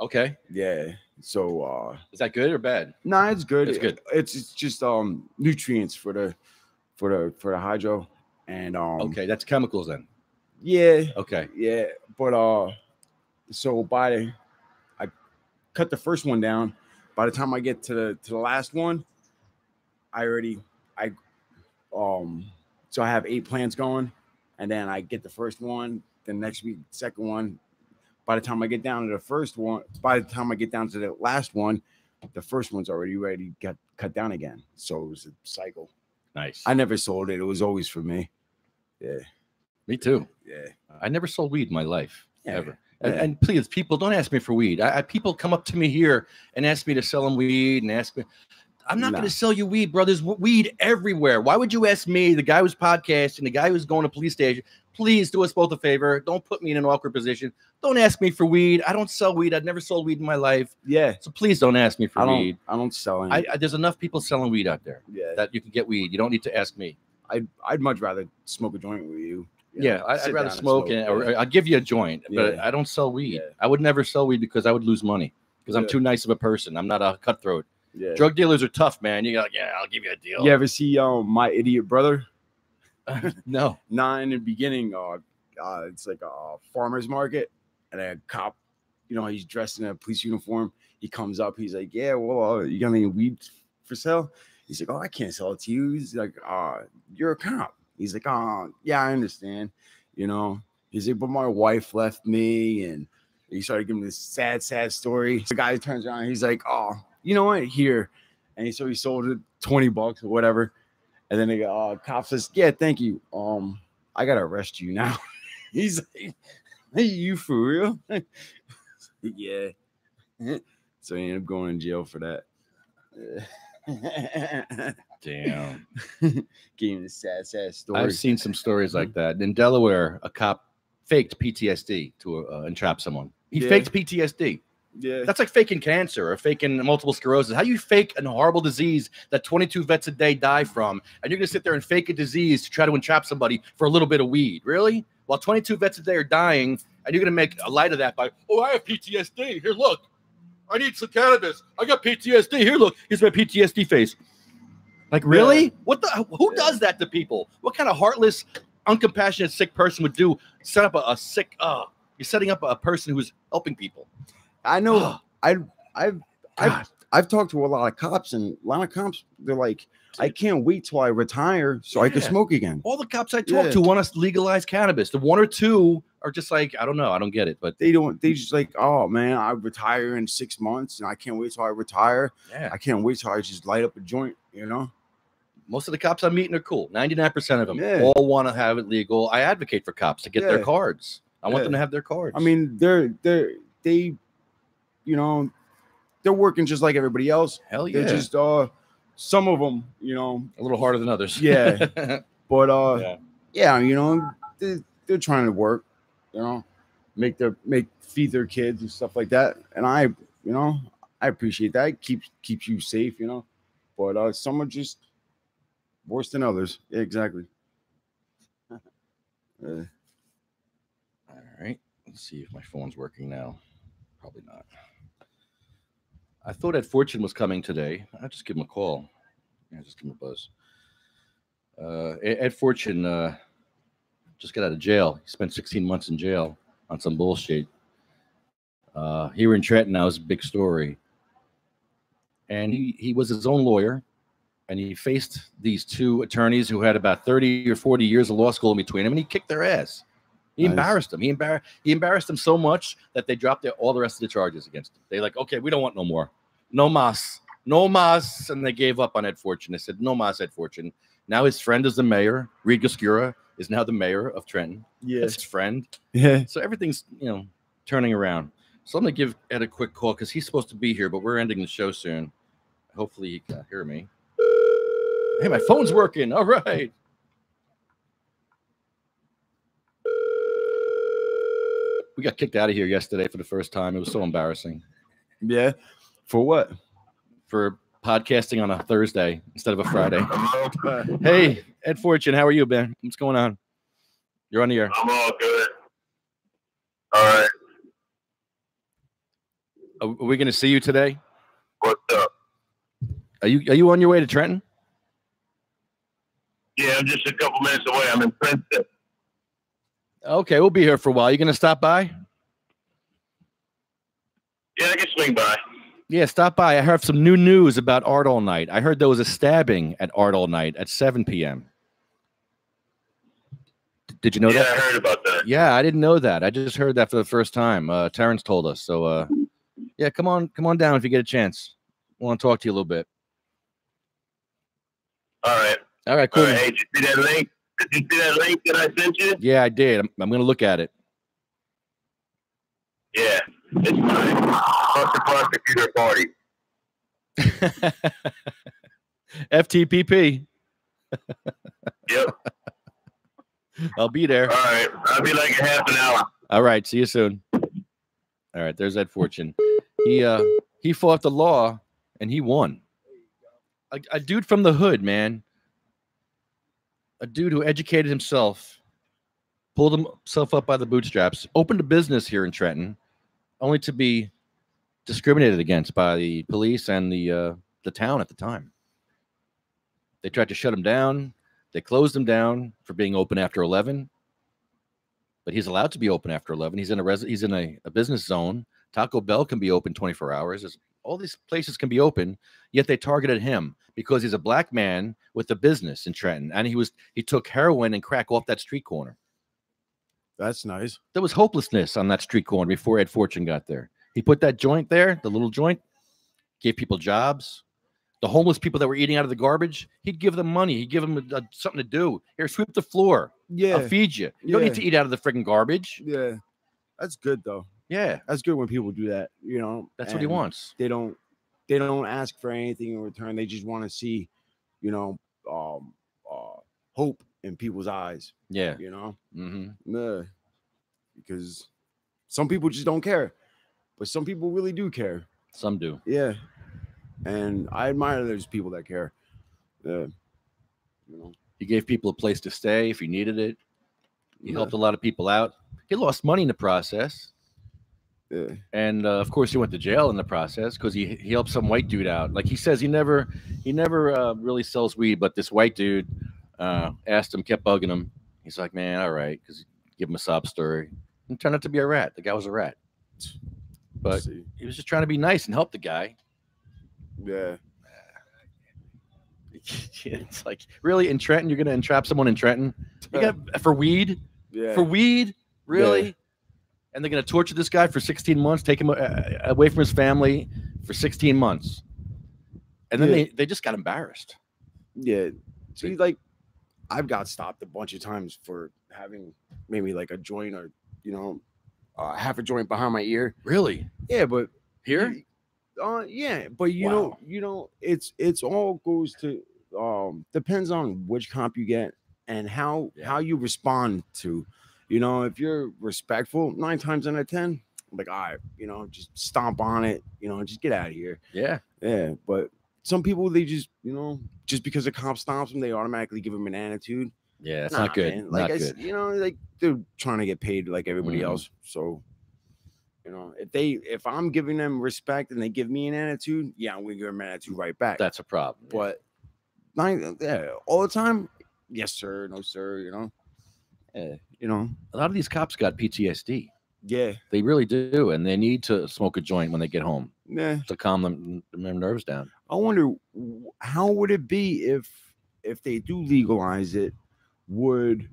Okay, Yeah. So is that good or bad? no, it's good. It's good. It's just nutrients for the hydro, and Okay, that's chemicals then. yeah. Okay, Yeah, but so I cut the first one down. By the time I get to the last one, so I have 8 plants going, and then I get the first one. The next week, second one. By the time I get down to the last one, the first one's already ready to get cut down again. So it was a cycle. nice. I never sold it. It was always for me. Yeah, Me too. yeah. I never sold weed in my life ever. Yeah. And please, people, don't ask me for weed. People come up to me here and ask me to sell them weed and ask me. I'm not No. going to sell you weed, brothers. Weed everywhere. Why would you ask me, the guy who's podcasting, the guy who's going to police station? Please do us both a favor. Don't put me in an awkward position. Don't ask me for weed. I don't sell weed. I've never sold weed in my life. Yeah. So please don't ask me for I weed. don't sell any. There's enough people selling weed out there Yeah. that you can get weed. You don't need to ask me. I'd much rather smoke a joint with you. Yeah, I'd rather smoke, or I'll give you a joint, but Yeah. I don't sell weed. Yeah. I would never sell weed because I would lose money because I'm Yeah. too nice of a person. I'm not a cutthroat. Yeah. Drug dealers are tough, man. You're like, yeah, I'll give you a deal. You ever see My Idiot Brother? No. Nah, in the beginning, it's like a farmer's market, and a cop, he's dressed in a police uniform. He comes up, he's like, yeah, well, you got any weed for sale? He's like, oh, I can't sell it to you. He's like, you're a cop. He's like, oh, yeah, I understand. He's like, but my wife left me, and he started giving this sad story. The guy turns around, he's like, oh, you know what? Here. And so he sold it $20 or whatever. And then the cop says, yeah, thank you. I gotta arrest you now. He's like, hey, you for real? Yeah. So he ended up going in jail for that. Damn. Gave him a sad story. I've seen some stories like that. In Delaware, a cop faked PTSD to entrap someone. He Yeah. faked PTSD. Yeah. That's like faking cancer or faking multiple sclerosis. How do you fake a horrible disease that 22 vets a day die from, and you're going to sit there and fake a disease to try to entrap somebody for a little bit of weed? Really? While 22 vets a day are dying, and you're going to make a light of that by, oh, I have PTSD. Here, look. I need some cannabis. I got PTSD. Here, look. Here's my PTSD face. Like, really? Yeah. What the? Who does that to people? What kind of heartless, uncompassionate, sick person would set up a sick, You're setting up a person who's helping people. I know. I've God. I've talked to a lot of cops, and a lot of cops, they're like, I can't wait till I retire so I can Yeah. smoke again. All the cops I talk to want us to legalize cannabis. The one or two are just like, I don't know. I don't get it. But They don't. They just like, oh man, I retire in 6 months, and I can't wait till I retire. yeah, I can't wait till I just light up a joint. You know. most of the cops I'm meeting are cool. 99% of them Yeah. all want to have it legal. I advocate for cops to get their Yeah. cards. I want them Yeah. to have their cards. I mean, they, you know, they're working just like everybody else. hell yeah. They're just some of them, you know, a little harder than others. Yeah. but Yeah. yeah, you know, they're trying to work, you know, feed their kids and stuff like that. And I, you know, I appreciate that. It keeps you safe, you know. But some are just worse than others. Yeah, exactly. All right. Let's see if my phone's working now. Probably not. I thought Ed Fortune was coming today. I'll just give him a call. Yeah, just give him a buzz. Ed Fortune just got out of jail. He spent 16 months in jail on some bullshit. Here in Trenton now is a big story. And he was his own lawyer. And he faced these two attorneys who had about 30 or 40 years of law school in between him, and he kicked their ass. He Nice. embarrassed them. He embarrassed them so much that they dropped all the rest of the charges against him. They like, okay, we don't want no more. No mas. No mas. And they gave up on Ed Fortune. They said, no mas, Ed Fortune. Now his friend is the mayor. Reed Goscura is now the mayor of Trenton. Yeah. That's his friend. Yeah. So everything's, you know, turning around. So I'm going to give Ed a quick call because he's supposed to be here, but we're ending the show soon. Hopefully he can hear me. Hey, my phone's working. All right. We got kicked out of here yesterday for the first time. It was so embarrassing. Yeah. For what? For podcasting on a Thursday instead of a Friday. Hey, Ed Fortune, how are you, Ben? What's going on? You're on the air. I'm all good. All right. Are we going to see you today? What's up? Are you on your way to Trenton? Yeah, I'm just a couple minutes away. I'm in Princeton. Okay, we'll be here for a while. You going to stop by? Yeah, I can swing by. Yeah, stop by. I heard some new news about Art All Night. I heard there was a stabbing at Art All Night at 7 p.m. Did you know Yeah, that? I heard about that. Yeah, I didn't know that. I just heard that for the first time. Terrence told us. So, yeah, come on down if you get a chance. I want to talk to you a little bit. All right. All right, cool. All right. Hey, did you see that link? Did you see that link that I sent you? Yeah, I did. I'm going to look at it. Yeah. It's mine. Fuck the prosecutor party. FTPP. Yep. I'll be there. All right. I'll be like in half an hour. All right. See you soon. All right. There's Ed Fortune. He fought the law and he won. A dude from the hood, man. A dude who educated himself, pulled himself up by the bootstraps, opened a business here in Trenton, only to be discriminated against by the police and the town at the time. They tried to shut him down. They closed him down for being open after 11. But he's allowed to be open after 11. He's in a business zone. Taco Bell can be open 24 hours. All these places can be open, yet they targeted him because he's a black man with a business in Trenton, and he took heroin and crack off that street corner. That's nice. There was hopelessness on that street corner before Ed Fortune got there. He put that joint there, the little joint, gave people jobs. The homeless people that were eating out of the garbage, he'd give them money. He'd give them something to do. Here, sweep the floor. Yeah. I'll feed you. You don't need to eat out of the freaking garbage. Yeah. That's good though. Yeah. That's good when people do that, you know. That's what he and wants. They don't ask for anything in return. They just want to see, you know, hope in people's eyes. Yeah. You know? Mm-hmm. Yeah. Because some people just don't care. But some people really do care. Some do. Yeah. And I admire those people that care. You know. He gave people a place to stay if he needed it. He helped a lot of people out. He lost money in the process. Yeah. And of course, he went to jail in the process because he helped some white dude out. Like he says, he never really sells weed, but this white dude asked him, kept bugging him. He's like, man, all right, because give him a sob story. and turned out to be a rat. The guy was a rat. But See. he was just trying to be nice and help the guy. Yeah. It's like, really, in Trenton, you're going to entrap someone in Trenton? You got for weed? Yeah. For weed? Really? Yeah. And they're going to torture this guy for 16 months, take him away from his family for 16 months. And then they just got embarrassed. Yeah. See, like, I've got stopped a bunch of times for having maybe like a joint or, you know, half a joint behind my ear. Really? Yeah, but Here? Yeah, but you know, it's all goes to depends on which comp you get and how you respond to, you know, if you're respectful, 9 times out of 10, like, all right, you know, just stomp on it, you know, just get out of here. Yeah. Yeah, but some people, they just, you know, just because a cop stomps them, they automatically give them an attitude. Yeah, it's not good. Man. Like not good. You know, like they're trying to get paid like everybody else. So, you know, if I'm giving them respect and they give me an attitude, yeah, I'm gonna give them an attitude right back. That's a problem. But all the time, yes sir, no sir, you know. You know, a lot of these cops got PTSD. Yeah, they really do, and they need to smoke a joint when they get home. Yeah, to calm their nerves down. I wonder how would it be if they do legalize it? Would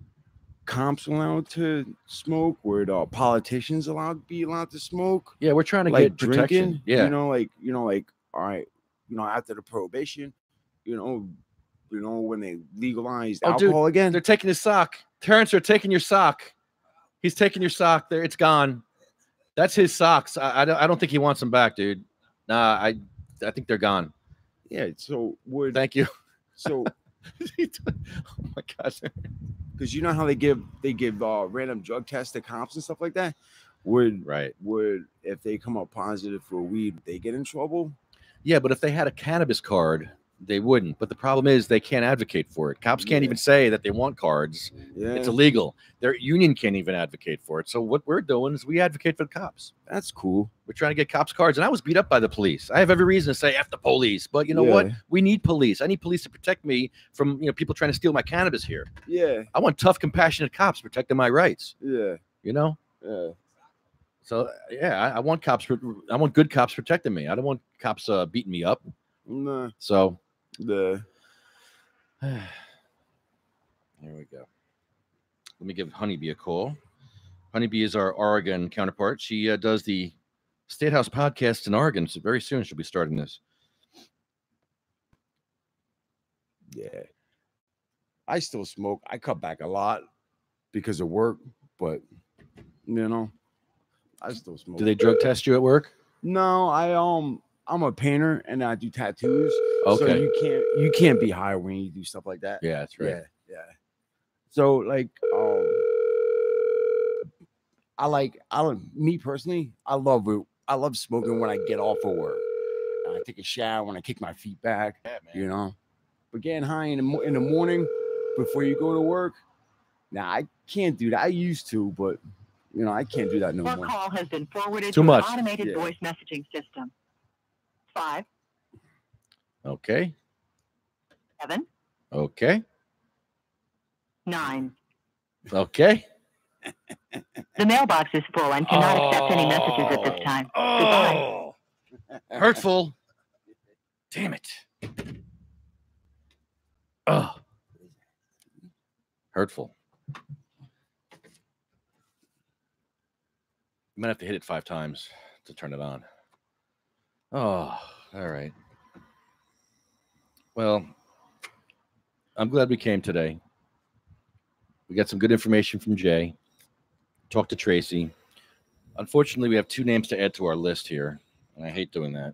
cops allowed to smoke? Would politicians be allowed to smoke? Yeah, we're trying to like get protection. Drinking? Yeah, you know, like all right, you know, after the prohibition, you know when they legalized alcohol again, they're taking his sock. Terrence, they're taking your sock. He's taking your sock. There, it's gone. That's his socks. I don't think he wants them back, dude. Nah, I think they're gone. Yeah. So thank you. So oh my gosh. Because you know how they give random drug tests to cops and stuff like that. Would if they come up positive for weed, they get in trouble? Yeah, but if they had a cannabis card, they wouldn't. But the problem is they can't advocate for it. Cops can't even say that they want cards. Yeah. It's illegal. Their union can't even advocate for it. So what we're doing is we advocate for the cops. That's cool. We're trying to get cops cards. And I was beat up by the police. I have every reason to say F the police. But you know what? We need police. I need police to protect me from people trying to steal my cannabis here. Yeah. I want tough, compassionate cops protecting my rights. Yeah. You know? Yeah. So yeah, I want cops. I want good cops protecting me. I don't want cops beating me up. Nah. So there we go. Let me give Honeybee a call. Honeybee is our Oregon counterpart. She does the Statehouse podcast in Oregon. So very soon she'll be starting this. Yeah. I still smoke. I cut back a lot because of work, but you know, I still smoke. Do they drug test you at work? No, I'm a painter and I do tattoos. Okay. So you can't be high when you do stuff like that. Yeah, that's right. Yeah. So like me personally, I love smoking when I get off of work. I take a shower when I kick my feet back. Yeah, man. You know. But getting high in the morning before you go to work, I can't do that. I used to, but I can't do that no more. Your call has been forwarded to an much. Automated voice messaging system. 5. Okay. 7. Okay. 9. Okay. The mailbox is full and cannot accept any messages at this time. Goodbye. Hurtful. Damn it. Oh. Hurtful. You might have to hit it 5 times to turn it on. Oh, all right. Well, I'm glad we came today. We got some good information from Jay. Talked to Tracy. Unfortunately, we have 2 names to add to our list here, and I hate doing that.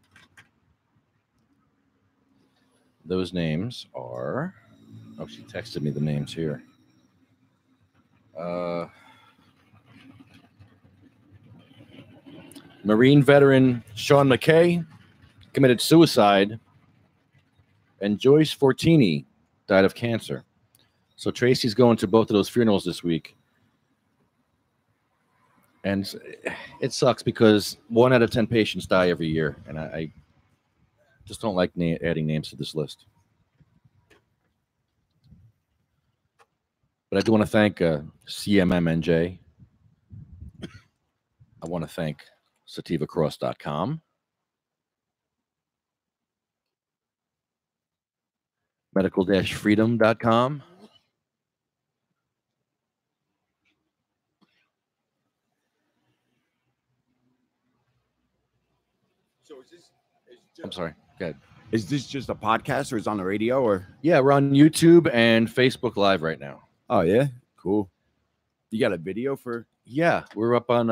Those names are... Oh, she texted me the names here. Marine veteran Sean McKay committed suicide, and Joyce Fortini died of cancer. So Tracy's going to both of those funerals this week. And it sucks because 1 out of 10 patients die every year. And I just don't like adding names to this list. But I do want to thank CMMNJ I want to thank sativacross.com, medical-freedom.com, So is this? I'm sorry. Go ahead. Is this just a podcast, or is it on the radio, or? Yeah, we're on YouTube and Facebook Live right now. Oh yeah, cool. You got a video for? Yeah, we're up on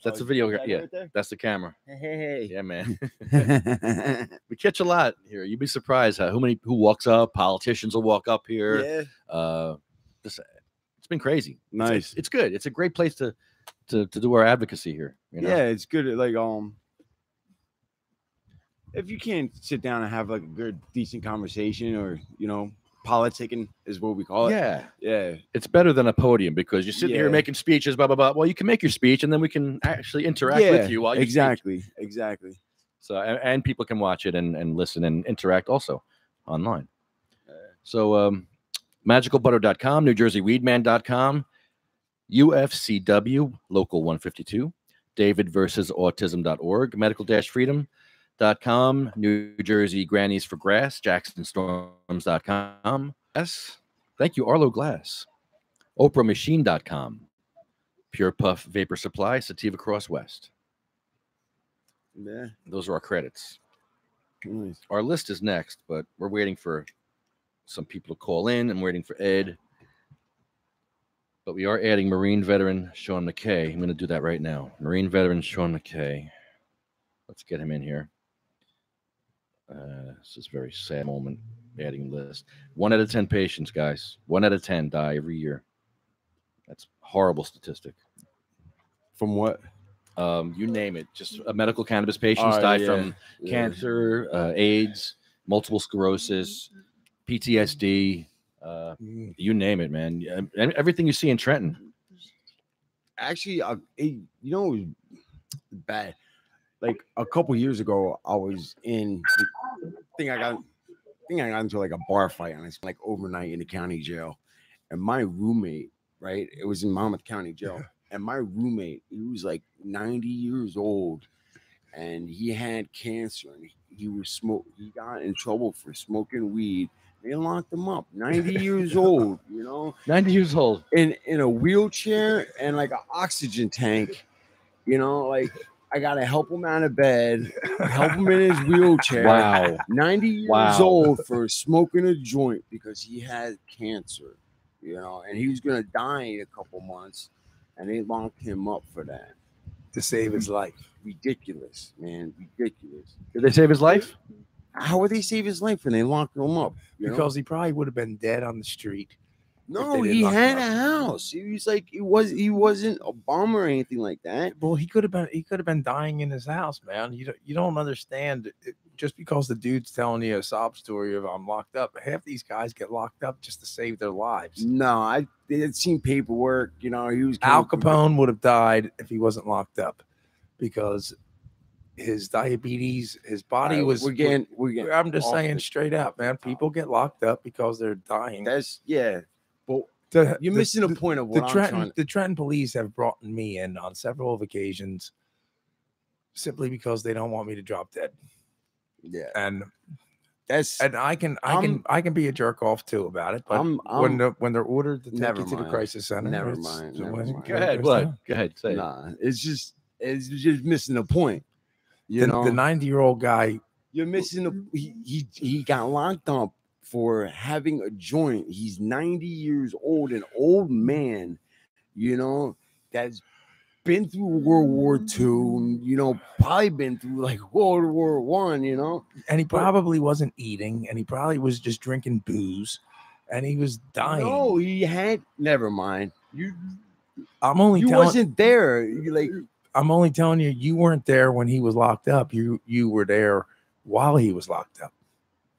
that's a video. That Yeah, right there? that's the camera. Hey. Yeah, man. We catch a lot here. You'd be surprised who walks up. Politicians will walk up here. Yeah. It's been crazy. Nice. It's good. It's a great place to do our advocacy here. You know? Yeah, it's good. Like if you can't sit down and have like a good, decent conversation, or politicking is what we call it. Yeah. It's better than a podium, because you're sitting here making speeches, blah blah blah. Well, you can make your speech, and then we can actually interact with you while you exactly. So and people can watch it and listen and interact also online. So magicalbutter.com, NewJerseyWeedman.com, UFCW Local 152, DavidVersusAutism.org, medical-freedom.com, New Jersey Grannies for Grass, JacksonStorms.com. Yes, thank you, Arlo Glass, OprahMachine.com, Pure Puff Vapor Supply, Sativa Cross West. Yeah, those are our credits. Nice. Our list is next, but we're waiting for some people to call in. I'm waiting for Ed. But we are adding Marine veteran Sean McKay. I'm going to do that right now. Marine veteran Sean McKay. Let's get him in here. This is a very sad moment, adding list. 1 out of 10 patients, guys. 1 out of 10 die every year. That's a horrible statistic. From what? You name it. Just medical cannabis patients die from cancer, AIDS, multiple sclerosis, PTSD, you name it, man. And everything you see in Trenton. Actually, it was bad. Like a couple years ago, I was in. I think I got into like a bar fight, and it's like overnight in the county jail. And my roommate, right, it was in Monmouth County Jail. And my roommate, he was like 90 years old, and he had cancer, and he got in trouble for smoking weed. They locked him up. 90 years old, 90 years old. In a wheelchair and like an oxygen tank, like I gotta help him out of bed, help him in his wheelchair. Wow. 90 years old for smoking a joint because he had cancer, and he was gonna die in a couple months. And they locked him up for that. To save his life. Ridiculous, man. Ridiculous. Did they save his life? How would they save his life when they locked him up? Because he probably would have been dead on the street. No, he had a house. He was like, he wasn't a bum or anything like that. Well, he could have been dying in his house, man. You don't understand. Just because the dude's telling you a sob story of I'm locked up, half these guys get locked up just to save their lives. No, I had seen paperwork. He was Al Capone would have died if he wasn't locked up, because his diabetes, his body was. We're getting. I'm just saying straight up, man. People get locked up because they're dying. But you're missing the point of what the Trenton police have brought me in on several occasions simply because they don't want me to drop dead. Yeah, and I can be a jerk off too about it. But when they're ordered to take you to the crisis center, never mind. Go ahead. What? Go ahead. Say nah, it's just missing the point. The 90-year-old guy. You're missing he got locked up for having a joint. He's 90 years old, an old man, that's been through World War II, probably been through like World War I, And he probably wasn't eating, and he probably was just drinking booze, and he was dying. No, he had. Never mind. Wasn't there. I'm only telling you, you weren't there when he was locked up. You were there while he was locked up.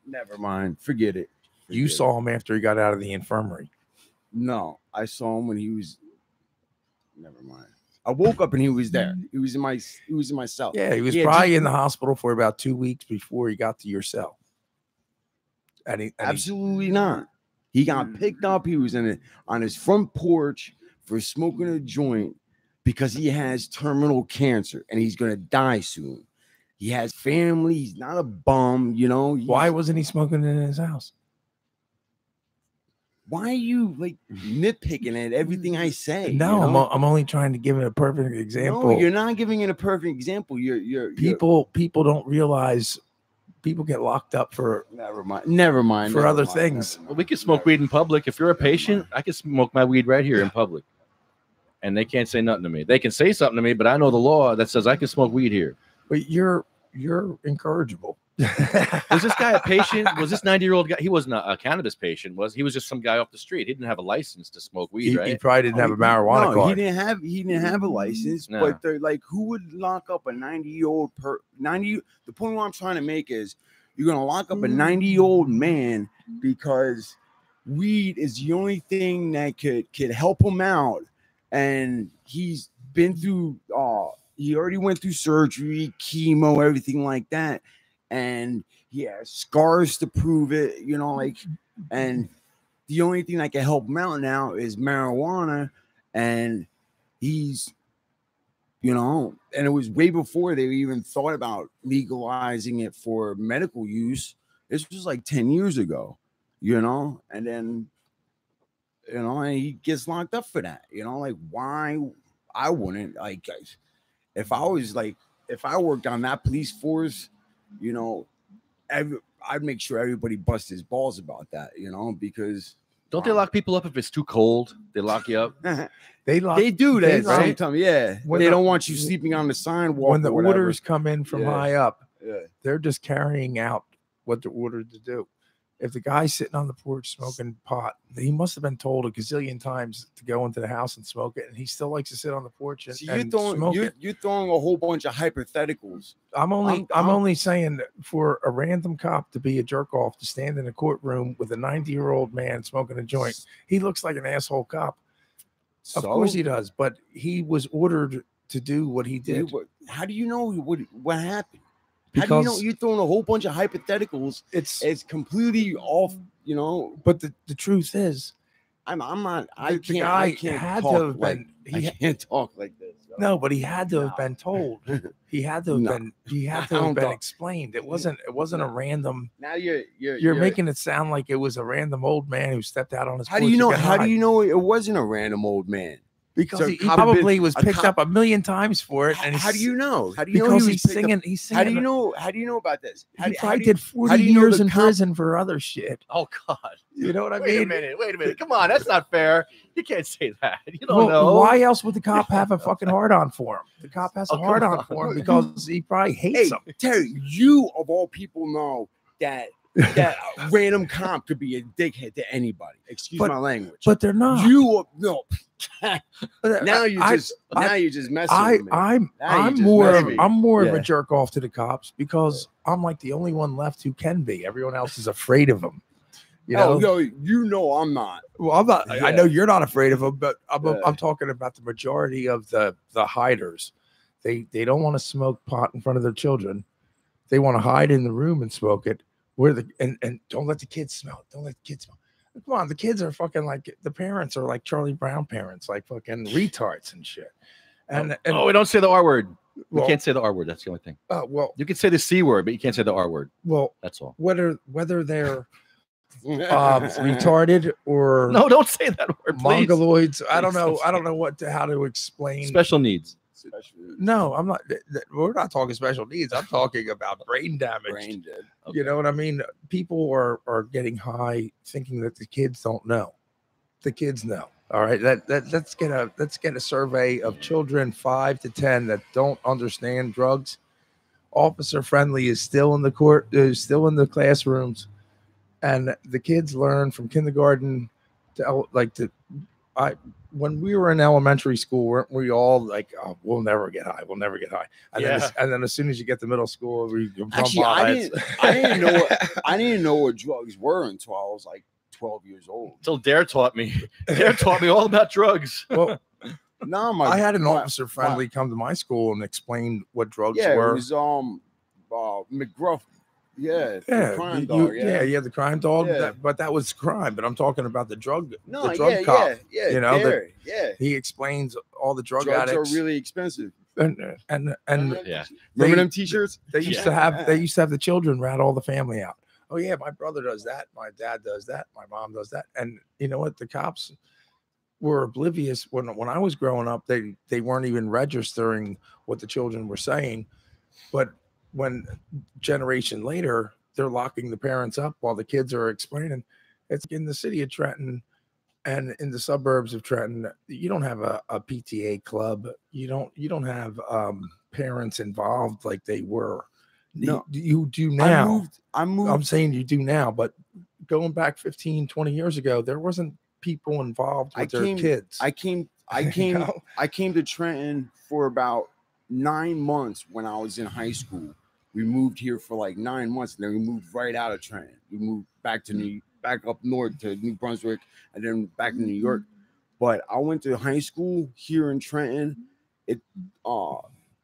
Never mind. Forget it. You saw him after he got out of the infirmary. No, I saw him when he was. Never mind. I woke up and he was there. He was in my cell. Yeah, he was probably in the hospital for about 2 weeks before he got to your cell. Absolutely not. He got picked up. He was on his front porch for smoking a joint because he has terminal cancer and he's gonna die soon. He has family. He's not a bum, you know. Why wasn't he smoking in his house? Why are you like nitpicking at everything I say? No, you know? I'm only trying to give it a perfect example. No, you're not giving it a perfect example. You're people don't realize people get locked up for never mind for other things. Well, we can smoke weed in public. If you're a patient, I can smoke my weed right here in public, and they can't say nothing to me. They can say something to me, but I know the law that says I can smoke weed here. But you're incorrigible. Was this guy a patient? Was this 90-year-old guy? He wasn't a cannabis patient, was he? Was just some guy off the street. He didn't have a license to smoke weed, right? He probably didn't have a marijuana card. He didn't have a license. No. But they're like, who would lock up a 90-year-old The point what I'm trying to make is you're gonna lock up a 90-year-old man because weed is the only thing that could help him out, and he's been through he already went through surgery, chemo, everything like that. And he has scars to prove it, you know, like, and the only thing that can help him out now is marijuana. And he's, you know, and it was way before they even thought about legalizing it for medical use. This was like 10 years ago, you know, and then, you know, and he gets locked up for that, you know, like, why? I wouldn't, like, if I worked on that police force, you know, I'd make sure everybody busts his balls about that, you know, because don't they lock people up if it's too cold? They lock you up. They do that sometimes. Yeah, they don't want you sleeping on the sidewalk. When the orders come in from high up, they're just carrying out what they're ordered to do. If the guy's sitting on the porch smoking pot, he must have been told a gazillion times to go into the house and smoke it, and he still likes to sit on the porch and, smoke it. You're throwing a whole bunch of hypotheticals. I'm only saying that for a random cop to be a jerk off to stand in a courtroom with a 90-year-old man smoking a joint, he looks like an asshole cop. Of course he does, but he was ordered to do what he did. How do you know what happened? How do you know you're throwing a whole bunch of hypotheticals? It's completely off, you know. But the truth is, I can't talk like this. No, but he had to have been told. He had to have been explained. It wasn't a random. Now you're making it sound like it was a random old man who stepped out on his porch. How do you know it wasn't a random old man? Because he probably was picked up a million times for it. And how do you know? How do you know he's singing? He's singing. How do you know about this? He probably did 40 years in prison for other shit. Oh God! You know what I mean? Wait a minute! Come on, that's not fair. You can't say that. You don't know. Why else would the cop have a fucking hard on for him? The cop has a hard on for him because he probably hates him. Terry, you of all people know that random cop could be a dickhead to anybody. Excuse my language. But they're not. Now you're just messing with me. I'm more of a jerk off to the cops because I'm like the only one left who can be. Everyone else is afraid of them. No, you know I'm not. Well, I'm not. I know you're not afraid of them, but I'm talking about the majority of the hiders. They don't want to smoke pot in front of their children. They want to hide in the room and smoke it. And don't let the kids smell it. Don't let the kids smell it. Come on, the kids are fucking like the parents are like Charlie Brown parents, like fucking retards and shit. And we don't say the R word. We can't say the R word. That's the only thing. Well, you can say the C word, but you can't say the R word. Well, that's all. Whether they're retarded or don't say that word, please. Mongoloids. I don't know how to explain special needs. No, I'm not. We're not talking special needs. I'm talking about brain damage. Brain dead. Okay. You know what I mean? People are getting high thinking that the kids don't know. The kids know. All right. Let's get a survey of children 5 to 10 that don't understand drugs. Officer Friendly is still in the court, is still in the classrooms, and the kids learn from kindergarten to when we were in elementary school, weren't we all like, oh, we'll never get high. We'll never get high. And then as soon as you get to middle school, I didn't know what drugs were until I was like 12 years old. Until Dare taught me. Dare taught me all about drugs. Well, I had an Officer Friendly come to my school and explain what drugs were. It was McGruff. Yeah, Yeah, crime you, dog. yeah, the crime dog. Yeah. But that was crime. But I'm talking about the drug No, cop. yeah. You know, there, yeah. he explains all the drugs Drugs addicts are really expensive. and Yeah. Remember They- them T-shirts? they used to have the children rat all the family out. Oh yeah, my brother does that, my dad does that, my mom does that. And you know what? The cops were oblivious when I was growing up. They weren't even registering what the children were saying. But when generation later, they're locking the parents up while the kids are explaining. It's in the city of Trenton and in the suburbs of Trenton. You don't have a PTA club. You don't have parents involved like they were. No. You do now. I moved. I'm saying you do now, but going back 15, 20 years ago, there wasn't people involved with their kids. I came You know? I came to Trenton for about 9 months when I was in high school. We moved here for like 9 months, and then we moved right out of Trenton. We moved back up north to New Brunswick, and then back to New York. But I went to high school here in Trenton. I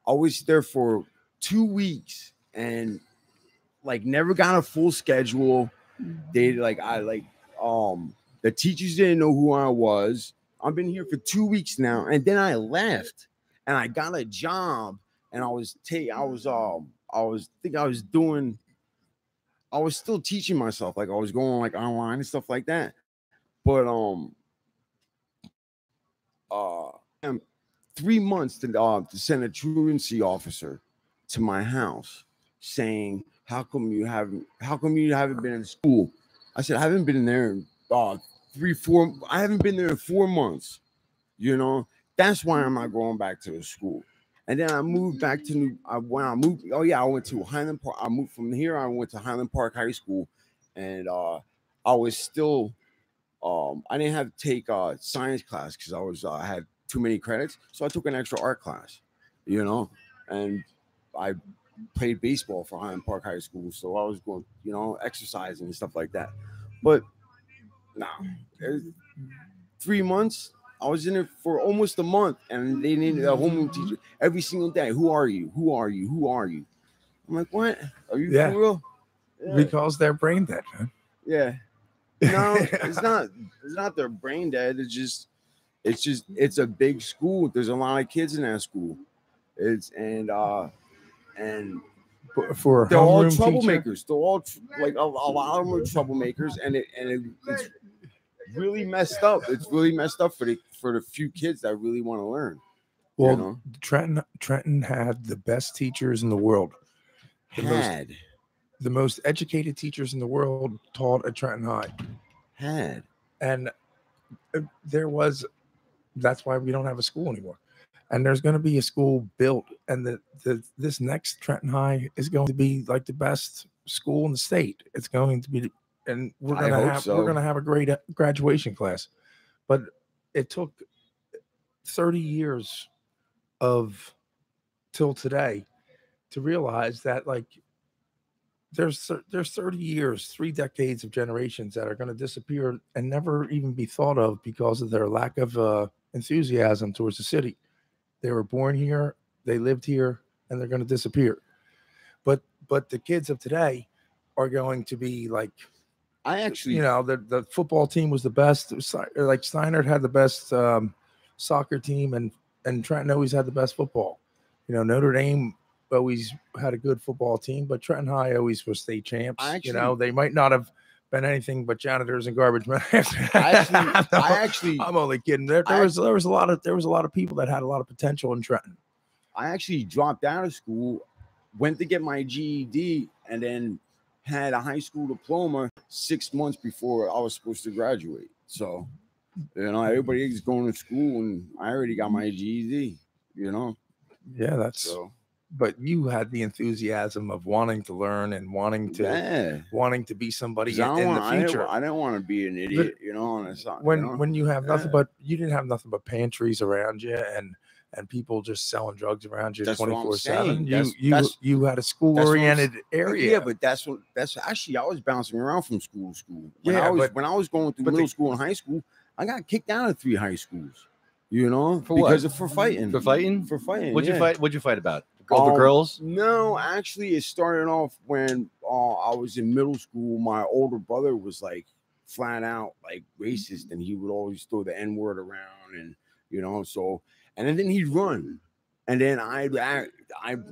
was there for 2 weeks and like never got a full schedule. They the teachers didn't know who I was. I've been here for 2 weeks now, and then I left and I got a job, and I was still teaching myself, like I was going like online and stuff like that. But 3 months to send a truancy officer to my house saying, how come you haven't been in school? I said, I haven't been in there in I haven't been there in 4 months. You know, that's why I'm not going back to the school. And then I moved back to I went to Highland Park. I moved from here. I went to Highland Park High School, and I was still I didn't have to take science class because I had too many credits, so I took an extra art class, you know, and I played baseball for Highland Park High School, so I was going, you know, exercising and stuff like that. But no, 3 months. I was in it for almost a month, and they needed a homeroom teacher every single day. Who are you? Who are you? Who are you? I'm like, what? Are you for real? Yeah. Because they're brain dead, man. Yeah. No, it's not. It's not their brain dead. It's a big school. There's a lot of kids in that school. And for they're all homeroom troublemakers. teacher? They're all like a lot of them are troublemakers, and it's really messed up. It's really messed up for the few kids that really want to learn. Well, you know? Trenton had the best teachers in the world. The most educated teachers in the world taught at Trenton High. And that's why we don't have a school anymore. And there's going to be a school built, and this next Trenton High is going to be like the best school in the state. It's going to be, and we're going to have a great graduation class. But it took 30 years till today to realize that, like, there's 30 years, 3 decades of generations that are going to disappear and never even be thought of because of their lack of enthusiasm towards the city. They were born here, they lived here, and they're going to disappear. But the kids of today are going to be like, the football team was the best. Like Steinert had the best soccer team, and Trenton always had the best football. You know, Notre Dame always had a good football team, but Trenton High always was state champs. They might not have been anything but janitors and garbage men. I'm only kidding. There was a lot of people that had a lot of potential in Trenton. I actually dropped out of school, went to get my GED, and then had a high school diploma 6 months before I was supposed to graduate. So, you know, everybody is going to school, and I already got my GED. You know. Yeah, but you had the enthusiasm of wanting to learn and wanting to be somebody in the future. I didn't want to be an idiot, you know. When you have nothing but you didn't have nothing but pantries around you and people just selling drugs around you 24/7. You had a school oriented area. Yeah, but that's actually, I was bouncing around from school to school. When I was going through middle school and high school, I got kicked out of 3 high schools. You know, for fighting. For fighting? For fighting. What'd you fight? What'd you fight about? All the girls? No, actually, it started off when I was in middle school, my older brother was like flat out like racist, and he would always throw the N-word around, and so, and then he'd run, and then I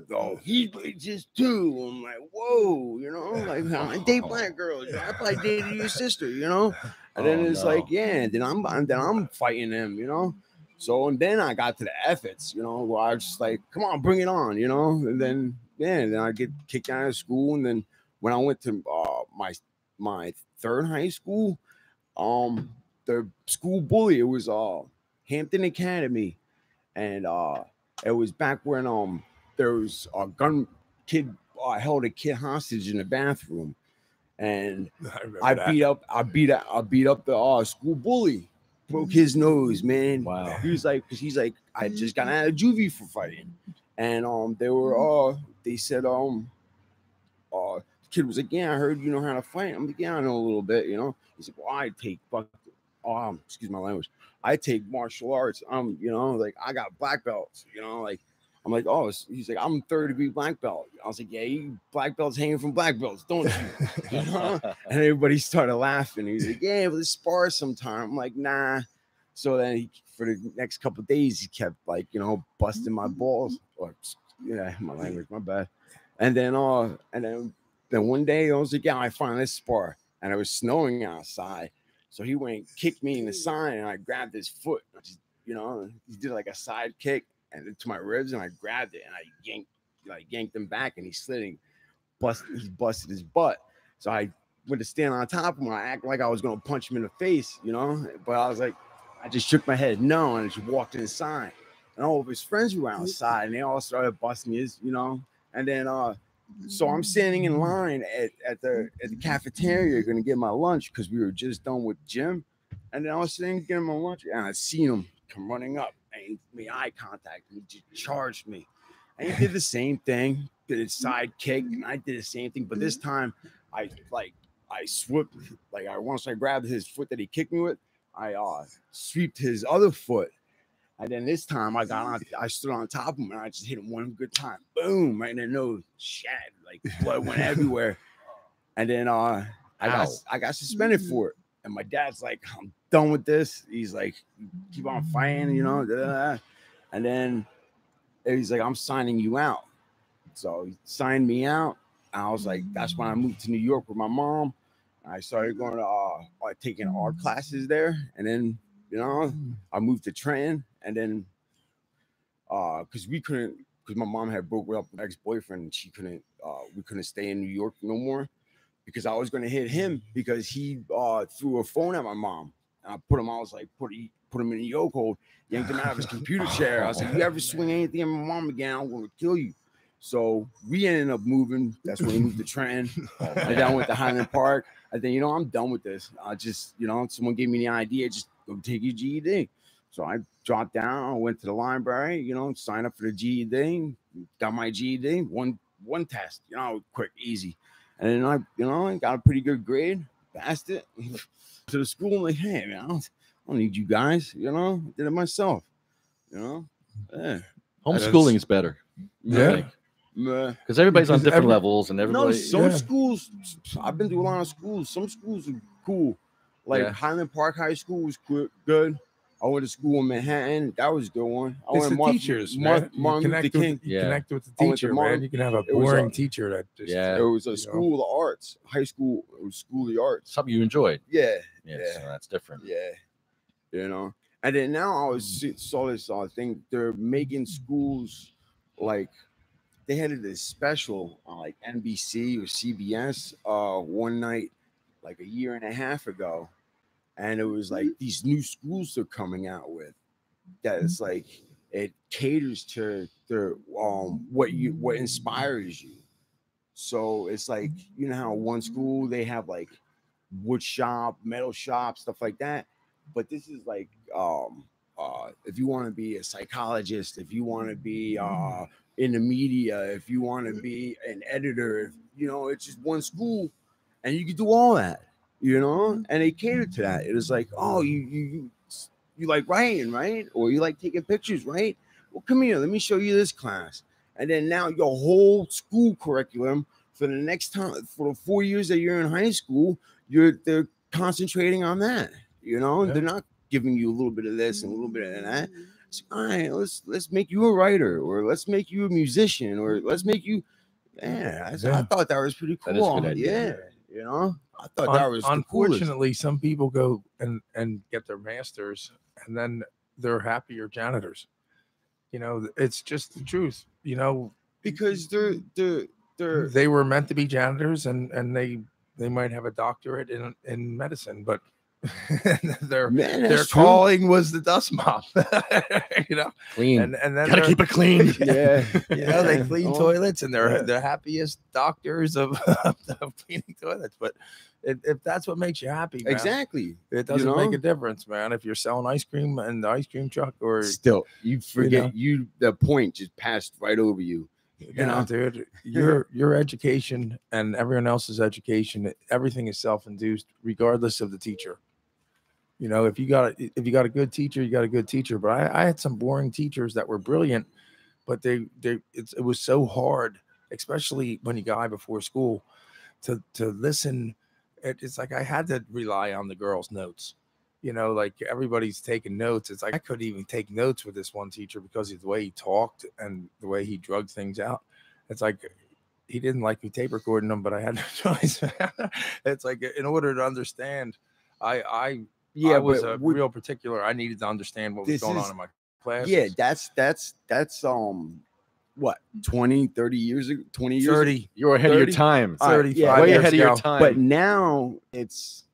go, he's racist too. I'm like, whoa, like I date black girls. I probably dated your sister, and then it's like, yeah, then I'm fighting them, So, and then I got to the efforts, where I was just like, come on, bring it on, and then I get kicked out of school. And then when I went to my third high school, the school bully, it was Hampton Academy, and it was back when there was a gun kid held a kid hostage in the bathroom, and I beat up the school bully. Broke his nose, man. Wow. He's like, I just got out of juvie for fighting, and they said the kid was like, yeah, I heard you know how to fight. I'm like, yeah, I know a little bit, He's like, well, I take excuse my language, I take martial arts. Like I got black belts, like I'm like, oh, he's like, I'm third degree black belt. I was like, yeah, you black belts hanging from black belts, don't you? And everybody started laughing. He's like, yeah, let's spar sometime. I'm like, nah. So then for the next couple of days, he kept like, busting my balls. Or my language, my bad. And then one day I was like, yeah, I finally spar. And it was snowing outside. So he went and kicked me in the side, and I grabbed his foot. He did like a side kick and to my ribs, and I grabbed it and I yanked him back, and he slid and he busted his butt. So I went to stand on top of him. I acted like I was gonna punch him in the face, but I was like, I just shook my head no, and I just walked inside. And all of his friends were outside, and they all started busting his, and then so I'm standing in line at the cafeteria gonna get my lunch because we were just done with gym. And then I was sitting getting my lunch, and I seen him come running up, and he made eye contact, and he just charged me. And he did the same thing, did a side kick, and I did the same thing. But this time, I swept, once I grabbed his foot that he kicked me with, I sweeped his other foot. And then this time I stood on top of him, and I just hit him one good time. Boom, right in the nose, shattered, like blood went everywhere. And then I got suspended for it. And my dad's like, I'm done with this. He's like, keep on fighting, And then he's like, I'm signing you out. So he signed me out. And I was like, that's when I moved to New York with my mom. I started going to taking art classes there. And then, I moved to Trenton. And then because my mom had broke up with an ex-boyfriend, and we couldn't stay in New York no more. Because I was going to hit him because he threw a phone at my mom. And I put him in a yoke hold, yanked him out of his computer chair. I was like, you ever swing anything at my mom again, I'm going to kill you. So we ended up moving. That's when we moved to Trenton. And then I went to Highland Park. I think, I'm done with this. I just, someone gave me the idea, just go take your GED. So I dropped down. I went to the library, signed up for the GED, got my GED, one test, quick, easy. And then I got a pretty good grade, passed it to the school. I'm like, hey, man, I don't need you guys, I did it myself, Yeah. Homeschooling is better. Yeah. Because everybody's on different levels, and everybody. Schools, I've been to a lot of schools. Some schools are cool. Like Highland Park High School was good. I went to school in Manhattan. That was a good one. I went to teachers, Martin Luther King. You connect with the teacher, man. You can have a boring teacher that just... It was a school of arts. High school, it was school of the arts. Something you enjoyed. Yeah. So that's different. Yeah. And then now I saw this thing. They're making schools like... They had this special on like NBC or CBS one night, like a year and a half ago. And it was like these new schools they're coming out with that it's like it caters to their what inspires you. So it's like, how one school they have like wood shop, metal shop, stuff like that. But this is like if you want to be a psychologist, if you want to be in the media, if you want to be an editor, it's just one school and you can do all that. And they cater to that. It was like, oh, you like writing, right? Or you like taking pictures, right? Well, come here, let me show you this class. And then now your whole school curriculum for the next time, for the 4 years that you're in high school, they're concentrating on that. You know, they're not giving you a little bit of this and a little bit of that. It's, all right, let's make you a writer, or let's make you a musician, or let's make you. I thought that was pretty cool. That is a good idea. Yeah, you know, I thought that was unfortunately some people go and get their masters and then they're happier janitors. You know, it's just the truth. You know, because they were meant to be janitors and they might have a doctorate in medicine, but their calling was the dust mop. You know, clean, and then gotta keep it clean. Yeah, you know, they clean toilets and they're the happiest doctors of cleaning toilets. But if that's what makes you happy, man, exactly, it doesn't make a difference, man. If you're selling ice cream in the ice cream truck, or still you forget the point just passed right over you. You know, dude, your education and everyone else's education, everything is self-induced, regardless of the teacher. You know, if you got a good teacher, you got a good teacher. But I had some boring teachers that were brilliant, but it was so hard, especially when you got high before school, to listen. It's like I had to rely on the girls' notes. You know, like everybody's taking notes. It's like I couldn't even take notes with this one teacher because of the way he talked and the way he drugged things out. It's like he didn't like me tape recording them, but I had no choice. It's like in order to understand, I was real particular. I needed to understand what was going on in my class. Yeah, that's what, 20, 30 years ago, 20 years 30. Ago? You're ahead of your time. 35 way years ahead of your time. But now it's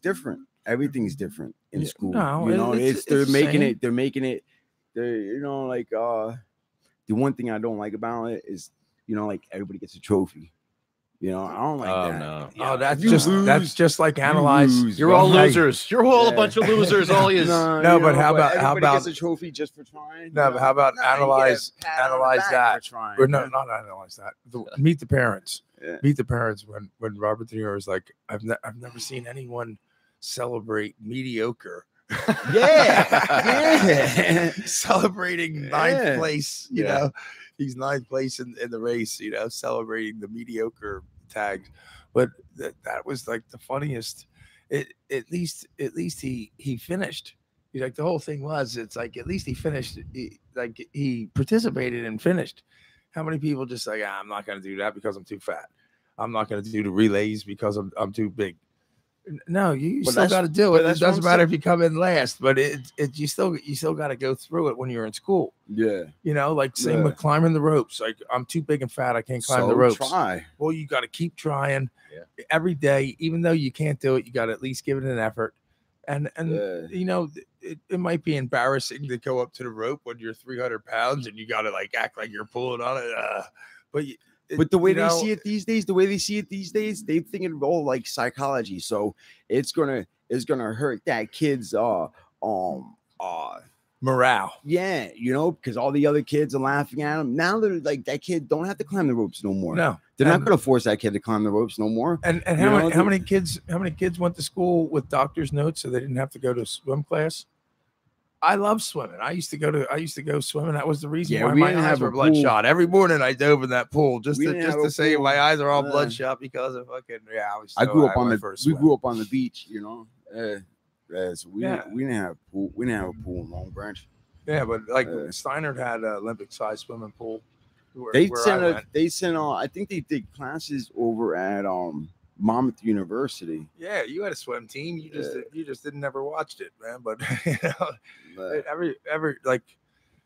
different. Everything's different in school. No, you know, they're the making same. it. You know, like the one thing I don't like about it is, you know, like everybody gets a trophy. You know, I don't like that. No. Yeah, that's just like analyze. You're all losers. You're all a bunch of losers. All you. No, but how about gets a trophy just for trying? No, but how about analyze that? Trying, or not analyze that. Meet the parents. Yeah. Meet the parents when Robert De Niro is like, I've never seen anyone celebrate mediocre. Celebrating ninth place. You know, he's ninth place in the race. You know, celebrating the mediocre tags. But that was like the funniest. At least he finished. He's like, the whole thing was, it's like, at least he finished. He participated and finished. How many people just like, I'm not going to do that because I'm too fat. I'm not going to do the relays because I'm too big. No, you still got to do it. It doesn't matter if you come in last, but you still got to go through it when you're in school. Yeah, you know, like same with climbing the ropes. Like, I'm too big and fat, I can't climb the ropes. Try. Well, you got to keep trying every day, even though you can't do it. You got to at least give it an effort. And you know, it might be embarrassing to go up to the rope when you're 300 pounds and you got to like act like you're pulling on it. But the way they see it these days, they think it all like psychology. So it's gonna hurt that kid's morale. Yeah, you know, because all the other kids are laughing at him. Now they're like, that kid don't have to climb the ropes no more. No, they're not gonna force that kid to climb the ropes no more. And how many kids went to school with doctor's notes so they didn't have to go to swim class? I love swimming. I used to go swimming. That was the reason why my eyes were bloodshot. Every morning I dove in that pool just to say my eyes are all bloodshot because of fucking I grew up on the beach, you know. So we didn't have a pool. We didn't have a pool in Long Branch. Yeah, but like Steiner had an Olympic-sized swimming pool. They sent I think they did classes over at Monmouth University. Yeah, you had a swim team. You just didn't never watched it, man. But you know, every like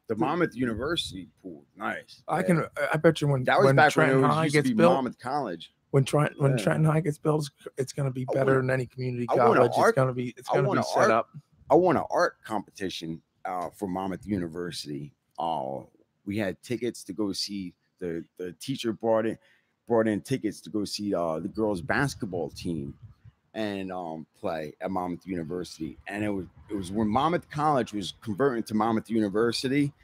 the Monmouth University pool, nice. I bet you when that was when back Trenton when it High used to gets be built, Monmouth College. When Trenton High gets built, it's going to be better than any community college. It's going to be set up. I won an art competition for Monmouth University. We had tickets to go see the teacher brought in tickets to go see the girls basketball team and play at Monmouth University. And it was when Monmouth College was converting to Monmouth University,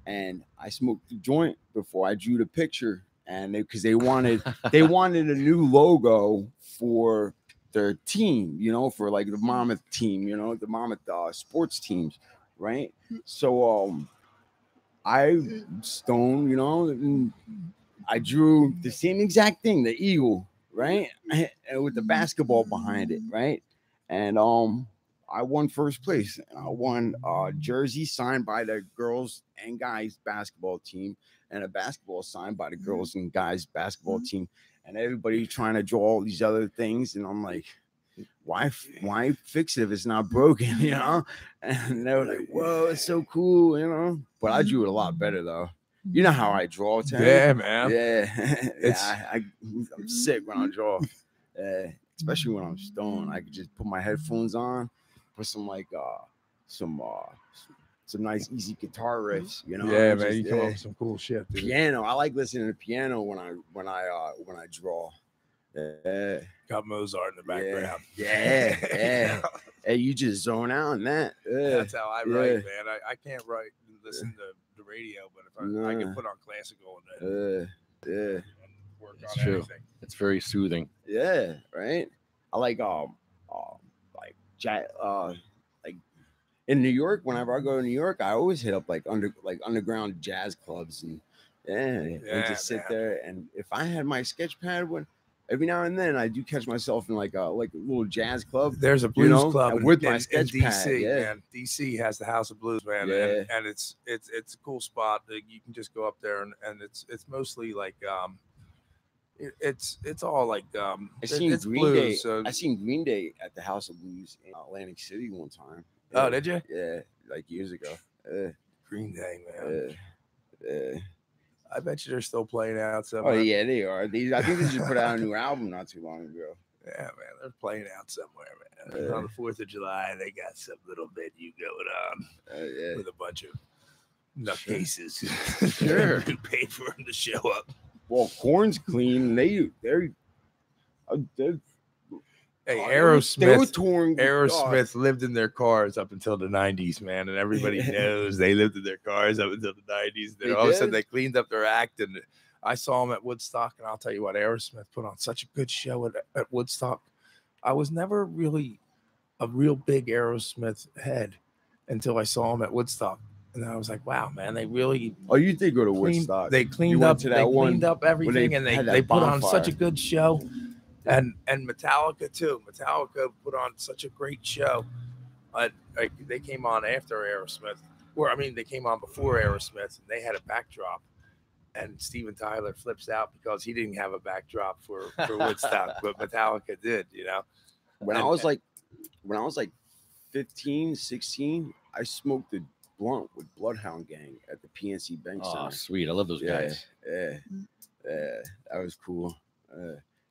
and I smoked the joint before I drew the picture. And because they wanted a new logo for their team, you know, for like the Monmouth team, you know, the Monmouth sports teams, right? So I stoned, you know, and I drew the same exact thing, the eagle, right? And with the basketball behind it, right? And I won first place. I won a jersey signed by the girls and guys basketball team, and a basketball signed by the girls and guys basketball team. And everybody trying to draw all these other things, and I'm like, why fix it if it's not broken, you know? And they were like, whoa, it's so cool, you know? But I drew it a lot better though. You know how I draw, Tim? Yeah, man. Yeah. I'm sick when I draw. Especially when I'm stoned. I could just put my headphones on, put some nice easy guitar riffs, you know. Yeah, man, you come up with some cool shit, dude. Piano. I like listening to piano when I draw. Got Mozart in the background. Yeah. Hey, you just zone out on that. That's how I write, man. I can't write and listen to the radio, but if I can put on classical and then work It's on true. everything. It's very soothing. Yeah, right. I like like in New York. Whenever I go to New York, I always hit up like underground jazz clubs and just sit there. And if I had my sketch pad, every now and then I do catch myself in like a little jazz club. There's a blues club with my in sketch DC, pad. Yeah. man. DC has the House of Blues, man, Yeah. and it's a cool spot. You can just go up there and it's mostly like it's all like I seen it's Green blues. Day. So, I seen Green Day at the House of Blues in Atlantic City one time. oh, did you? Yeah, like years ago. Green Day, man. Yeah. I bet you they're still playing out Oh somewhere. yeah, they are. I think they just put out a new album not too long ago. Yeah, man, they're playing out somewhere, man. On the 4th of July, they got some little venue going on with a bunch of nutcases. Sure. Who paid for them to show up. Well, Korn's clean. They're Hey, they were Aerosmith. touring. Aerosmith lived in their cars up until the 90s, man, and everybody knows they lived in their cars up until the 90s. Then They all of a sudden did? they cleaned up their act, and I saw them at Woodstock, and I'll tell you what, Aerosmith put on such a good show at Woodstock. I was never really a real big Aerosmith head until I saw them at Woodstock, and I was like, wow, man, they really Oh, you did go to Woodstock. they You cleaned went up to that they one cleaned up everything, and had that they put on bonfire. such a good show. And Metallica too. Metallica put on such a great show. They came on after Aerosmith, they came on before Aerosmith, and they had a backdrop. And Steven Tyler flips out because he didn't have a backdrop for Woodstock, but Metallica did. You know, When I was like 15, 16, I smoked a blunt with Bloodhound Gang at the PNC Bank Oh, Center. sweet. I love those guys. Yeah, that was cool.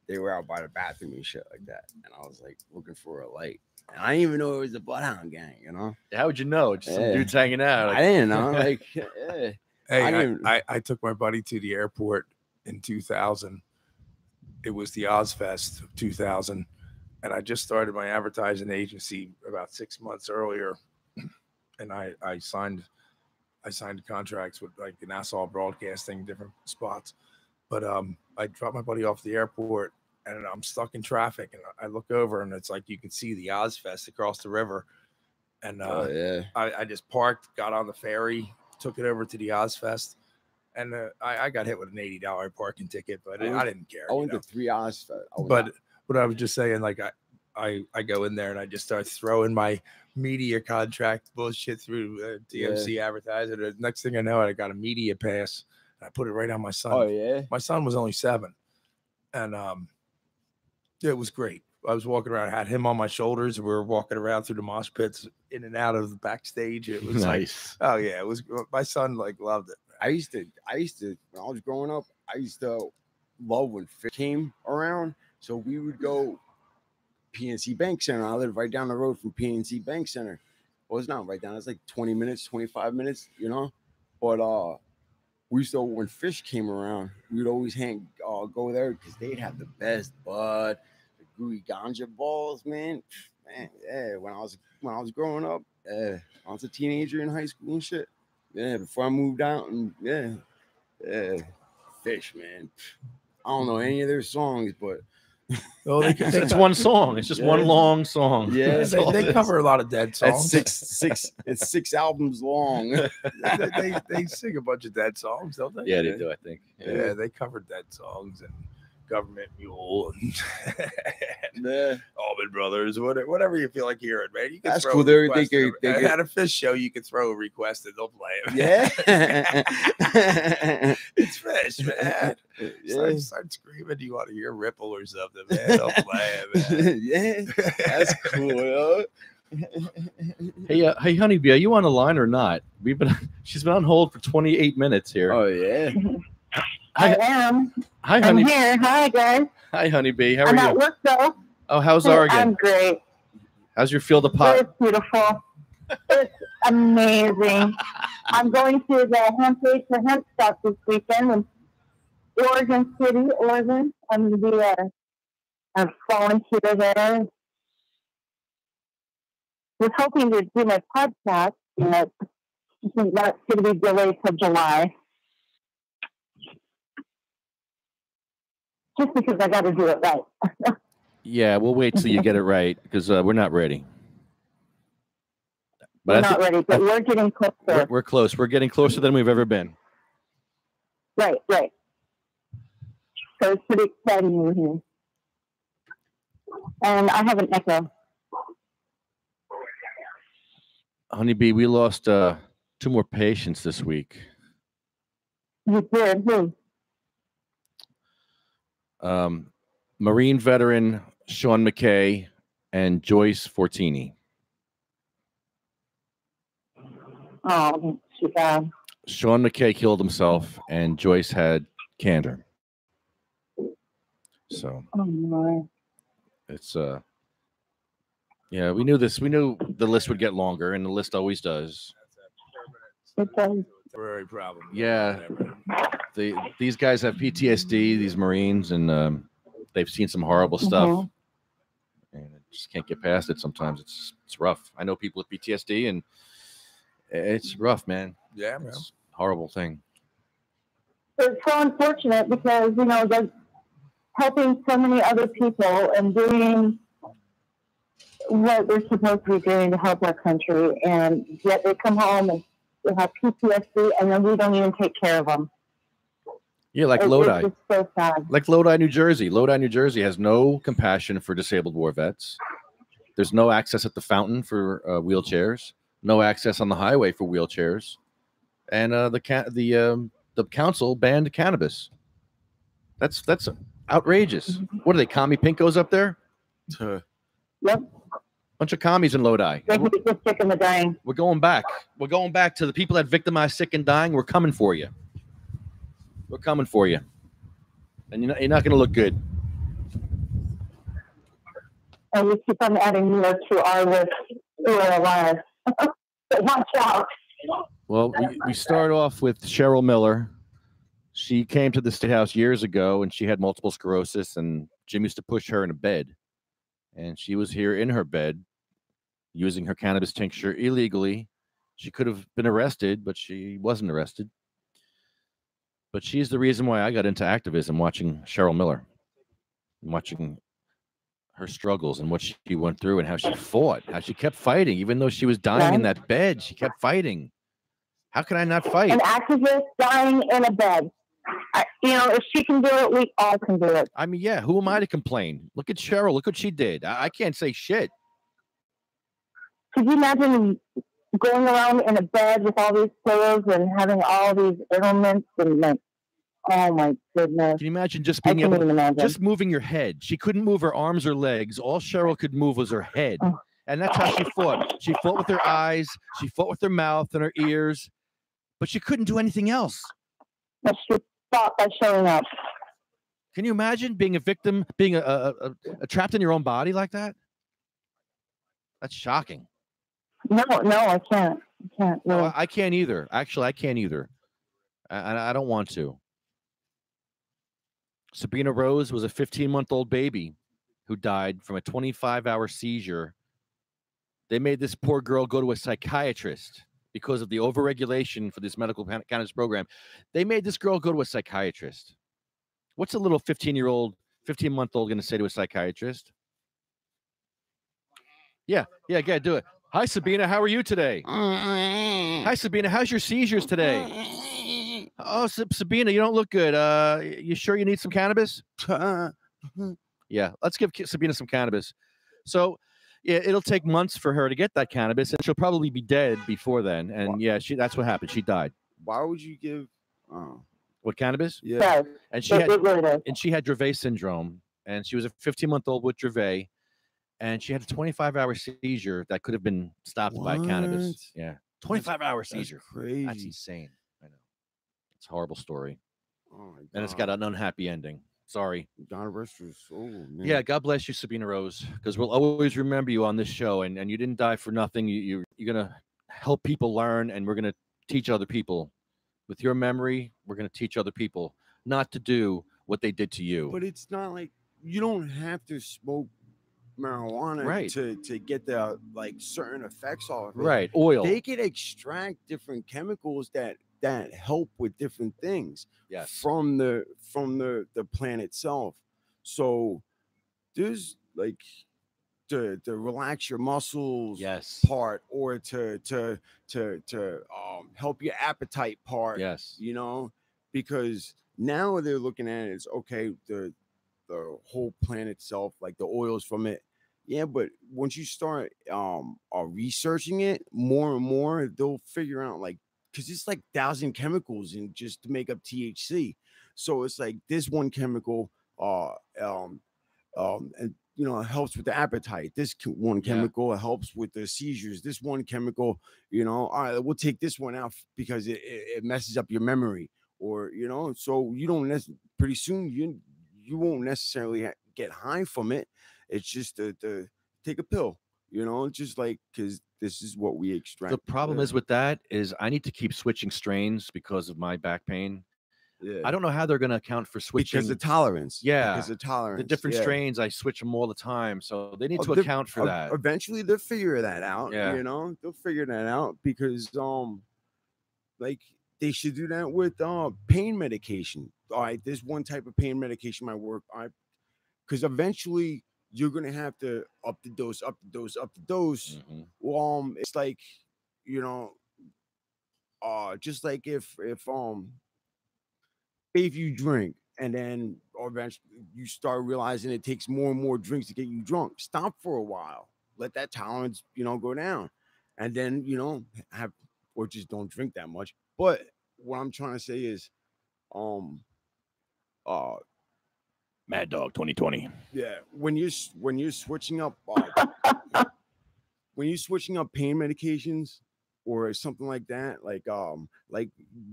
They were out by the bathroom and shit like that, and I was like looking for a light, and I didn't even know it was the Bloodhound Gang. You know, How would you know? Just some Yeah. dudes hanging out. I didn't know. Like, hey, I I took my buddy to the airport in 2000. It was the Ozfest of 2000, and I just started my advertising agency about 6 months earlier, and I signed contracts with like Nassau Broadcasting, different spots. But I dropped my buddy off the airport, and I'm stuck in traffic, and I look over, and it's like you can see the Ozfest across the river. And I just parked, got on the ferry, took it over to the Ozfest, and I got hit with an $80 parking ticket, but I didn't care. I went to 3 Oz. But I was just saying, like I go in there and I just start throwing my media contract bullshit through DMC advertising. The next thing I know, I got a media pass. I put it right on my son. Oh yeah. My son was only 7, and it was great. I was walking around, had him on my shoulders. We were walking around through the mosh pits, in and out of the backstage. It was Nice. like, oh yeah, it was. My son like loved it. I used to when I was growing up, I used to love when Fish came around. So we would go PNC Bank Center. I lived right down the road from PNC Bank Center. Well, it's not right down. It's like 20 minutes, 25 minutes, you know. But we used to, when Fish came around, we'd always go there because they'd have the best bud, the gooey ganja balls, man. Yeah. When I was growing up, I was a teenager in high school and shit. Yeah, before I moved out, and Fish, man. I don't know any of their songs, but Oh, It's one song. It's just one long song. Yeah, they cover a lot of dead songs. It's 6 albums long. they sing a bunch of dead songs, don't they? Yeah, they do, I think. Yeah, they cover dead songs and Government Mule and Allman Brothers, whatever you feel like hearing, man. You can That's throw cool. a They request get- at a Fish show. You can throw a request and they'll play it. Yeah. It's Fish, man. Yeah. Start screaming. Do you want to hear Ripple or something, man? They'll play it, man. Yeah. That's cool, yo. Hey, Honeybee, are you on the line or not? She's been on hold for 28 minutes here. Oh, yeah. I am. Hi, I'm Honeybee. here. Hi, guys. Hi, Honeybee. How are I'm you? at work, though. Oh, how's I'm Oregon? great. How's your field of pot? It's beautiful. It's amazing. I'm going to the Hemp Day for Hemp Stop this weekend in Oregon City, Oregon. I'm going to be a volunteer there. Was hoping to do my podcast, but I think that's going to be delayed till July. Just because I got to do it right. Yeah, we'll wait till you get it right because we're not ready. We're not ready, but we're getting closer. We're close. We're getting closer than we've ever been. Right. So it's pretty exciting in here. And I have an echo. Honeybee, we lost 2 more patients this week. You did? Who? Marine veteran Sean McKay and Joyce Fortini. Oh, too bad. Sean McKay killed himself, and Joyce had cancer. So Oh, my. it's yeah, we knew this. We knew the list would get longer, and the list always does. It does. Temporary problem. Yeah. These guys have PTSD, these Marines, and they've seen some horrible stuff, and just can't get past it. Sometimes it's rough. I know people with PTSD, and it's rough, man. Yeah, man. It's a horrible thing. It's so unfortunate because, they're helping so many other people and doing what they're supposed to be doing to help our country, and yet they come home and they have PTSD, and then we don't even take care of them. Yeah, like Lodi. It's just so sad. Like Lodi, New Jersey. Lodi, New Jersey has no compassion for disabled war vets. There's no access at the fountain for wheelchairs. No access on the highway for wheelchairs. And the council banned cannabis. That's outrageous. What are they, commie pinkos up there? Yep. Bunch of commies in Lodi. They can be just sick and dying. We're going back. We're going back to the people that victimize sick and dying. We're coming for you. We're coming for you. And you're not going to look good. And we keep on adding more to our list who are alive. But watch out. Well, we start off with Cheryl Miller. She came to the Statehouse years ago, and she had multiple sclerosis, and Jim used to push her in a bed. And she was here in her bed using her cannabis tincture illegally. She could have been arrested, but she wasn't arrested. But she's the reason why I got into activism, watching Cheryl Miller, watching her struggles and what she went through and how she fought, how she kept fighting, even though she was dying in that bed. She kept fighting. How can I not fight? An activist dying in a bed. If she can do it, we all can do it. I mean, yeah, who am I to complain? Look at Cheryl. Look what she did. I can't say shit. Could you imagine going around in a bed with all these pillows and having all these ailments and oh my goodness. Can you imagine just being able to just moving your head? She couldn't move her arms or legs. All Cheryl could move was her head. Oh. And that's how she fought. She fought with her eyes. She fought with her mouth and her ears. But she couldn't do anything else. But she fought by showing up. Can you imagine being a victim, being a trapped in your own body like that? That's shocking. No, I can't. I can't. No, I can't either. Actually, I can't either. I don't want to. Sabrina Rose was a 15-month-old baby who died from a 25-hour seizure. They made this poor girl go to a psychiatrist because of the overregulation for this medical cannabis program. They made this girl go to a psychiatrist. What's a little 15-year-old 15-month-old going to say to a psychiatrist? Yeah, go do it. Hi, Sabina. How are you today? Hi, Sabina. How's your seizures today? Oh, Sabina, you don't look good. You sure you need some cannabis? Yeah, let's give Sabina some cannabis. So, yeah, it'll take months for her to get that cannabis, and she'll probably be dead before then. And yeah, that's what happened. She died. Why would you give? What, cannabis? Yeah. And she had Dravet syndrome, and she was a 15-month-old with Dravet, and she had a 25-hour seizure that could have been stopped by cannabis. Yeah, 25-hour seizure. Crazy. That's insane. I know. It's a horrible story. Oh my God. And it's got an unhappy ending. Sorry. God rest her soul, man. Yeah, God bless you, Sabina Rose, because we'll always remember you on this show, and you didn't die for nothing. You're going to help people learn, and we're going to teach other people. With your memory, we're going to teach other people not to do what they did to you. But it's not like you don't have to smoke marijuana to get the like certain effects off of it. Right. Oil. They can extract different chemicals that help with different things from the plant itself. So there's like to relax your muscles part, or to help your appetite part. You know, because now they're looking at it as okay, the whole plant itself, like the oils from it. Yeah, but once you start researching it more and more, they'll figure out like, because it's like 1,000 chemicals in just to make up THC. So it's like this one chemical and you know, it helps with the appetite. This one chemical it helps with the seizures. This one chemical, you know, all right, we'll take this one out because it messes up your memory, or you know, so you don't pretty soon you won't necessarily get high from it. It's just to take a pill, you know, just like, because this is what we extract. The problem is with that is I need to keep switching strains because of my back pain. Yeah. I don't know how they're going to account for switching. Because of tolerance. Yeah. Because of tolerance. The different strains, I switch them all the time. So they need to account for that. Eventually they'll figure that out. Yeah. You know, they'll figure that out because like they should do that with pain medication. All right, this one type of pain medication might work. All right, because eventually you're gonna have to up the dose. Mm-hmm. It's like, you know, just like if you drink and then eventually you start realizing it takes more and more drinks to get you drunk, stop for a while, let that tolerance, you know, go down, and then, you know, or just don't drink that much. But what I'm trying to say is, Mad Dog 2020. Yeah, when you're switching up pain medications or something like that, like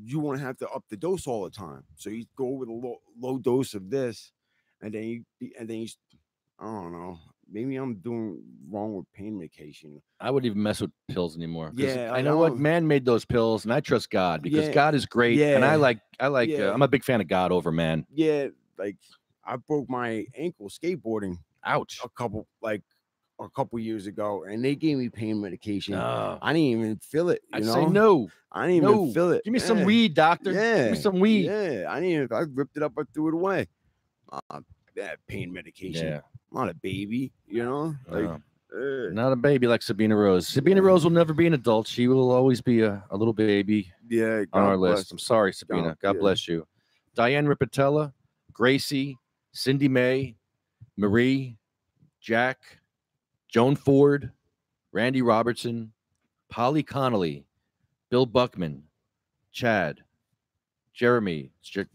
you won't have to up the dose all the time. So you go with a low dose of this, and then you I don't know. Maybe I'm doing wrong with pain medication. I wouldn't even mess with pills anymore. Yeah, I know what man made those pills, and I trust God because God is great. Yeah. And I like. I'm a big fan of God over man. Yeah, like I broke my ankle skateboarding. Ouch. A couple years ago, and they gave me pain medication. No. I didn't even feel it. I say no. I didn't even feel it. Give me some weed, doctor. Yeah. Give me some weed. Yeah, I ripped it up. I threw it away. That pain medication. Yeah. I'm not a baby, you know. Like, not a baby like Sabina Rose. Sabina Rose will never be an adult. She will always be a little baby. Yeah. On our list. I'm sorry, Sabina. God bless you. Diane Ripatella, Gracie, Cindy Mae, Marie, Jack, Joan Ford, Randy Robertson, Polly Connolly, Bill Buckman, Chad, Jeremy,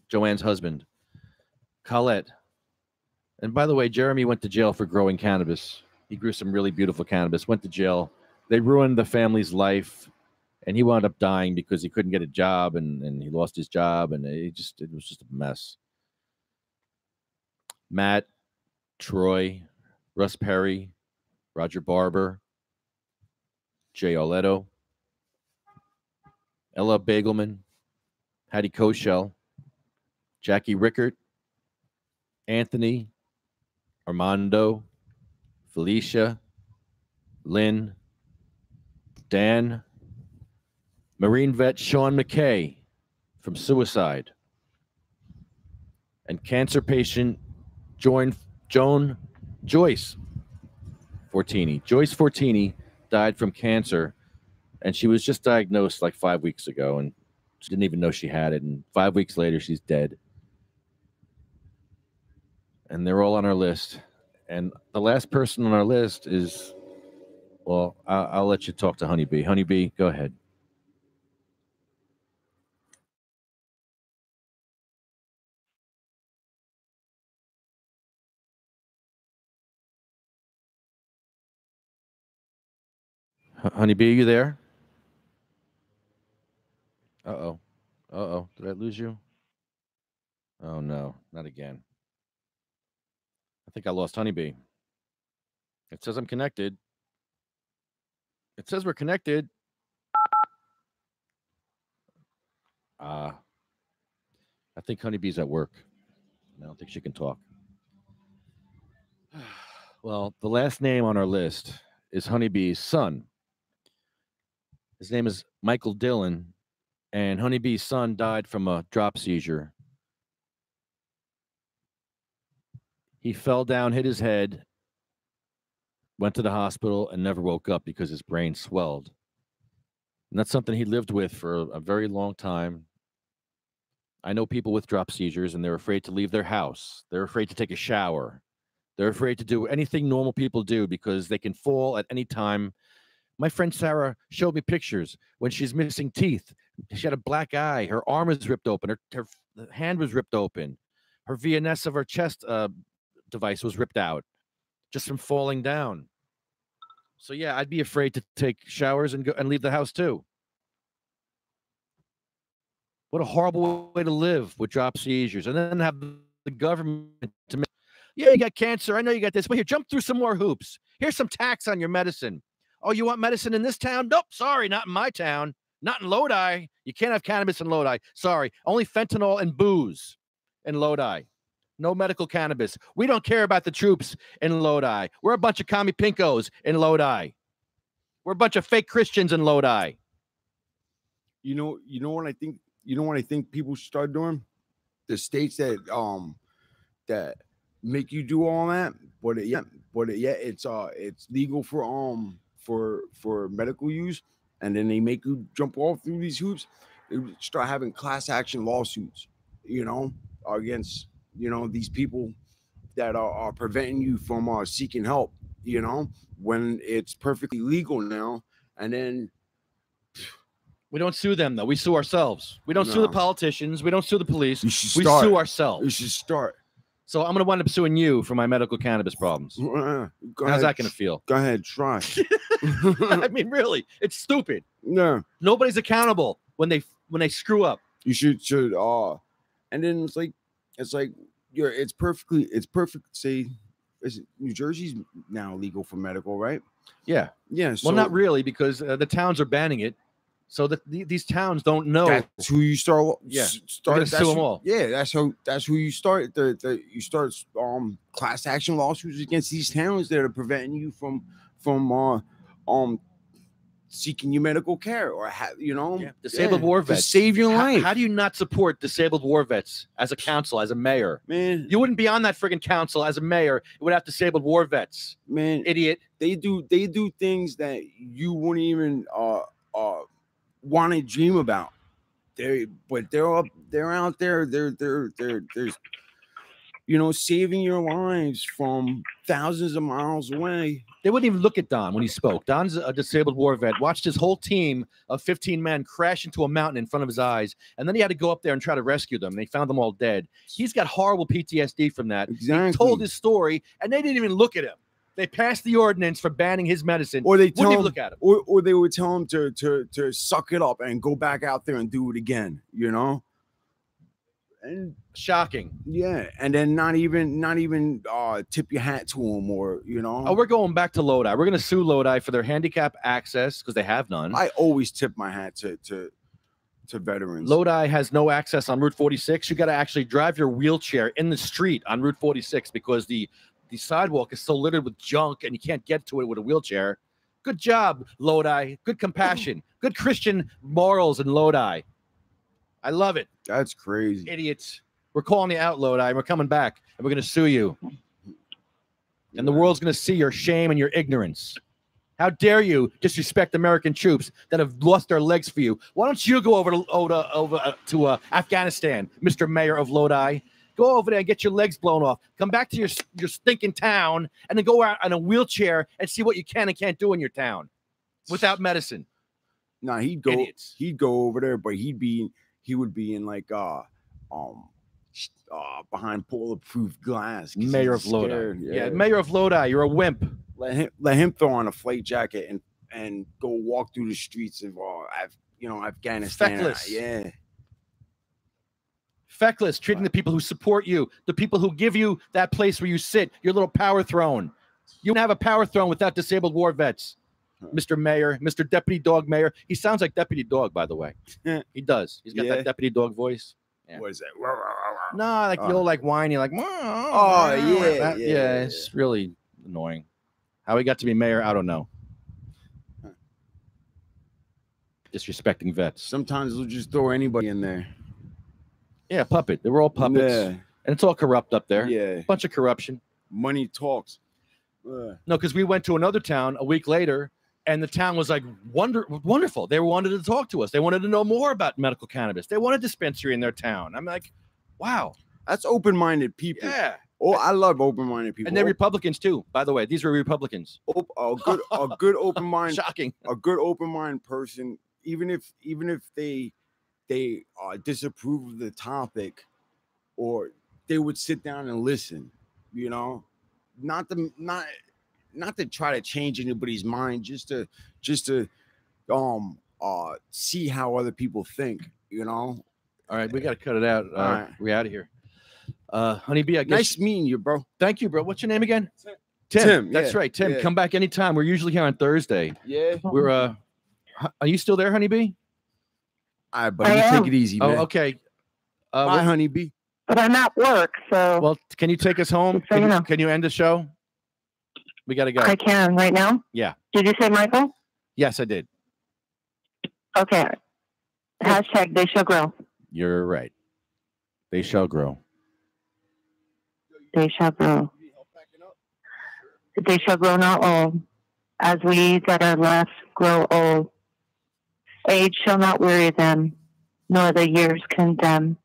Joanne's husband, Colette. And by the way, Jeremy went to jail for growing cannabis. He grew some really beautiful cannabis, went to jail. They ruined the family's life, and he wound up dying because he couldn't get a job, and he lost his job, and it was just a mess. Matt, Troy, Russ Perry, Roger Barber, Jay Arletto, Ella Bagelman, Hattie Koschel, Jackie Rickert, Anthony, Armando, Felicia, Lynn, Dan, Marine vet Sean McKay from Suicide, and cancer patient Joyce Fortini. Joyce Fortini died from cancer, and she was just diagnosed like 5 weeks ago, and she didn't even know she had it. And 5 weeks later, she's dead. And they're all on our list. And the last person on our list is, well, I'll let you talk to Honeybee. Honeybee, go ahead. Honeybee, are you there? Uh-oh. Uh-oh. Did I lose you? Oh, no. Not again. I think I lost Honeybee. It says I'm connected. It says we're connected. I think Honeybee's at work. I don't think she can talk. Well, the last name on our list is Honeybee's son. His name is Michael Dillon, and Honeybee's son died from a drop seizure. He fell down, hit his head, went to the hospital, and never woke up because his brain swelled. And that's something he lived with for a very long time. I know people with drop seizures, and they're afraid to leave their house. They're afraid to take a shower. They're afraid to do anything normal people do because they can fall at any time. My friend Sarah showed me pictures when she's missing teeth. She had a black eye. Her arm was ripped open. Her hand was ripped open. Her VNS of her chest device was ripped out just from falling down. So, yeah, I'd be afraid to take showers and go and leave the house, too. What a horrible way to live with drop seizures. And then have the government to make, yeah, you got cancer. I know you got this. But here, jump through some more hoops. Here's some tax on your medicine. Oh, you want medicine in this town? Nope, sorry, not in my town. Not in Lodi. You can't have cannabis in Lodi. Sorry, only fentanyl and booze in Lodi. No medical cannabis. We don't care about the troops in Lodi. We're a bunch of commie pinkos in Lodi. We're a bunch of fake Christians in Lodi. You know what I think? You know what I think people should start doing? The states that that make you do all that, but it's legal for medical use, and then they make you jump all through these hoops. They start having class action lawsuits, against these people that are preventing you from seeking help. When it's perfectly legal now, and then. We don't sue them, though. We sue ourselves. We don't sue the politicians. We don't sue the police. We sue ourselves. You should start. So I'm going to wind up suing you for my medical cannabis problems. How's that going to feel? Go ahead, try. I mean, really, it's stupid. No. Nobody's accountable when they screw up. You should. And then it's like it's perfect. Say, New Jersey's now legal for medical, right? Yeah. Yeah. So, well, not really, because the towns are banning it. So that these towns don't know. That's who you start. Yeah, start sue them all. Yeah, that's who you start. You start class action lawsuits against these towns that are preventing you from seeking your medical care or disabled war vets to save your life. How do you not support disabled war vets as a council, as a mayor? Man, you wouldn't be on that friggin' council as a mayor. You would have disabled war vets. Man, idiot. They do things that you wouldn't even want to dream about. They're out there. They're saving your lives from thousands of miles away. They wouldn't even look at Don when he spoke. Don's a disabled war vet. Watched his whole team of 15 men crash into a mountain in front of his eyes, and then he had to go up there and try to rescue them. They found them all dead. He's got horrible PTSD from that. Exactly. He told his story, and they didn't even look at him. They passed the ordinance for banning his medicine. Or they wouldn't even look at him. Or they would tell him to suck it up and go back out there and do it again, And shocking. Yeah. And then not even tip your hat to him or, Oh, we're going back to Lodi. We're going to sue Lodi for their handicap access because they have none. I always tip my hat to veterans. Lodi has no access on Route 46. You got to actually drive your wheelchair in the street on Route 46 because the sidewalk is so littered with junk and you can't get to it with a wheelchair. Good job, Lodi. Good compassion. Good Christian morals in Lodi. I love it. That's crazy. Idiots. We're calling you out, Lodi. We're coming back, and we're going to sue you. And the world's going to see your shame and your ignorance. How dare you disrespect American troops that have lost their legs for you? Why don't you go over to Afghanistan, Mr. Mayor of Lodi? Go over there and get your legs blown off. Come back to your stinking town and then go out in a wheelchair and see what you can and can't do in your town without medicine. Nah, he'd go. Idiots. He'd go over there, but he would be in like behind bulletproof glass. Mayor of Lodi. Yeah, Mayor of Lodi. You're a wimp. Let him throw on a flight jacket and go walk through the streets of Afghanistan. Feckless. Yeah. Feckless, treating the people who support you, the people who give you that place where you sit, your little power throne. You don't have a power throne without disabled war vets, Mr. Mayor, Mr. Deputy Dog Mayor. He sounds like Deputy Dog, by the way. He does. He's got that Deputy Dog voice. Yeah. What is that? No, like the old like whiny, like. Yeah, it's really annoying. How he got to be mayor, I don't know. Disrespecting vets. Sometimes we'll just throw anybody in there. Yeah, puppet. They were all puppets. Yeah. And it's all corrupt up there. Yeah. Bunch of corruption. Money talks. No, because we went to another town a week later, and the town was like wonderful. They wanted to talk to us. They wanted to know more about medical cannabis. They wanted a dispensary in their town. I'm like, wow. That's open-minded people. Yeah. Oh, I love open-minded people. And they're Republicans too, by the way. These were Republicans. A good open mind. Shocking. A good open mind person, even if they disapprove of the topic, or they would sit down and listen. You know, not to try to change anybody's mind, just to see how other people think. You know. All right, we got to cut it out. All right. We're out of here. Honeybee, I guess. Nice meeting you, bro. Thank you, bro. What's your name again? Tim. That's right, Tim. Yeah. Come back anytime. We're usually here on Thursday. Yeah. We're are you still there, Honeybee? All right, buddy. You take it easy, man. Oh, okay. Bye, Honeybee. But I'm at work, so. Well, can you take us home? So you know. Can you end the show? We got to go. I can right now. Yeah. Did you say Michael? Yes, I did. Okay. Hashtag they shall grow. You're right. They shall grow. They shall grow. They shall grow not old, as we that are left grow old. Age shall not weary them, nor the years condemn.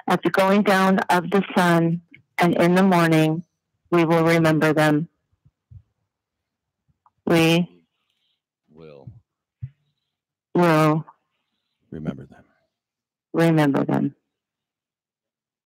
At the going down of the sun, and in the morning, we will remember them. We will remember them.